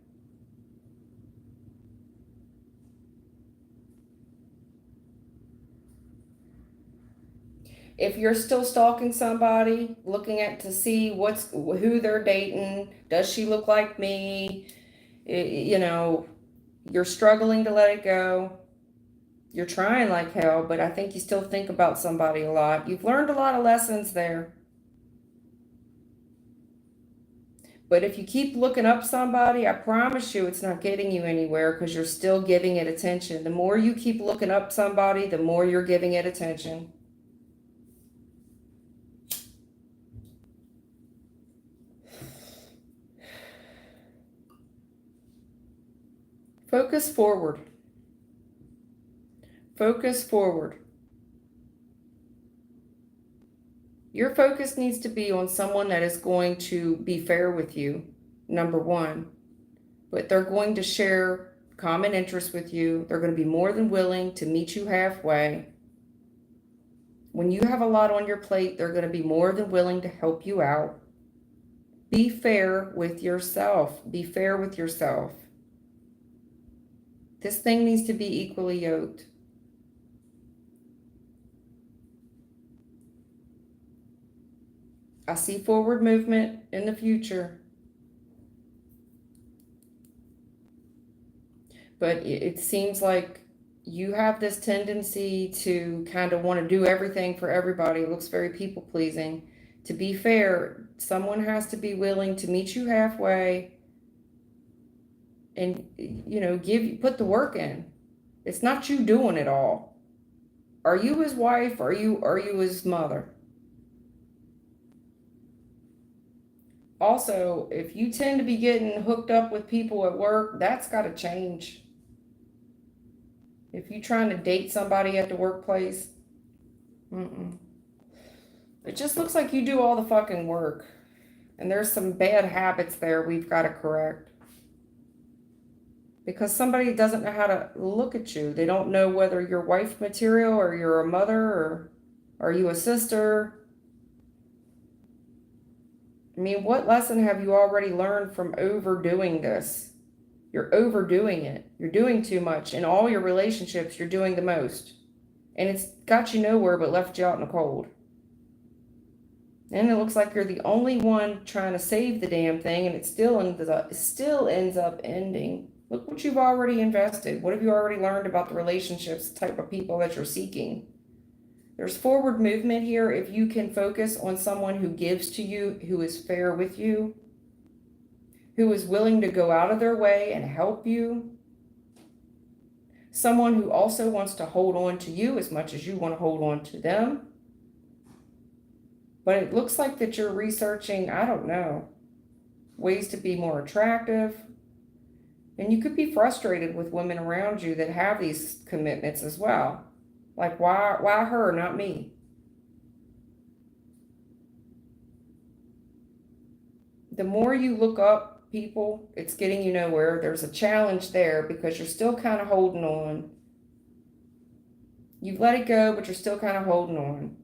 If you're still stalking somebody, looking at to see who they're dating, does she look like me? You're struggling to let it go. You're trying like hell, but I think you still think about somebody a lot. You've learned a lot of lessons there. But if you keep looking up somebody, I promise you it's not getting you anywhere because you're still giving it attention. The more you keep looking up somebody, the more you're giving it attention. Focus forward. Focus forward. Your focus needs to be on someone that is going to be fair with you, number one. But they're going to share common interests with you. They're going to be more than willing to meet you halfway. When you have a lot on your plate, they're going to be more than willing to help you out. Be fair with yourself. Be fair with yourself. This thing needs to be equally yoked. I see forward movement in the future. But it seems like you have this tendency to kind of want to do everything for everybody. It looks very people pleasing. To be fair, someone has to be willing to meet you halfway and put the work in. It's not you doing it all. Are you his wife? Are you his mother? Also, if you tend to be getting hooked up with people at work, that's got to change. If you're trying to date somebody at the workplace, it just looks like you do all the fucking work. And there's some bad habits there we've got to correct. Because somebody doesn't know how to look at you. They don't know whether you're wife material or you're a mother or are you a sister. I mean, what lesson have you already learned from overdoing this? You're overdoing it. You're doing too much. In all your relationships, you're doing the most. And it's got you nowhere but left you out in the cold. And it looks like you're the only one trying to save the damn thing, and it still ends up ending. Look what you've already invested. What have you already learned about the relationships, the type of people that you're seeking? There's forward movement here if you can focus on someone who gives to you, who is fair with you, who is willing to go out of their way and help you. Someone who also wants to hold on to you as much as you want to hold on to them. But it looks like that you're researching, I don't know, ways to be more attractive. And you could be frustrated with women around you that have these commitments as well. Like, why her, not me? The more you look up people, it's getting you nowhere. There's a challenge there because you're still kind of holding on. You've let it go, but you're still kind of holding on.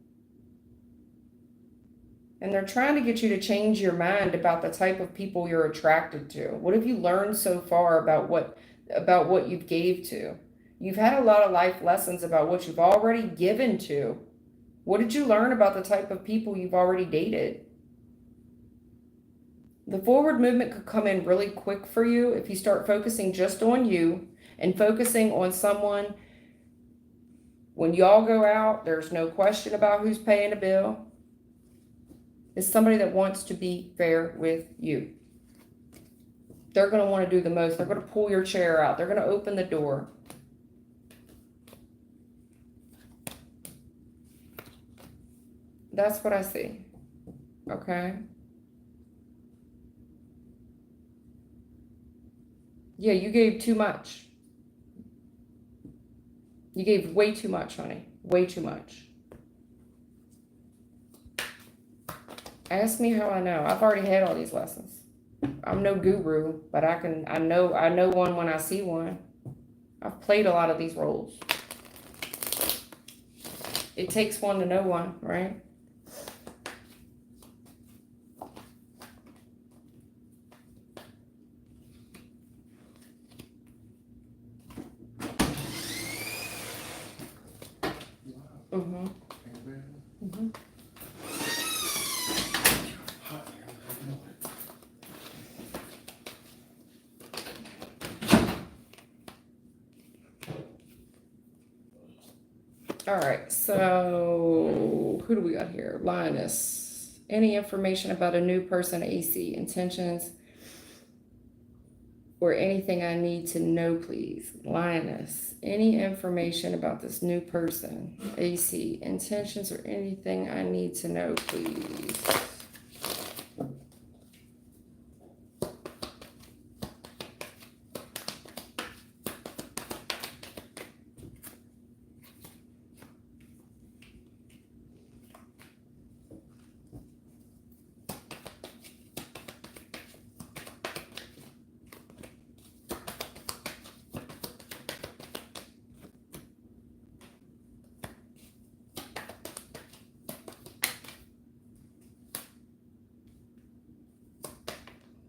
And they're trying to get you to change your mind about the type of people you're attracted to. What have you learned so far about what you gave to? You've had a lot of life lessons about what you've already given to. What did you learn about the type of people you've already dated? The forward movement could come in really quick for you if you start focusing just on you and focusing on someone. When y'all go out, there's no question about who's paying the bill. It's somebody that wants to be fair with you. They're going to want to do the most. They're going to pull your chair out. They're going to open the door. That's what I see. Okay. Yeah, you gave too much. You gave way too much, honey. Way too much. Ask me how I know. I've already had all these lessons. I'm no guru, but I know one when I see one. I've played a lot of these roles. It takes one to know one, right? Mm-hmm. Mm-hmm. All right, so who do we got here? Lioness. Any information about a new person, AC, intentions, or anything I need to know, please? Lioness. Any information about this new person, AC, intentions, or anything I need to know, please?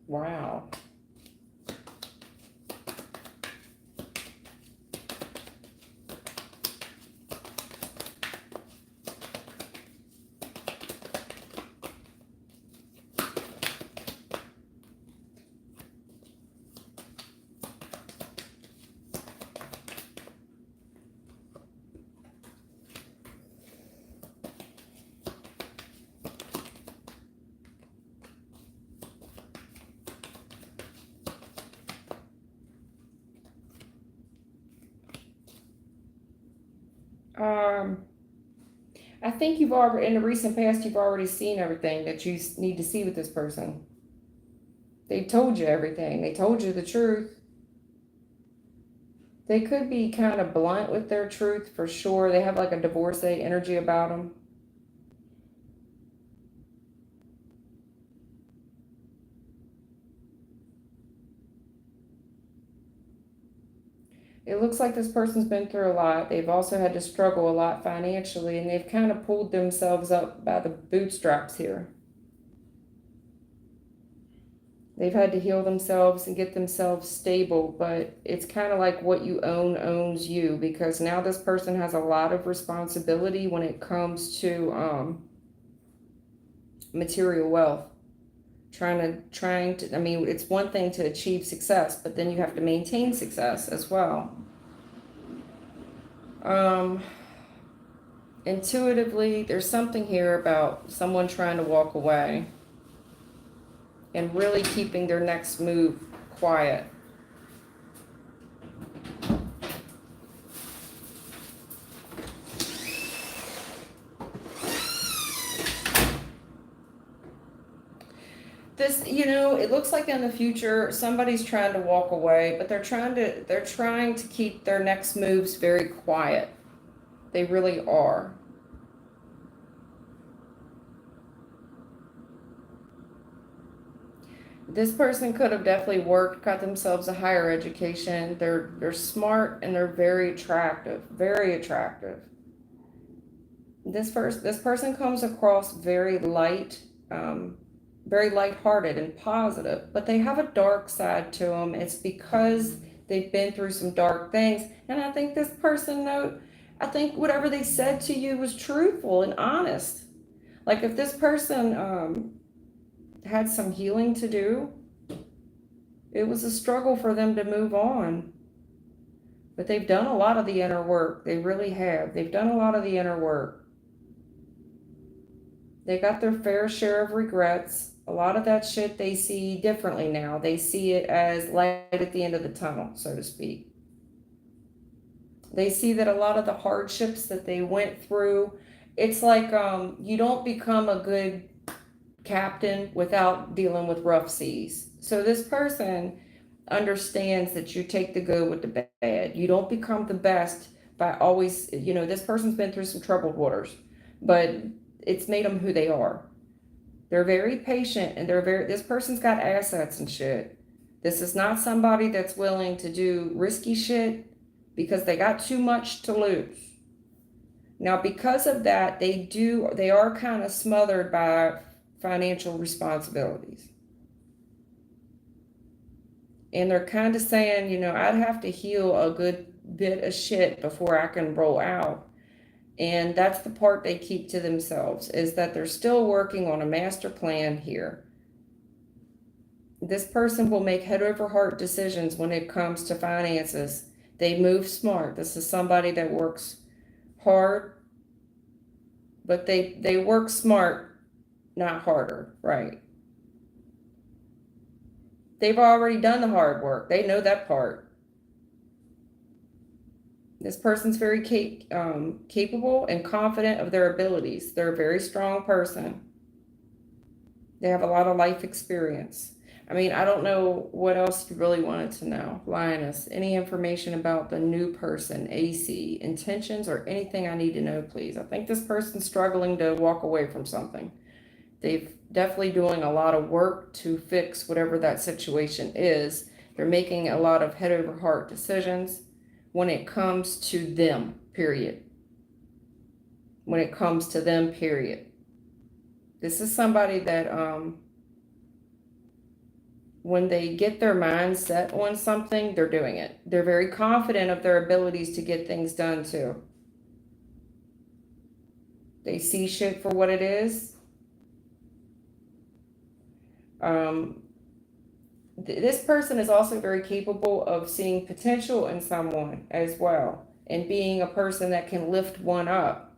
Wow. I think you've already, in the recent past, you've already seen everything that you need to see with this person. They told you everything. They told you the truth. They could be kind of blunt with their truth for sure. They have like a divorcee energy about them. It looks like this person's been through a lot. They've also had to struggle a lot financially, and they've kind of pulled themselves up by the bootstraps here. They've had to heal themselves and get themselves stable, but it's kind of like what you own owns you, because now this person has a lot of responsibility when it comes to material wealth. Trying to, I mean, it's one thing to achieve success, but then you have to maintain success as well. Intuitively, there's something here about someone trying to walk away and really keeping their next move quiet. This, it looks like in the future somebody's trying to walk away, but they're trying to keep their next moves very quiet. They really are. This person could have definitely got themselves a higher education. They're smart and they're very attractive, very attractive. This person comes across very very lighthearted and positive, but they have a dark side to them. It's because they've been through some dark things, and I think this person I think whatever they said to you was truthful and honest. Like if this person had some healing to do. It was a struggle for them to move on. But they've done a lot of the inner work. They really have. They've done a lot of the inner work. They got their fair share of regrets. A lot of that shit they see differently now. They see it as light at the end of the tunnel, so to speak. They see that a lot of the hardships that they went through, it's like you don't become a good captain without dealing with rough seas. So this person understands that you take the good with the bad. You don't become the best by always, this person's been through some troubled waters, but it's made them who they are. They're very patient, and this person's got assets and shit. This is not somebody that's willing to do risky shit because they got too much to lose. Now, because of that, they are kind of smothered by financial responsibilities. And they're kind of saying, I'd have to heal a good bit of shit before I can roll out. And that's the part they keep to themselves, is that they're still working on a master plan here. This person will make head over heart decisions when it comes to finances. They move smart. This is somebody that works hard, but they work smart, not harder, right? They've already done the hard work. They know that part. This person's very capable and confident of their abilities. They're a very strong person. They have a lot of life experience. I mean, I don't know what else you really wanted to know, Lioness. Any information about the new person, AC, intentions, or anything I need to know, please? I think this person's struggling to walk away from something. They've definitely doing a lot of work to fix whatever that situation is. They're making a lot of head over heart decisions when it comes to them, period. When it comes to them, period. This is somebody that when they get their mind set on something, they're doing it. They're very confident of their abilities to get things done too. They see shit for what it is. This person is also very capable of seeing potential in someone as well, and being a person that can lift one up.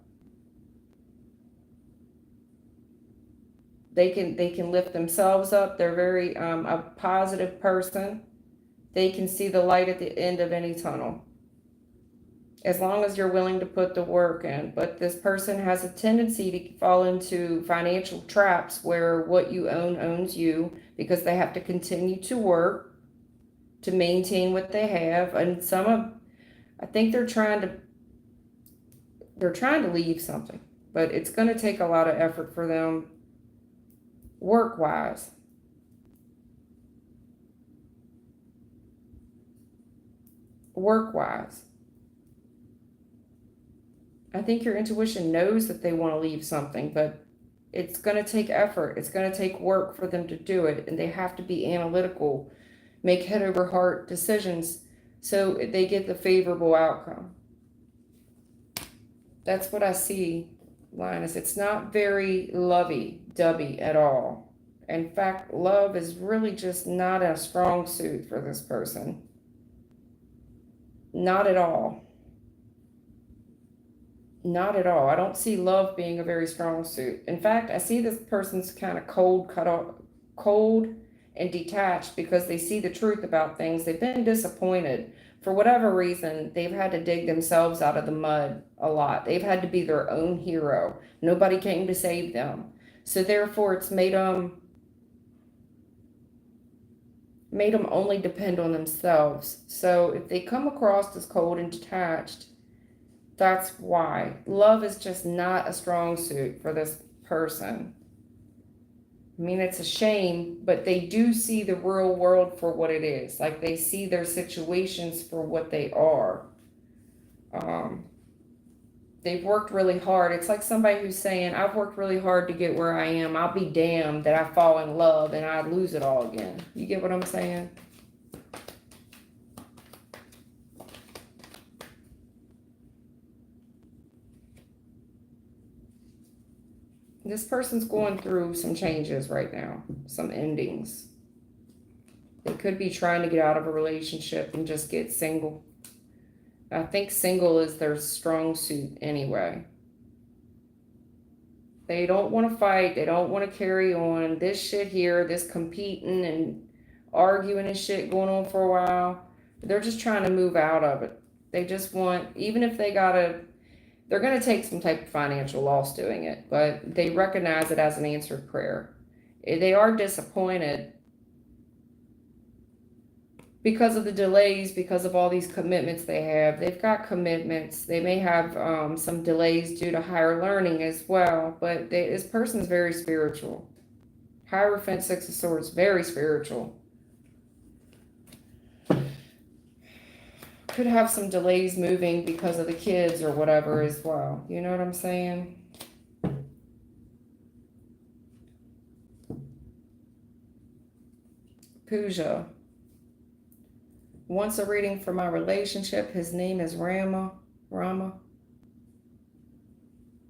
They can lift themselves up. They're very a positive person. They can see the light at the end of any tunnel, as long as you're willing to put the work in. But this person has a tendency to fall into financial traps where what you own owns you, because they have to continue to work to maintain what they have. And I think they're trying to leave something, but it's going to take a lot of effort for them work-wise. I think your intuition knows that they want to leave something, but it's going to take effort. It's going to take work for them to do it, and they have to be analytical, make head over heart decisions so they get the favorable outcome. That's what I see, Linus. It's not very lovey-dovey at all. In fact, love is really just not a strong suit for this person. Not at all. Not at all. I don't see love being a very strong suit. In fact, I see this person's kind of cold and detached because they see the truth about things. They've been disappointed. For whatever reason, they've had to dig themselves out of the mud a lot. They've had to be their own hero. Nobody came to save them. So therefore, it's made them only depend on themselves. So if they come across as cold and detached, that's why. Love is just not a strong suit for this person. I mean, it's a shame, but they do see the real world for what it is. Like, they see their situations for what they are. They've worked really hard. It's like somebody who's saying, I've worked really hard to get where I am. I'll be damned that I fall in love and I lose it all again. You get what I'm saying? This person's going through some changes right now, some endings. They could be trying to get out of a relationship and just get single. I think single is their strong suit anyway. They don't want to fight. They don't want to carry on. This shit here, this competing and arguing and shit going on for a while. They're just trying to move out of it. They just want, even if they're going to take some type of financial loss doing it, but they recognize it as an answered prayer. They are disappointed because of the delays, because of all these commitments they have. They've got commitments. They may have some delays due to higher learning as well, but this person's very spiritual. Hierophant, Six of Swords, very spiritual. Could have some delays moving because of the kids or whatever as well. You know what I'm saying? Puja wants a reading for my relationship. His name is Rama.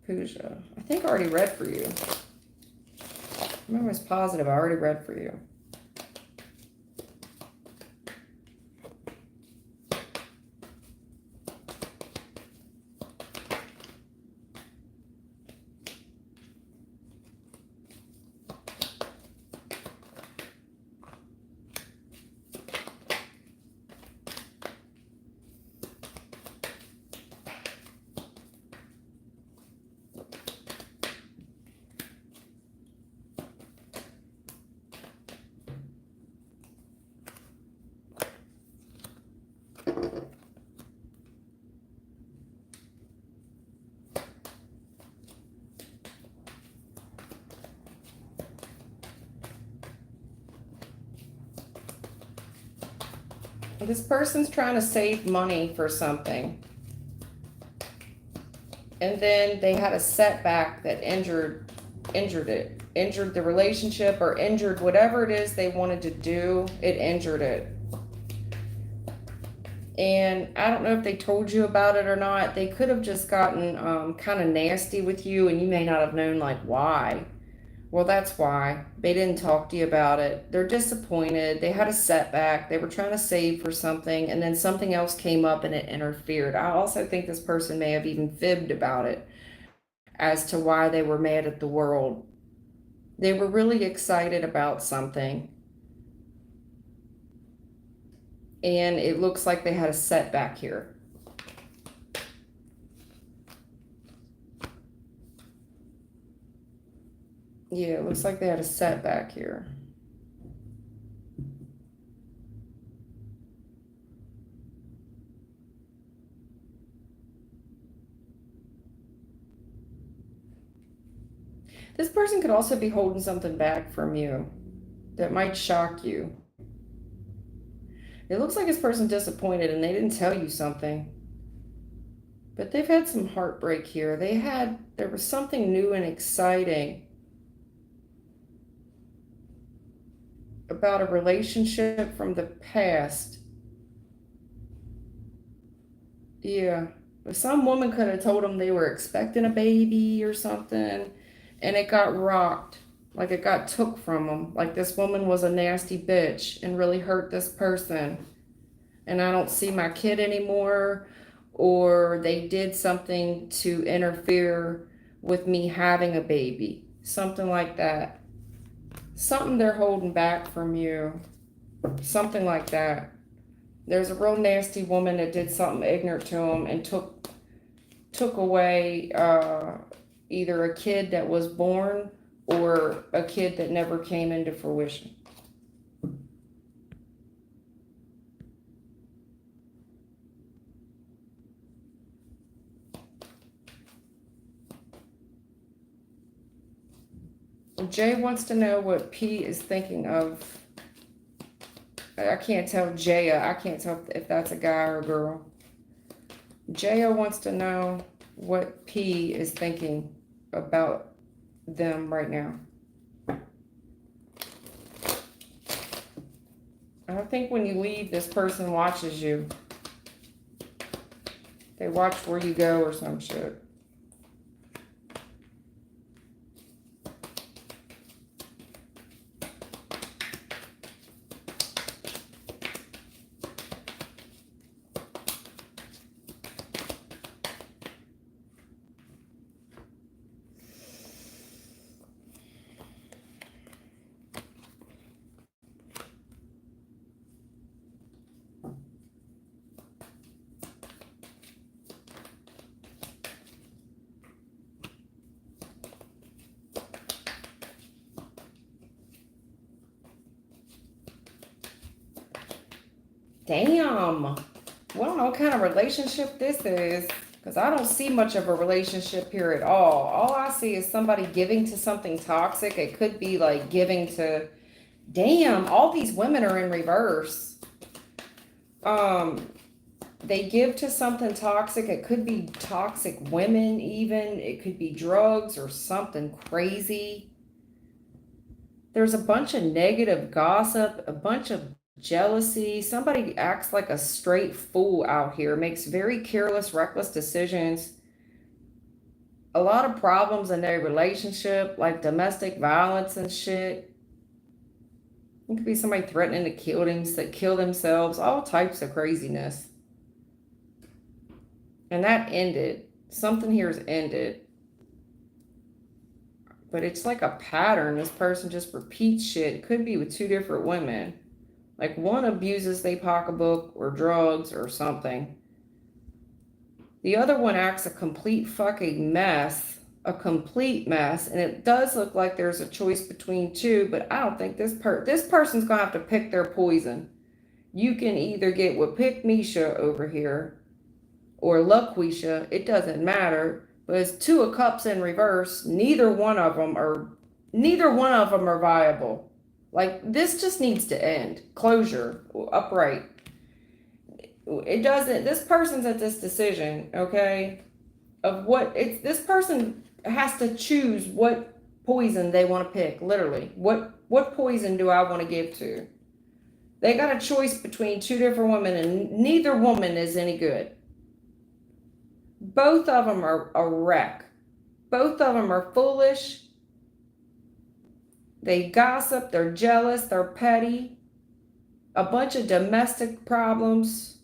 Puja. I think I already read for you. I'm almost positive I already read for you. This person's trying to save money for something. And then they had a setback that injured the relationship, or injured whatever it is they wanted to do. It injured it. And I don't know if they told you about it or not. They could have just gotten kind of nasty with you, and you may not have known like why. Well, that's why. They didn't talk to you about it. They're disappointed. They had a setback. They were trying to save for something, and then something else came up and it interfered. I also think this person may have even fibbed about it as to why they were mad at the world. They were really excited about something, and it looks like they had a setback here. Yeah, it looks like they had a setback here. This person could also be holding something back from you that might shock you. It looks like this person's disappointed and they didn't tell you something. But they've had some heartbreak here. There was something new and exciting about a relationship from the past. Yeah. Some woman could have told them they were expecting a baby or something, and it got rocked. Like it got took from them. Like this woman was a nasty bitch and really hurt this person. And I don't see my kid anymore, or they did something to interfere with me having a baby. Something like that. Something they're holding back from you. Something like that. There's a real nasty woman that did something ignorant to them and took away either a kid that was born or a kid that never came into fruition. Jay wants to know what P is thinking of. I can't tell Jaya. I can't tell if that's a guy or a girl. Jaya wants to know what P is thinking about them right now. I think when you leave, this person watches you. They watch where you go or some shit. Damn. Well, I don't know what kind of relationship this is. Because I don't see much of a relationship here at all. All I see is somebody giving to something toxic. It could be like giving to, damn, all these women are in reverse. They give to something toxic. It could be toxic women even. It could be drugs or something crazy. There's a bunch of negative gossip, a bunch of jealousy. Somebody acts like a straight fool out here, makes very careless, reckless decisions. A lot of problems in their relationship, like domestic violence and shit. It could be somebody threatening to kill themselves, all types of craziness. And that ended. Something here's ended. But it's like a pattern. This person just repeats shit. It could be with two different women. Like one abuses their pocketbook or drugs or something. The other one acts a complete fucking mess. A complete mess. And it does look like there's a choice between two, but I don't think this person's gonna have to pick their poison. You can either get with Pick Misha over here or LaQuisha. It doesn't matter. But it's Two of Cups in reverse. Neither one of them are viable. Like, this just needs to end. Closure. Upright. It doesn't, this person's at this decision, okay, of what it's, this person has to choose what poison they want to pick, literally. What poison do I want to give to? They got a choice between two different women, and neither woman is any good. Both of them are a wreck. Both of them are foolish. They gossip, they're jealous, they're petty. A bunch of domestic problems.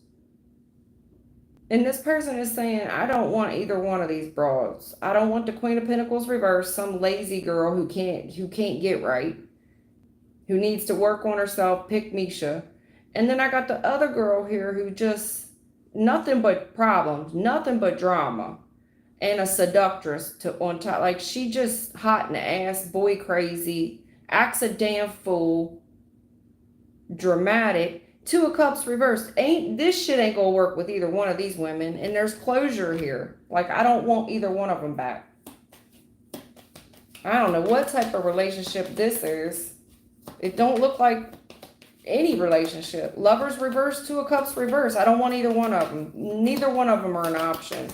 And this person is saying, I don't want either one of these broads. I don't want the Queen of Pentacles reversed, some lazy girl who can't get right, who needs to work on herself, Pick Misha. And then I got the other girl here who just, nothing but problems, nothing but drama, and a seductress to on top. Like, she just hot in the ass, boy crazy, acts a damn fool, dramatic. Two of Cups reversed. This shit ain't gonna work with either one of these women, and there's closure here. Like, I don't want either one of them back. I don't know what type of relationship this is. It don't look like any relationship. Lovers reverse, Two of Cups reverse. I don't want either one of them. Neither one of them are an option.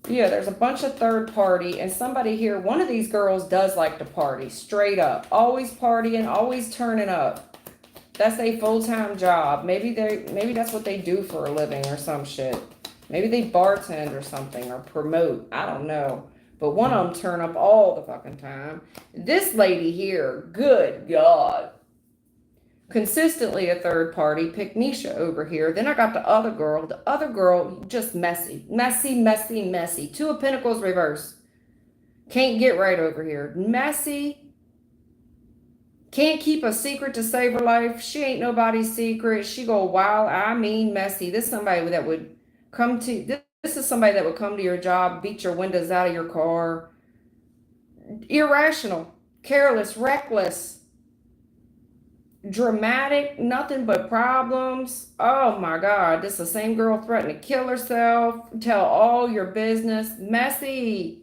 Yeah, there's a bunch of third party, and somebody here, one of these girls does like to party, straight up. Always partying, always turning up. That's a full-time job. Maybe that's what they do for a living or some shit. Maybe they bartend or something, or promote. I don't know. But one of them turn up all the fucking time. This lady here, good God. Consistently a third party, Pick Misha over here. Then I got the other girl. The other girl, just messy. Messy, messy, messy. Two of Pentacles reverse. Can't get right over here. Messy. Can't keep a secret to save her life. She ain't nobody's secret. She go wild. I mean messy. This is somebody that would come to... This is somebody that would come to your job, beat your windows out of your car. Irrational. Careless. Reckless. Dramatic, nothing but problems. Oh my God, this is the same girl threatening to kill herself, tell all your business. Messy.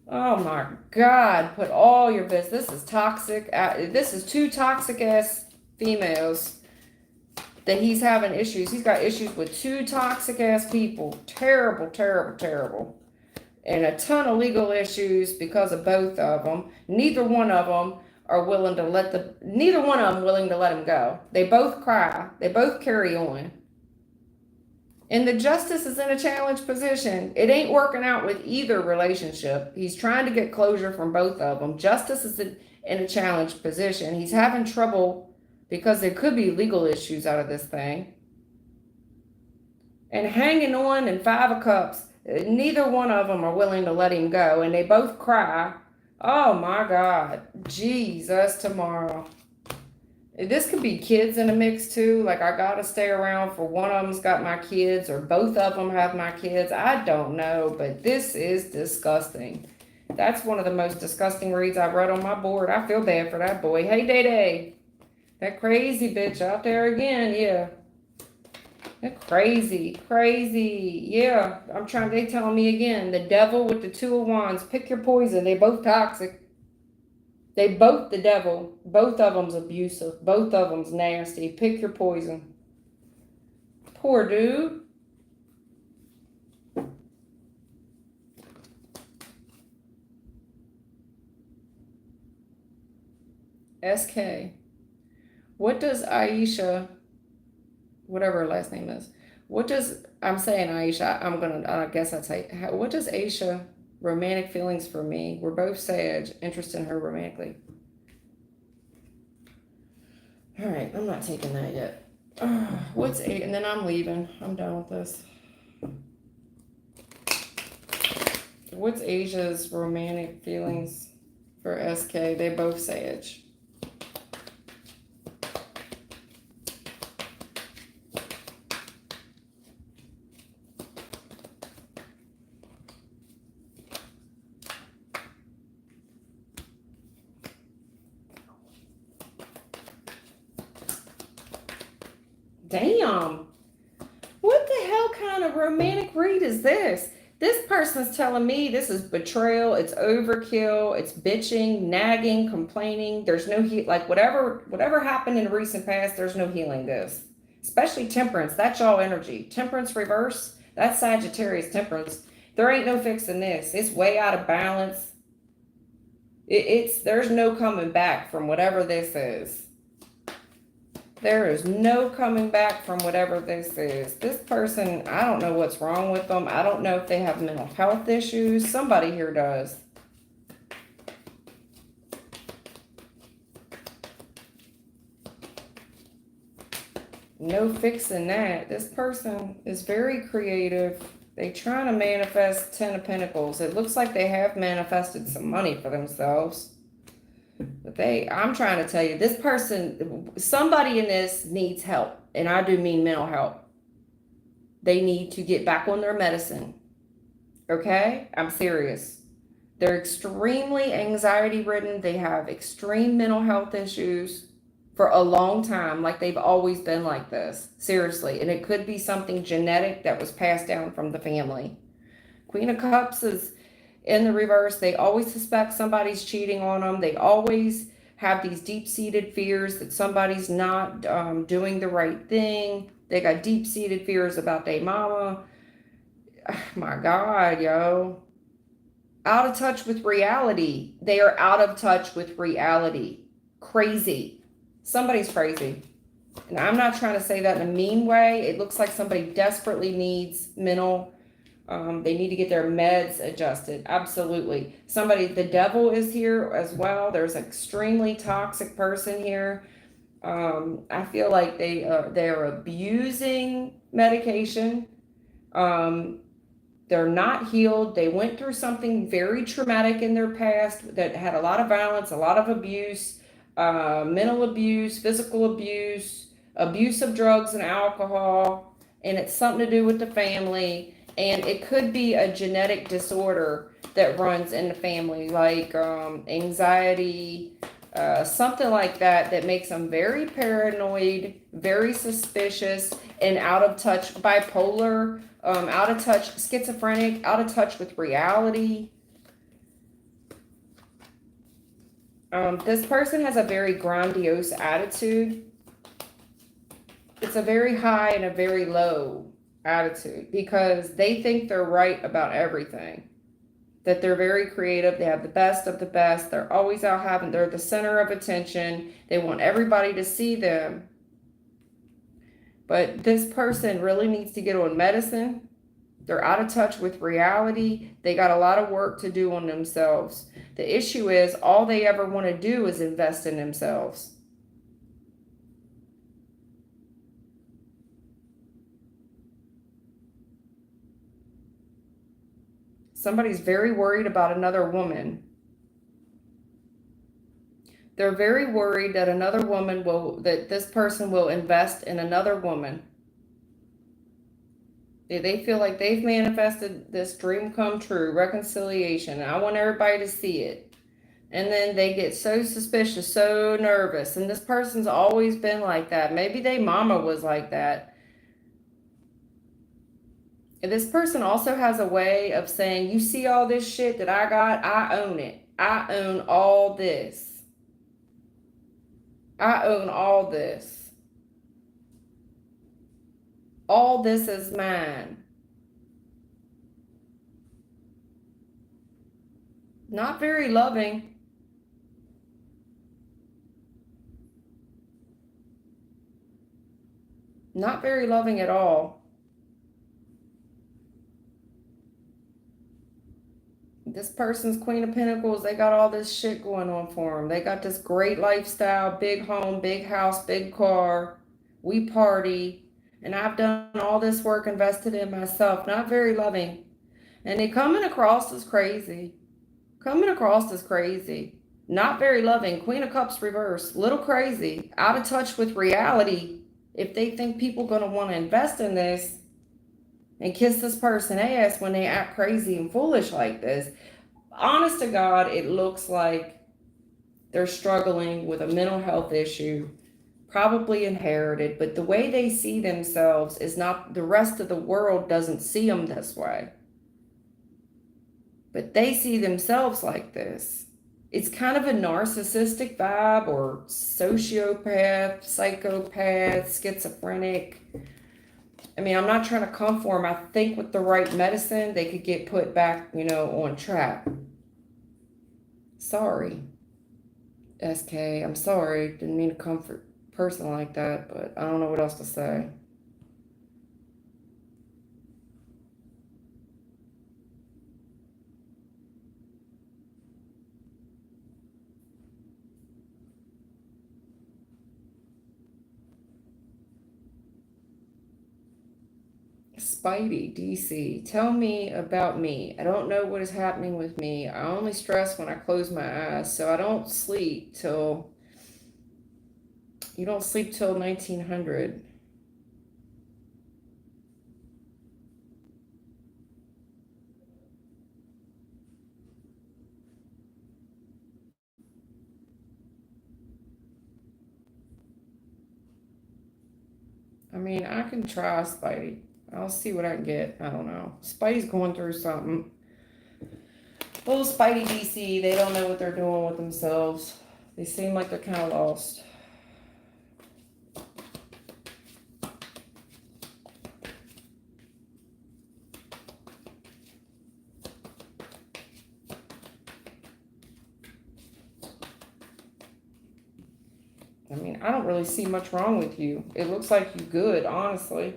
Oh my God, put all your business. This is toxic. This is two toxic ass females that he's having issues. He's got issues with two toxic ass people. Terrible, terrible, terrible. And a ton of legal issues because of both of them. Neither one of them are willing to neither one of them willing to let him go. They both cry. They both carry on. And the justice is in a challenged position. It ain't working out with either relationship. He's trying to get closure from both of them. Justice is in a challenged position. He's having trouble because there could be legal issues out of this thing. And hanging on in Five of Cups, neither one of them are willing to let him go. And they both cry. Oh my God. Jesus, tomorrow. This could be kids in the mix too. Like, I gotta stay around for one of them's got my kids, or both of them have my kids. I don't know, but this is disgusting. That's one of the most disgusting reads I've read on my board. I feel bad for that boy. Hey, Day Day. That crazy bitch out there again, yeah. That crazy, crazy. Yeah, they telling me again, the devil with the two of wands, pick your poison. They both toxic. They both the devil. Both of them's abusive. Both of them's nasty. Pick your poison. Poor dude. SK. What does Aisha, whatever her last name is, I'm saying Aisha, I guess I'd say, what does Aisha, romantic feelings for me? We're both Sag, interest in her romantically. All right, I'm not taking that yet. What's eight? And then I'm leaving. I'm done with this. What's Asia's romantic feelings for SK? They both Sag. Damn. What the hell kind of romantic read is this? This person's telling me this is betrayal, it's overkill, it's bitching, nagging, complaining. There's no like whatever happened in the recent past, there's no healing this. Especially temperance, that's y'all energy. Temperance reverse, that's Sagittarius temperance. There ain't no fixing this. It's way out of balance. There's no coming back from whatever this is. There is no coming back from whatever this is. This person, I don't know what's wrong with them. I don't know if they have mental health issues. Somebody here does. No fixing that. This person is very creative. They trying to manifest 10 of Pentacles. It looks like they have manifested some money for themselves. But I'm trying to tell you, this person, somebody in this needs help. And I do mean mental help. They need to get back on their medicine. Okay? I'm serious. They're extremely anxiety ridden. They have extreme mental health issues for a long time. Like they've always been like this. Seriously. And it could be something genetic that was passed down from the family. Queen of Cups is in the reverse. They always suspect somebody's cheating on them. They always have these deep-seated fears that somebody's not doing the right thing. They got deep-seated fears about their mama. My God, yo. Out of touch with reality. They are out of touch with reality. Crazy. Somebody's crazy. And I'm not trying to say that in a mean way. It looks like somebody desperately needs mental. They need to get their meds adjusted. Absolutely. The devil is here as well. There's an extremely toxic person here. I feel like they're abusing medication. They're not healed. They went through something very traumatic in their past that had a lot of violence, a lot of abuse, mental abuse, physical abuse, abuse of drugs and alcohol, and it's something to do with the family. And it could be a genetic disorder that runs in the family, like anxiety, something like that makes them very paranoid, very suspicious, and out of touch, bipolar, out of touch, schizophrenic, out of touch with reality. This person has a very grandiose attitude. It's a very high and a very low attitude because they think they're right about everything, that they're very creative, they have the best of the best, they're always out they're the center of attention, they want everybody to see them. But this person really needs to get on medicine. They're out of touch with reality. They got a lot of work to do on themselves. The issue is all they ever want to do is invest in themselves. Somebody's very worried about another woman. They're very worried that that this person will invest in another woman. They feel like they've manifested this dream come true, reconciliation. I want everybody to see it. And then they get so suspicious, so nervous. And this person's always been like that. Maybe their mama was like that. And this person also has a way of saying, you see all this shit that I got? I own it. I own all this. I own all this. All this is mine. Not very loving. Not very loving at all. This person's Queen of Pentacles, they got all this shit going on for them. They got this great lifestyle, big home, big house, big car. We party. And I've done all this work invested in myself. Not very loving. And they coming across as crazy. Coming across as crazy. Not very loving. Queen of Cups reverse. Little crazy. Out of touch with reality. If they think people going to want to invest in this and kiss this person ass when they act crazy and foolish like this, honest to God, it looks like they're struggling with a mental health issue, probably inherited, but the way they see themselves is not, the rest of the world doesn't see them this way. But they see themselves like this. It's kind of a narcissistic vibe, or sociopath, psychopath, schizophrenic. I mean, I'm not trying to come for them. I think with the right medicine, they could get put back, on track. Sorry, SK. I'm sorry. Didn't mean to comfort a person like that, but I don't know what else to say. Spidey, DC, tell me about me. I don't know what is happening with me. I only stress when I close my eyes, so I don't sleep till, you don't sleep till 1900. I mean, I can try Spidey. I'll see what I can get. I don't know. Spidey's going through something. Little Spidey DC, they don't know what they're doing with themselves. They seem like they're kind of lost. I mean, I don't really see much wrong with you. It looks like you're good, honestly.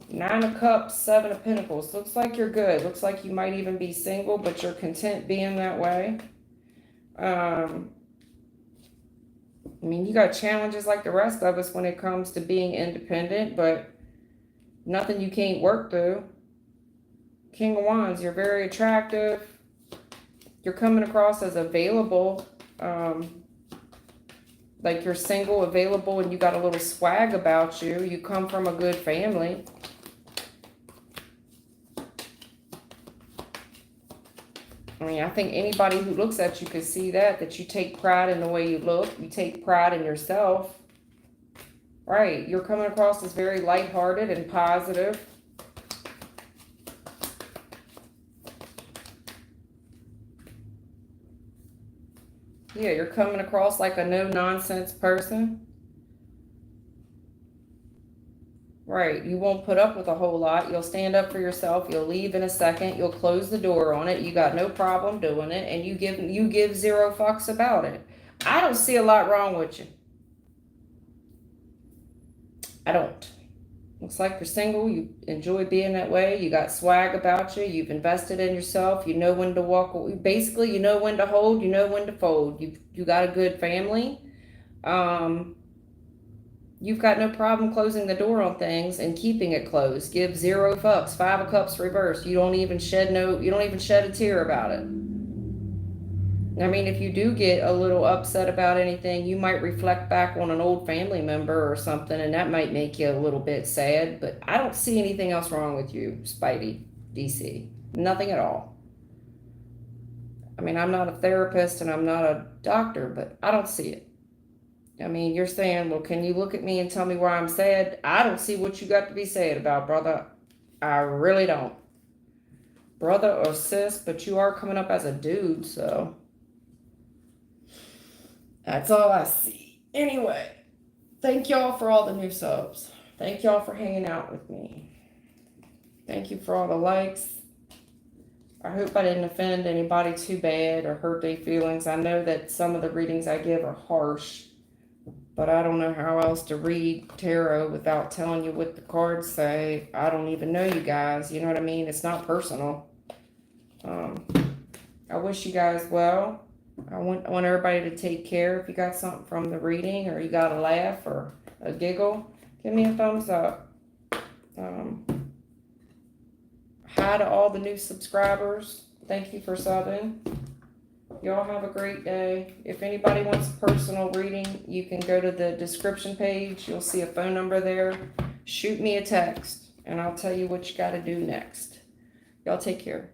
9 of Cups, 7 of Pentacles. Looks like you're good. Looks like you might even be single, but you're content being that way. I mean, you got challenges like the rest of us when it comes to being independent, but nothing you can't work through. King of Wands, you're very attractive. You're coming across as available. Like you're single, available, and you got a little swag about you. You come from a good family. I mean, I think anybody who looks at you can see that you take pride in the way you look. You take pride in yourself. Right. You're coming across as very lighthearted and positive. Yeah, you're coming across like a no-nonsense person. Right. You won't put up with a whole lot. You'll stand up for yourself. You'll leave in a second. You'll close the door on it. You got no problem doing it, and you give zero fucks about it. I don't see a lot wrong with you. I don't. Looks like you're single. You enjoy being that way. You got swag about you. You've invested in yourself. You know when to walk away. Basically, you know when to hold. You know when to fold. You got a good family. Um, you've got no problem closing the door on things and keeping it closed. Give zero fucks. 5 of Cups reversed. You don't even shed a tear about it. I mean, if you do get a little upset about anything, you might reflect back on an old family member or something, and that might make you a little bit sad. But I don't see anything else wrong with you, Spidey, DC. Nothing at all. I mean, I'm not a therapist and I'm not a doctor, but I don't see it. I mean, you're saying, well, can you look at me and tell me why I'm sad? I don't see what you got to be sad about, brother. I really don't. Brother or sis, but you are coming up as a dude, so that's all I see. Anyway, thank y'all for all the new subs. Thank y'all for hanging out with me. Thank you for all the likes. I hope I didn't offend anybody too bad or hurt their feelings. I know that some of the readings I give are harsh, but I don't know how else to read tarot without telling you what the cards say. I don't even know you guys. You know what I mean? It's not personal. I wish you guys well. I want everybody to take care. If you got something from the reading or you got a laugh or a giggle, give me a thumbs up. Hi to all the new subscribers. Thank you for subbing. Y'all have a great day. If anybody wants a personal reading, you can go to the description page. You'll see a phone number there. Shoot me a text and I'll tell you what you got to do next. Y'all take care.